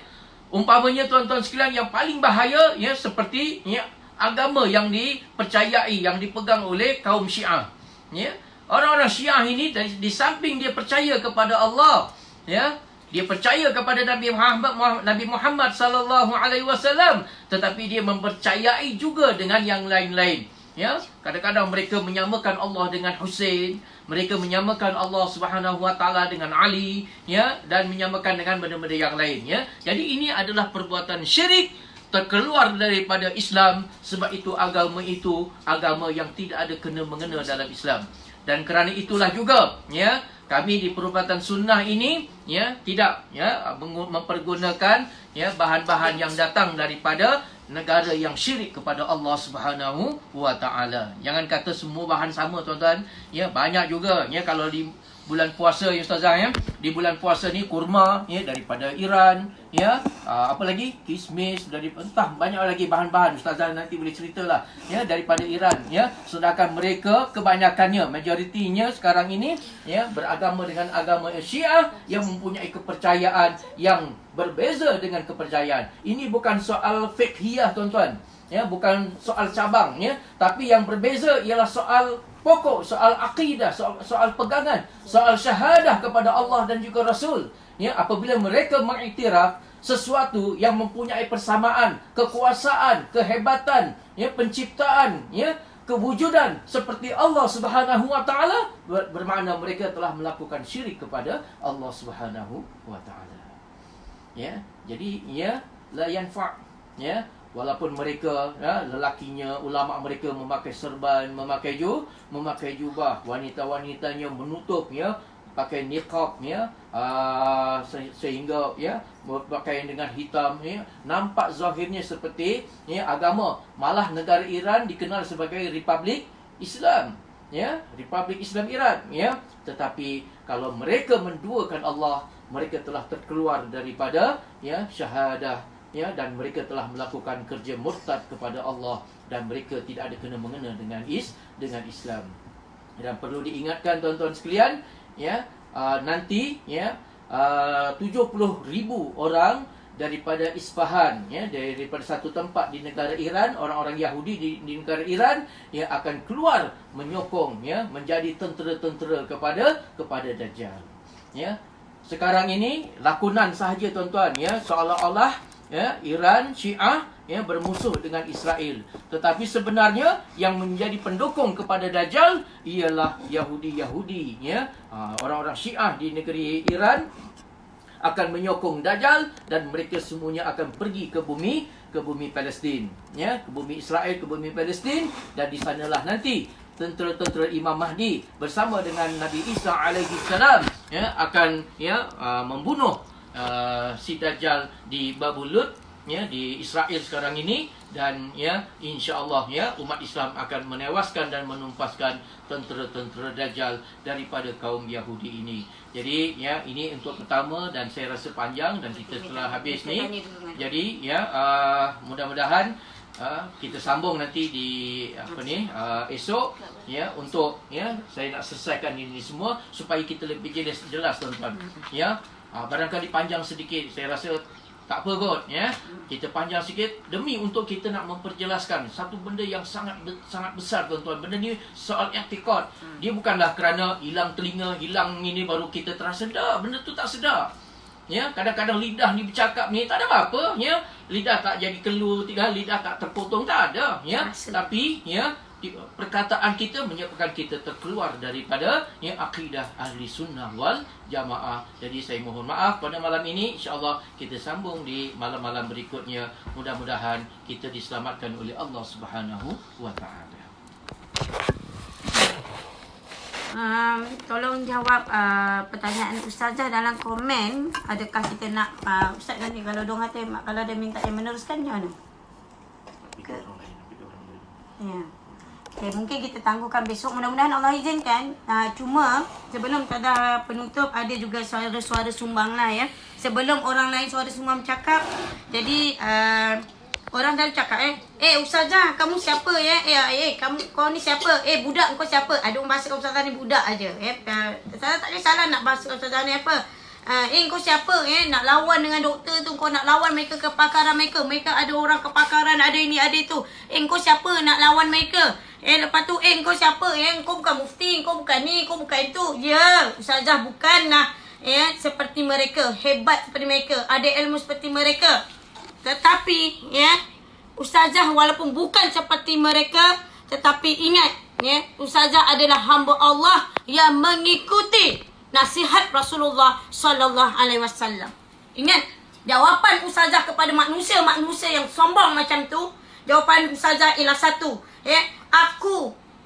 Umpamanya tuan-tuan sekalian, yang paling bahaya ya seperti ya agama yang dipercayai, yang dipegang oleh kaum Syiah. Ya. Orang-orang Syiah ini di samping dia percaya kepada Allah, ya, dia percaya kepada Nabi Muhammad sallallahu alaihi wasallam, tetapi dia mempercayai juga dengan yang lain-lain. Ya, kadang-kadang mereka menyamakan Allah dengan Husain, mereka menyamakan Allah Subhanahu wa taala dengan Ali, ya, dan menyamakan dengan benda-benda yang lain, ya. Jadi ini adalah perbuatan syirik, terkeluar daripada Islam. Sebab itu agama yang tidak ada kena-mengena dalam Islam. Dan kerana itulah juga ya kami di Perubatan Sunnah ini ya tidak ya mempergunakan ya bahan-bahan yang datang daripada negara yang syirik kepada Allah Subhanahu wa taala. Jangan kata semua bahan sama tuan-tuan. Ya, banyak juga ya kalau di bulan puasa ya ustazah ya. Di bulan puasa ni kurma ya daripada Iran ya. Apa lagi? Kismis dari entah banyak lagi bahan-bahan, ustazah nanti boleh ceritalah ya, daripada Iran ya. Sedangkan mereka kebanyakannya, majoritinya sekarang ini ya beragama dengan agama Syiah yang mempunyai kepercayaan yang berbeza dengan kepercayaan. Ini bukan soal fiqhiyah tuan-tuan. Ya, bukan soal cabang ya, tapi yang berbeza ialah soal pokok, soal akidah, soal pegangan, soal syahadah kepada Allah dan juga Rasul. Ya, apabila mereka mengiktiraf sesuatu yang mempunyai persamaan, kekuasaan, kehebatan, ya, penciptaan, ya, kewujudan seperti Allah Subhanahu wa taala, bermakna mereka telah melakukan syirik kepada Allah Subhanahu wa taala. Ya, jadi ya la yanfa' ya, walaupun mereka ya, lelakinya, ulama mereka memakai serban, memakai jubah, wanita-wanitanya menutup ya, pakai niqab ya, sehingga ya berpakaian dengan hitam ya, nampak zahirnya seperti ya agama. Malah negara Iran dikenal sebagai Republik Islam ya, Republik Islam Iran ya. Tetapi kalau mereka menduakan Allah, mereka telah terkeluar daripada ya syahadah ya, dan mereka telah melakukan kerja murtad kepada Allah, dan mereka tidak ada kena-mengena dengan Islam. Dan perlu diingatkan tuan-tuan sekalian ya, nanti ya 70,000 orang daripada Isfahan ya, daripada satu tempat di negara Iran, orang-orang Yahudi di negara Iran ya akan keluar menyokong ya, menjadi tentera-tentera kepada Dajjal. Ya. Sekarang ini lakonan sahaja tuan-tuan ya, seolah-olah ya Iran Syiah ya bermusuh dengan Israel, tetapi sebenarnya yang menjadi pendukung kepada Dajjal ialah Yahudi ya. Orang-orang Syiah di negeri Iran akan menyokong Dajjal, dan mereka semuanya akan pergi ke bumi Palestin ya, ke bumi Israel, ke bumi Palestin, dan di sanalah nanti tentera-tentera Imam Mahdi bersama dengan Nabi Isa alaihi salam ya akan ya membunuh si Dajjal di Babulut ya, di Israel sekarang ini. Dan ya insya-Allah ya umat Islam akan menewaskan dan menumpaskan tentera-tentera Dajjal daripada kaum Yahudi ini. Jadi ya ini untuk pertama, dan saya rasa panjang dan kita telah habis ni. Jadi ya mudah-mudahan kita sambung nanti di esok ya, untuk ya saya nak selesaikan ini semua supaya kita lebih jelas tuan-tuan ya. Barangkali panjang sedikit, saya rasa Tak apa kot, ya. Kita panjang sikit demi untuk kita nak memperjelaskan satu benda yang sangat besar, tuan-tuan. Benda ni soal i'tiqad. Dia bukanlah kerana hilang telinga, hilang ini baru kita terasa dah. Benda tu tak sedar. Ya, kadang-kadang lidah ni bercakap ni tak ada apa-apa, ya. Lidah tak jadi keluh, lidah tak terpotong, tak ada, ya. Tapi, ya, perkataan kita menyebabkan kita terkeluar daripada akidah ahli sunnah wal jamaah. Jadi saya mohon maaf pada malam ini. InsyaAllah kita sambung di malam-malam berikutnya. Mudah-mudahan kita diselamatkan oleh Allah Subhanahu wa ta'ala. Tolong jawab pertanyaan Ustazah dalam komen. Adakah kita nak Ustaz nanti kalau dong kata kalau dia minta yang meneruskan macam mana? Ya. Okay, mungkin kita tangguhkan besok. Mudah-mudahan Allah izinkan. Cuma sebelum pada penutup ada juga suara-suara sumbang lah ya. Sebelum orang lain suara sumbang bercakap. Jadi orang dah cakap Ustazah kamu siapa ya? Kau ni siapa? Budak kau siapa? Ada orang bahasa Ustazah ni budak aja. Saya tak ada salah nak bahasa Ustazah ni apa. Kau siapa? Nak lawan dengan doktor tu. Kau nak lawan mereka kepakaran mereka. Mereka ada orang kepakaran, ada ini, ada itu. Kau siapa nak lawan mereka? Lepas tu kau siapa? Kau bukan mufti, kau bukan ni, kau bukan itu. Ya, Ustazah bukanlah seperti mereka, hebat seperti mereka, ada ilmu seperti mereka. Tetapi Ustazah walaupun bukan seperti mereka, tetapi ingat Ustazah adalah hamba Allah yang mengikuti nasihat Rasulullah sallallahu alaihi wasallam. Ingat, jawapan Ustazah kepada manusia yang sombong macam tu, jawapan Ustazah ialah satu.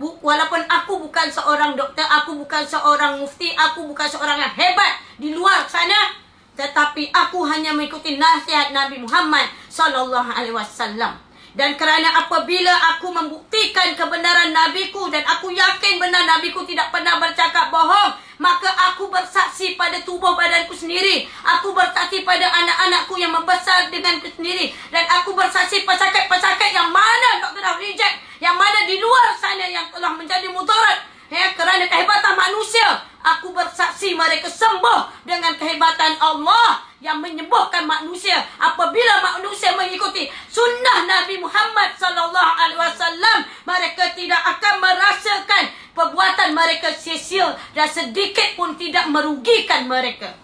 Walaupun aku bukan seorang doktor, aku bukan seorang mufti, aku bukan seorang yang hebat di luar sana, tetapi aku hanya mengikuti nasihat Nabi Muhammad sallallahu alaihi wasallam. Dan kerana apabila aku membuktikan kebenaran nabiku dan aku yakin benar nabiku tidak pernah bercakap bohong, maka aku bersaksi pada tubuh badanku sendiri. Aku bersaksi pada anak-anakku yang membesar denganku sendiri. Dan aku bersaksi pesakit-pesakit yang mana doktor dah reject, yang mana di luar sana yang telah menjadi mudarat kerana kehebatan manusia. Aku bersaksi mereka sembuh dengan kehebatan Allah yang menyembuhkan manusia. Apabila manusia mengikuti sunnah Nabi Muhammad sallallahu alaihi wasallam, mereka tidak akan merasakan perbuatan mereka sia-sia dan sedikit pun tidak merugikan mereka.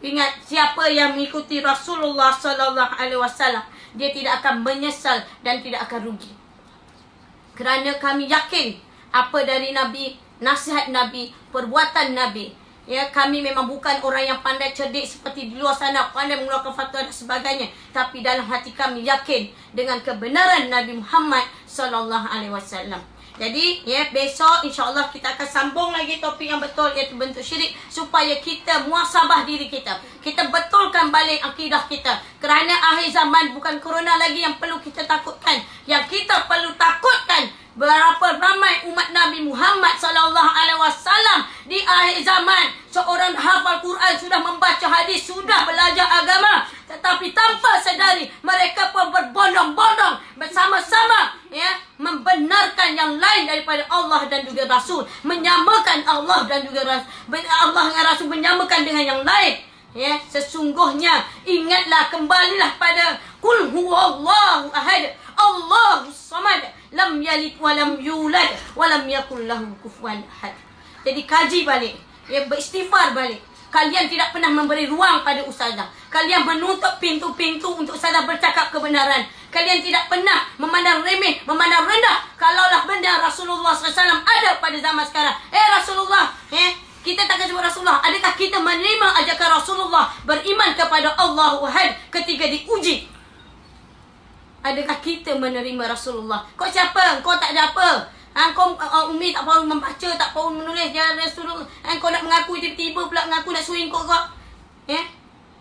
Ingat, siapa yang mengikuti Rasulullah sallallahu alaihi wasallam, dia tidak akan menyesal dan tidak akan rugi. Kerana kami yakin apa dari Nabi, nasihat Nabi, perbuatan Nabi. Kami memang bukan orang yang pandai cerdik seperti di luar sana, pandai mengeluarkan fatwa dan sebagainya. Tapi dalam hati kami yakin dengan kebenaran Nabi Muhammad sallallahu alaihi wasallam. Jadi, besok insya-Allah kita akan sambung lagi topik yang betul, iaitu bentuk syirik, supaya kita muhasabah diri kita. Kita betulkan balik akidah kita. Kerana akhir zaman bukan corona lagi yang perlu kita takutkan. Yang kita perlu takutkan, berapa ramai umat Nabi Muhammad sallallahu alaihi wasallam di akhir zaman, seorang hafal Quran, sudah membaca hadis, sudah belajar agama, tetapi tanpa sedari mereka pun berbondong-bondong bersama-sama membenarkan yang lain daripada Allah dan juga Rasul, menyamakan Allah dan juga Allah dan Rasul menyamakan dengan yang lain. Sesungguhnya ingatlah, kembalilah pada qul huwallahu ahad, Allahus samad, lam yalid wa lam yulad wa lam yakul lahu kufuwan ahad. Jadi kaji balik, beristighfar balik. Kalian tidak pernah memberi ruang pada Ustazah. Kalian menutup pintu-pintu untuk Ustazah bercakap kebenaran. Kalian tidak pernah memandang remeh, memandang rendah kalaulah benar Rasulullah SAW ada pada zaman sekarang. Rasulullah, kita takkan sebut Rasulullah. Adakah kita menerima ajakan Rasulullah, beriman kepada Allahu Ahad ketika diuji? Adakah kita menerima Rasulullah? Kau siapa? Kau tak ada apa? Kau Umi tak tahu membaca, tak tahu menulis. Jangan Rasulullah. Kau nak mengaku tiba-tiba pula mengaku nak suing kau.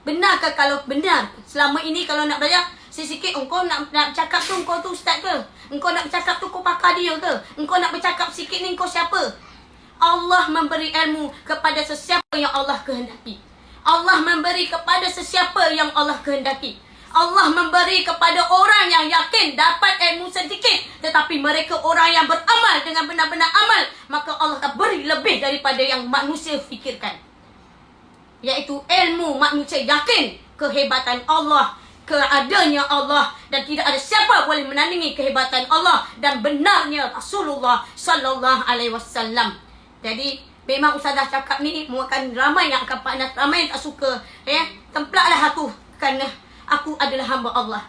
Benarkah? Kalau benar, selama ini kalau nak belajar sikit, engkau nak bercakap tu, engkau tu ustaz ke? Engkau nak bercakap tu, kau pakar dia ke? Engkau nak bercakap sikit ni, engkau siapa? Allah memberi ilmu kepada sesiapa yang Allah kehendaki. Allah memberi kepada sesiapa yang Allah kehendaki. Allah memberi kepada orang yang yakin dapat ilmu sedikit, tetapi mereka orang yang beramal dengan benar-benar amal, maka Allah akan beri lebih daripada yang manusia fikirkan. Iaitu ilmu manusia yakin kehebatan Allah, keadanya Allah dan tidak ada siapa boleh menandingi kehebatan Allah dan benarnya Rasulullah sallallahu alaihi wasallam. Jadi memang ustazah cakap ni akan ramai yang akan panas, ramai yang tak suka. Templaklah aku kerana aku adalah hamba Allah.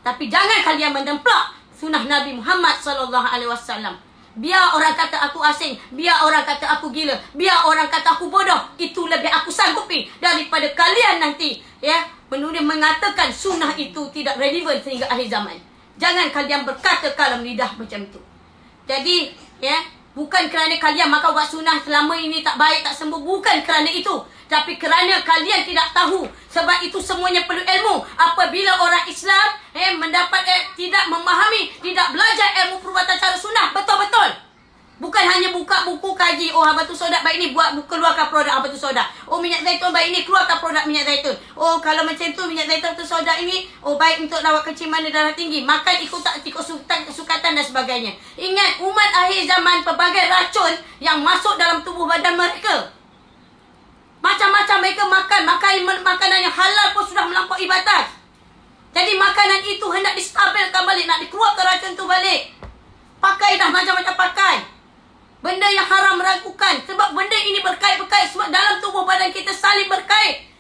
Tapi jangan kalian mentemplak sunnah Nabi Muhammad sallallahu alaihi wasallam. Biar orang kata aku asing, biar orang kata aku gila, biar orang kata aku bodoh, itu lebih aku sanggupi daripada kalian nanti menulis mengatakan sunnah itu tidak relevan sehingga akhir zaman. Jangan kalian berkata kalam lidah macam tu. Jadi bukan kerana kalian makan ubat sunnah selama ini tak baik, tak sembuh, bukan kerana itu, tapi kerana kalian tidak tahu. Sebab itu semuanya perlu ilmu. Apabila orang Islam mendapat tidak memahami, tidak belajar ilmu perubatan cara sunnah betul-betul, bukan hanya buka buku kaji, oh habatus sauda baik ni buat keluarkan produk habatus sauda, oh minyak zaitun baik ni keluarkan produk minyak zaitun, oh kalau macam tu minyak zaitun habatus sauda ini oh baik untuk rawat kecil mana darah tinggi, makan ikut tak ikut sukatan dan sebagainya. Ingat, umat akhir zaman pelbagai racun yang masuk dalam tubuh badan mereka. Macam-macam mereka makan makanan yang halal pun sudah melampaui batas. Jadi makanan itu hendak distabilkan balik, nak dikeluarkan racun tu balik. Pakai dah macam-macam pakai. Benda yang haram meragukan. Sebab benda ini berkait-berkait. Sebab dalam tubuh badan kita saling berkait.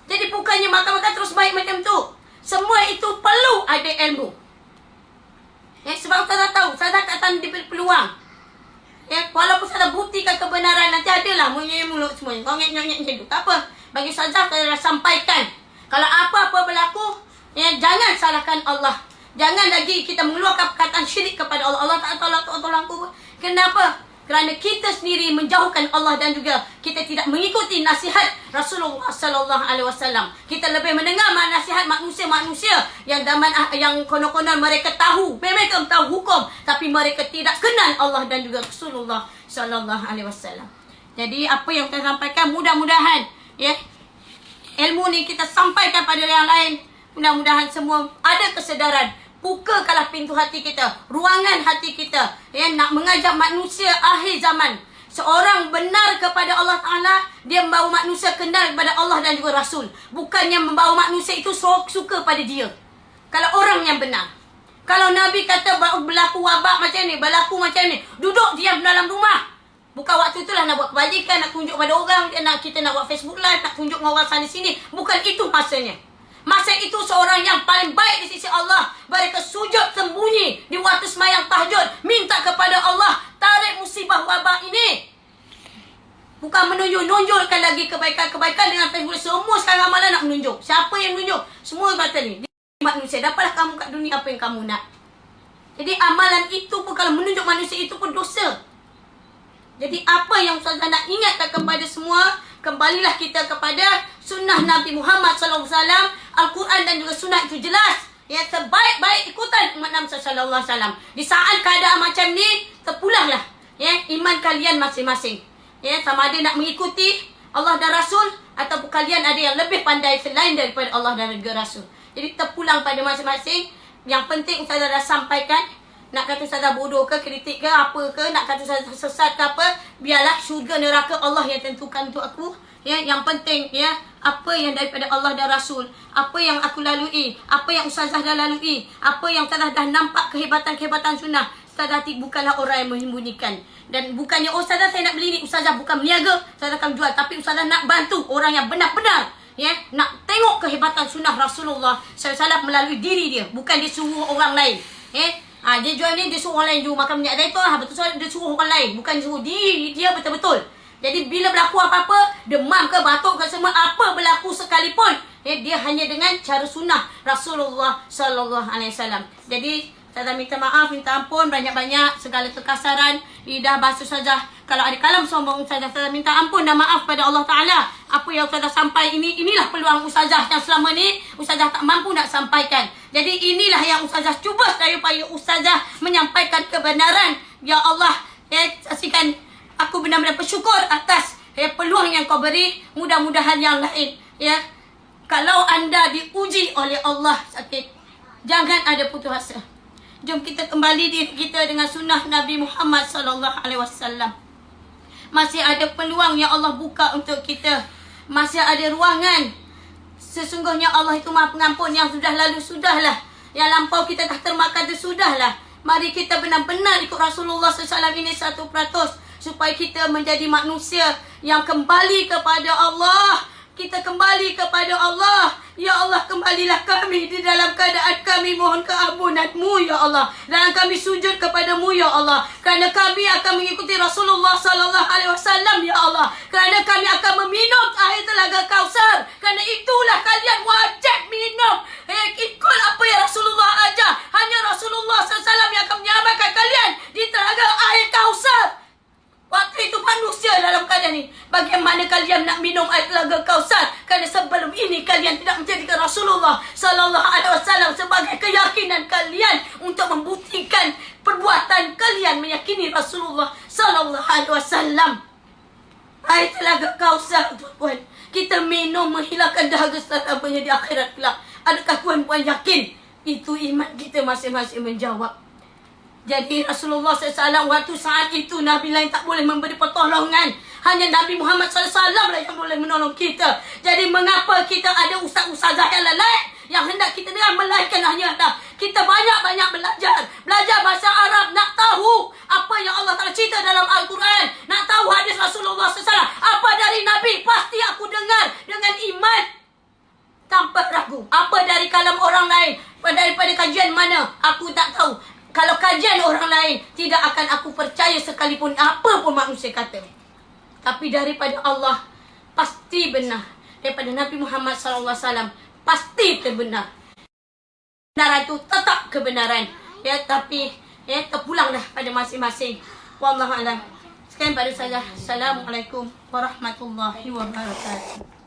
Jadi bukannya makan-makan terus baik macam tu. Semua itu perlu ada ilmu. Sebab Ustazah tahu, Ustazah tak akan diberi peluang. Walaupun Ustazah buktikan kebenaran, nanti adalah mulut semuanya. Kau nyek-nyek macam tu. Tak apa. Bagi Ustazah, Ustazah sampaikan. Kalau apa-apa berlaku, jangan salahkan Allah. Jangan lagi kita mengeluarkan perkataan syirik kepada Allah. Allah tak tolong aku. Kenapa? Kerana kita sendiri menjauhkan Allah dan juga kita tidak mengikuti nasihat Rasulullah sallallahu alaihi wasallam. Kita lebih mendengar nasihat manusia-manusia yang konon-konon mereka tahu, mereka tahu hukum, tapi mereka tidak kenal Allah dan juga Rasulullah sallallahu alaihi wasallam. Jadi apa yang saya sampaikan, mudah-mudahan ilmu ni kita sampaikan pada yang lain. Mudah-mudahan semua ada kesedaran. Bukakanlah pintu hati kita, ruangan hati kita, nak mengajak manusia akhir zaman. Seorang benar kepada Allah Ta'ala, dia membawa manusia kenal kepada Allah dan juga Rasul. Bukannya membawa manusia itu suka pada dia. Kalau orang yang benar. Kalau Nabi kata berlaku wabak macam ni, berlaku macam ni, duduk diam dalam rumah. Bukan waktu itulah nak buat kebajikan, nak tunjuk pada orang, kita nak buat Facebook Live, nak tunjuk dengan orang sana sini. Bukan itu masanya. Masa itu seorang yang paling baik di sisi Allah, mereka sujud sembunyi di waktu sembahyang tahajud, minta kepada Allah tarik musibah wabak ini. Bukan menunjukkan lagi kebaikan-kebaikan dengan Facebook. Semua sekarang malah nak menunjuk. Siapa yang menunjuk? Semua kata ni, manusia, dapatlah kamu kat dunia apa yang kamu nak. Jadi amalan itu pun, kalau menunjuk manusia itu pun dosa. Jadi apa yang Ustazah nak ingatkan kepada semua, kembalilah kita kepada sunnah Nabi Muhammad SAW. Al-Quran dan juga sunnah itu jelas. Sebaik-baik ikutan umat Nabi SAW. Di saat keadaan macam ni, terpulanglah iman kalian masing-masing. Sama ada nak mengikuti Allah dan Rasul, ataupun kalian ada yang lebih pandai selain daripada Allah dan juga Rasul. Jadi terpulang pada masing-masing. Yang penting Ustazah dah sampaikan. Nak kata Ustazah bodoh ke, kritik ke, apa ke, nak kata Ustazah sesat ke apa, biarlah syurga neraka Allah yang tentukan untuk aku. Yang penting apa yang daripada Allah dan Rasul, apa yang aku lalui, apa yang Ustazah dah lalui, apa yang Ustazah dah nampak kehebatan-kehebatan sunnah. Ustazah bukanlah orang yang menyembunyikan. Dan bukannya Ustazah saya nak beli ni, Ustazah bukan meniaga, Ustazah akan jual, tapi Ustazah nak bantu orang yang benar-benar nak tengok kehebatan sunnah Rasulullah SAW melalui diri dia, bukan dia suruh orang lain. Dia jual ni, dia suruh orang lain jual makan minyak zaitun, betul, dia suruh orang lain, bukan suruh diri dia betul-betul. Jadi bila berlaku apa-apa, demam ke, batuk ke, semua apa berlaku sekalipun, dia hanya dengan cara sunnah Rasulullah sallallahu alaihi wasallam. Jadi Ustazah minta maaf, minta ampun banyak-banyak segala kekasaran, lidah basuh Ustazah. Kalau ada kalam sombong Ustazah minta ampun dan maaf pada Allah Ta'ala. Apa yang Ustazah sampai inilah peluang Ustazah yang selama ni Ustazah tak mampu nak sampaikan. Jadi inilah yang Ustazah cuba supaya Ustazah menyampaikan kebenaran. Ya Allah, saksikan aku benar-benar bersyukur atas peluang yang kau beri. Mudah-mudahan yang lain kalau anda diuji oleh Allah sakit, jangan ada putus asa. Jom kita kembali diri kita dengan sunnah Nabi Muhammad sallallahu alaihi wasallam. Masih ada peluang yang Allah buka untuk kita. Masih ada ruangan. Sesungguhnya Allah itu Maha Pengampun. Yang sudah lalu sudahlah, yang lampau kita dah termakan itu sudahlah. Mari kita benar-benar ikut Rasulullah SAW ini 100%, supaya kita menjadi manusia yang kembali kepada Allah. Kita kembali kepada Allah. Ya Allah, kembalilah kami di dalam keadaan kami mohon keampunan-Mu, Ya Allah. Dan kami sujud kepada-Mu, Ya Allah. Kerana kami akan mengikuti Rasulullah SAW, Ya Allah. Kerana kami akan meminum air telaga Kausar. Kerana itulah kalian wajib minum. Ikut apa yang Rasulullah ajar. Hanya Rasulullah SAW yang akan menyelamatkan kalian di telaga air Kausar. Waktu itu manusia dalam keadaan ini. Bagaimana kalian nak minum air telaga Kausar? Kerana sebelum ini kalian tidak menjadikan Rasulullah SAW sebagai keyakinan kalian untuk membuktikan perbuatan kalian meyakini Rasulullah SAW. Air telaga Kausar, tuan-puan, kita minum menghilangkan dahaga selamanya di akhirat kelak. Adakah tuan-puan yakin? Itu iman kita masing-masing menjawab. Jadi Rasulullah SAW waktu saat itu Nabi lain tak boleh memberi pertolongan. Hanya Nabi Muhammad SAW lah yang boleh menolong kita. Jadi mengapa kita ada ustaz-ustazah yang lain yang hendak kita dengar, melainkan hanya kita banyak-banyak belajar. Belajar bahasa Arab, nak tahu apa yang Allah Ta'ala cerita dalam Al-Quran. Nak tahu hadis Rasulullah SAW. Apa dari Nabi, pasti aku dengar dengan iman tanpa ragu. Apa dari kalam orang lain, daripada kajian mana, aku tak tahu. Kalau kajian orang lain, tidak akan aku percaya sekalipun apa pun manusia kata. Tapi daripada Allah, pasti benar. Daripada Nabi Muhammad SAW, pasti terbenar. Kebenaran itu tetap kebenaran. Ya, tapi terpulanglah pada masing-masing. Wallahualam. Sekian pada saya. Assalamualaikum warahmatullahi wabarakatuh.